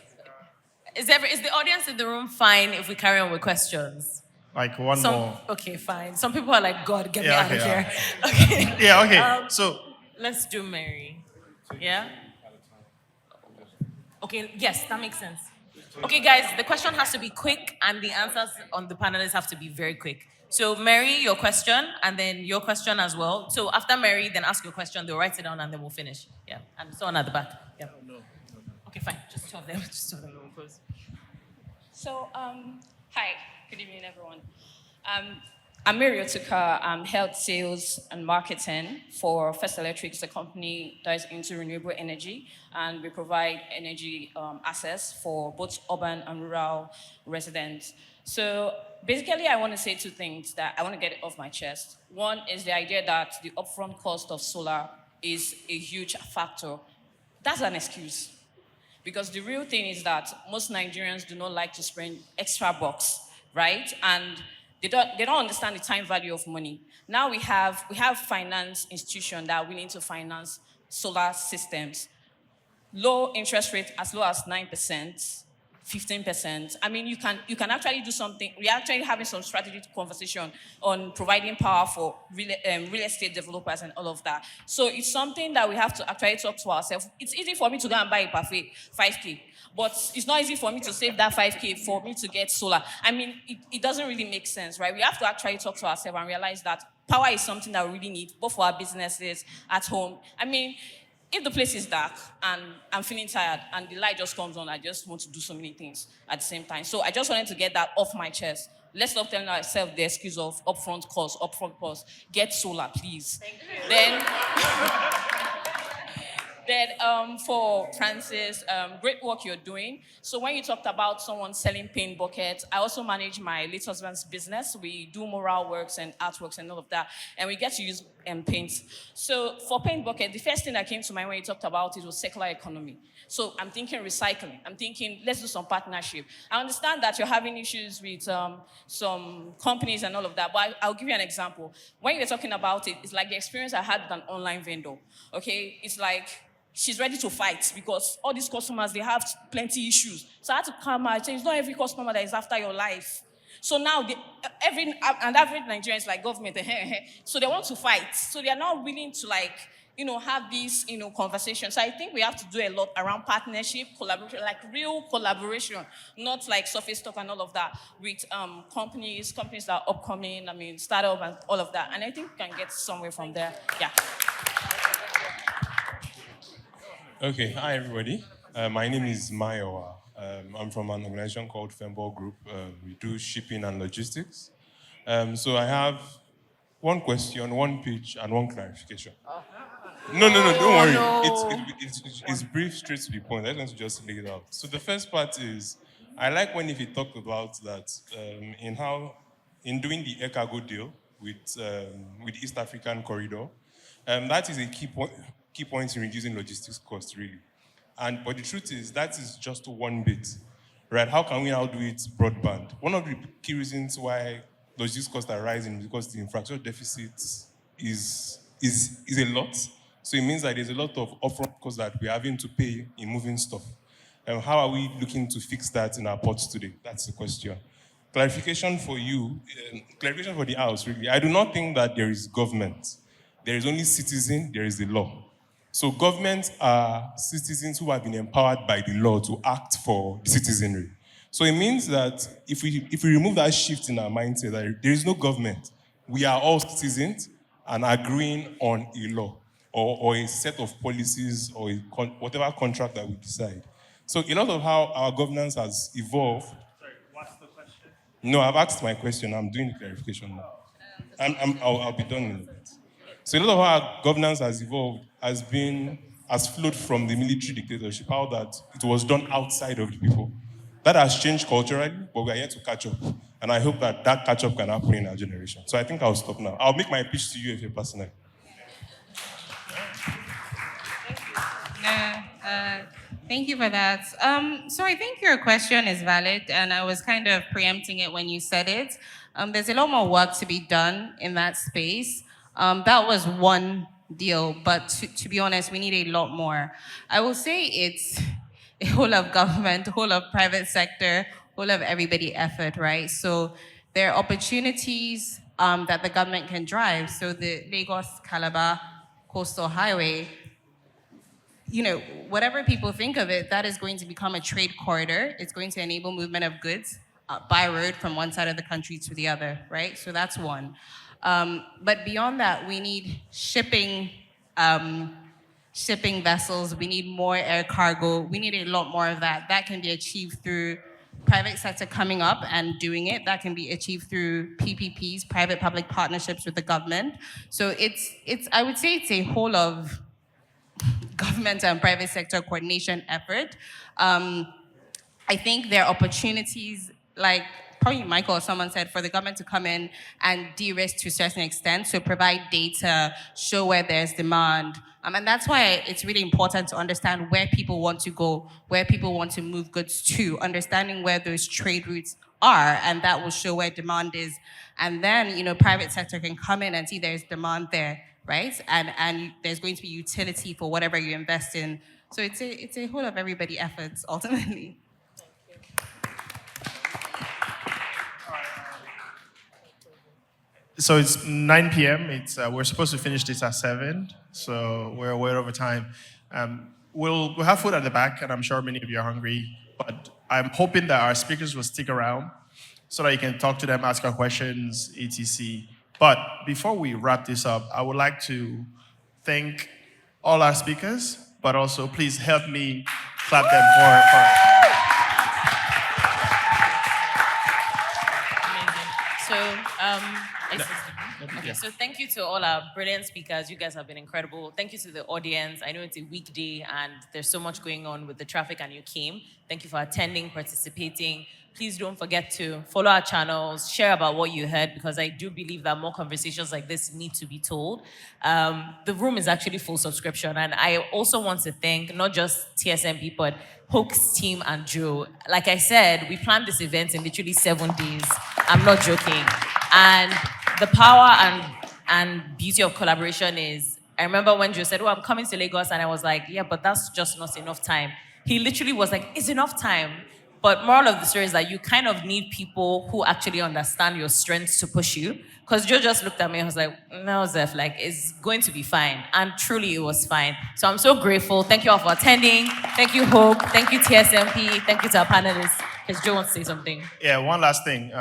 is the audience in the room fine if we carry on with questions? Like one more. Okay, fine. Some people are like, God, get me out of yeah. here. Okay. Yeah, okay. So let's do Mary. Yeah? Okay, yes, that makes sense. Okay, guys, the question has to be quick and the answers on the panelists have to be very quick. So Mary, your question, and then your question as well. So after Mary, then ask your question, they'll write it down and then we'll finish. Yeah, and someone at the back. Yeah. No. Okay, fine. Just two of them. We'll close. So, hi. Good evening, everyone. I'm Mary Otuka. I'm head sales and marketing for First Electric, a company that is into renewable energy, and we provide energy access for both urban and rural residents. So basically, I want to say two things that I want to get off my chest. One is the idea that the upfront cost of solar is a huge factor. That's an excuse. Because the real thing is that most Nigerians do not like to spend extra bucks, right? And they don't understand the time value of money. Now we have finance institutions that are willing to finance solar systems. Low interest rate as low as 9%, 15%. I mean, you can actually do something. We're actually having some strategic conversation on providing power for real estate developers and all of that. So it's something that we have to actually talk to ourselves. It's easy for me to go and buy a parfait, 5K. But it's not easy for me to save that 5K for me to get solar. I mean, it doesn't really make sense, right? We have to actually talk to ourselves and realize that power is something that we really need, both for our businesses, at home. I mean, if the place is dark and I'm feeling tired and the light just comes on, I just want to do so many things at the same time. So I just wanted to get that off my chest. Let's stop telling ourselves the excuse of upfront cost. Get solar, please. Thank you. Then for Francis, great work you're doing. So when you talked about someone selling paint buckets, I also manage my late husband's business. We do mural works and artworks and all of that, and we get to use paint. So for paint bucket, the first thing that came to mind when you talked about it was circular economy. So I'm thinking recycling. I'm thinking let's do some partnership. I understand that you're having issues with some companies and all of that, but I'll give you an example. When you're talking about it, it's like the experience I had with an online vendor. Okay, it's like she's ready to fight because all these customers, they have plenty issues. So I had to calm her. I said, it's not every customer that is after your life. So now, every Nigerian is like government, so they want to fight. So they are not willing to have these, conversations. So I think we have to do a lot around partnership, collaboration, like real collaboration, not like surface talk and all of that with companies that are upcoming, startup and all of that. And I think we can get somewhere from there. Yeah. Okay, hi everybody. My name is Mayowa. I'm from an organization called Femball Group. We do shipping and logistics. So I have one question, one pitch, and one clarification. No, don't worry. No. It's brief, straight to the point. I just want to just lay it out. So the first part is, I like when he talked about that in doing the Cargo deal with East African Corridor, that is a key point in reducing logistics costs, really. But the truth is, that is just one bit, right? How can we now do it broadband? One of the key reasons why logistics costs are rising is because the infrastructure deficit is a lot. So it means that there's a lot of upfront costs that we're having to pay in moving stuff. How are we looking to fix that in our ports today? That's the question. Clarification for you, clarification for the House, really. I do not think that there is government. There is only citizen, there is the law. So governments are citizens who have been empowered by the law to act for the citizenry. So it means that if we remove that shift in our mindset, that there is no government, we are all citizens and agreeing on a law or a set of policies or whatever contract that we decide. So a lot of how our governance has evolved. Sorry, what's the question? No, I've asked my question. I'm doing the clarification now. I'll be done in a bit. So a lot of how our governance has evolved has flowed from the military dictatorship, how that it was done outside of the people. That has changed culturally, but we are yet to catch up. And I hope that catch-up can happen in our generation. So I think I'll stop now. I'll make my pitch to you if you're personal. Thank you for that. So I think your question is valid, and I was kind of preempting it when you said it. There's a lot more work to be done in that space. That was one deal, but to be honest, we need a lot more. I will say it's a whole of government, whole of private sector, whole of everybody effort, right? So there are opportunities that the government can drive. So the Lagos-Calabar Coastal Highway, whatever people think of it, that is going to become a trade corridor. It's going to enable movement of goods by road from one side of the country to the other, right? So that's one. But beyond that, we need shipping vessels. We need more air cargo. We need a lot more of that. That can be achieved through private sector coming up and doing it. That can be achieved through PPPs, private-public partnerships with the government. So I would say it's a whole of government and private sector coordination effort. I think there are opportunities, like probably Michael or someone said, for the government to come in and de-risk to a certain extent, so provide data, show where there's demand. And that's why it's really important to understand where people want to go, where people want to move goods to, understanding where those trade routes are, and that will show where demand is. And then, private sector can come in and see there's demand there, right? And there's going to be utility for whatever you invest in. So it's a whole of everybody efforts, ultimately. So it's 9 p.m. We're supposed to finish this at 7, so we're way over time. We'll have food at the back, and I'm sure many of you are hungry, but I'm hoping that our speakers will stick around so that you can talk to them, ask our questions, etc. But before we wrap this up, I would like to thank all our speakers, but also please help me clap them for So thank you to all our brilliant speakers. You guys have been incredible. Thank you to the audience. I know it's a weekday and there's so much going on with the traffic and you came. Thank you for attending, participating. Please don't forget to follow our channels, share about what you heard, because I do believe that more conversations like this need to be told. The room is actually full subscription. And I also want to thank not just TSMP, but HoaQ's team and Joe. Like I said, we planned this event in literally 7 days. I'm not joking. And the power and beauty of collaboration is, I remember when Joe said, oh, I'm coming to Lagos, and I was like, yeah, but that's just not enough time. He literally was like, it's enough time. But moral of the story is that you kind of need people who actually understand your strengths to push you. Because Joe just looked at me and was like, no, Zeph, like, it's going to be fine. And truly, it was fine. So I'm so grateful. Thank you all for attending. Thank you, HoaQ. Thank you, TSMP. Thank you to our panelists. Because Joe wants to say something. Yeah, one last thing.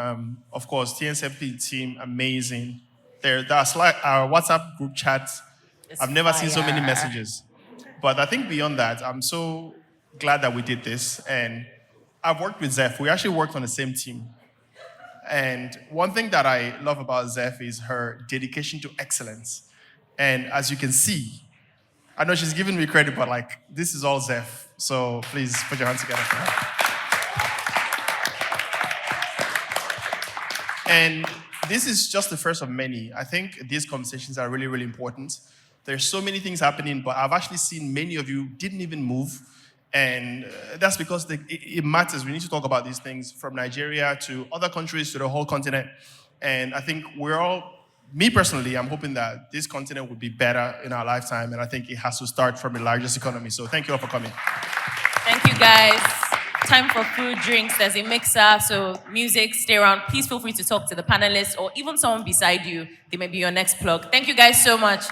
Of course, TSMP team, amazing. That's like our WhatsApp group chat. I've never seen so many messages. But I think beyond that, I'm so glad that we did this. And I've worked with Zeph. We actually worked on the same team. And one thing that I love about Zeph is her dedication to excellence. And as you can see, I know she's giving me credit, but like, this is all Zeph. So please put your hands together for her. And this is just the first of many. I think these conversations are really, really important. There's so many things happening, but I've actually seen many of you didn't even move. And that's because it matters. We need to talk about these things from Nigeria to other countries to the whole continent. And I think we're all, me personally, I'm hoping that this continent will be better in our lifetime. And I think it has to start from the largest economy. So thank you all for coming. Thank you, guys. Time for food, drinks. There's a mixer, so music, stay around. Please feel free to talk to the panelists or even someone beside you. They may be your next plug. Thank you guys so much.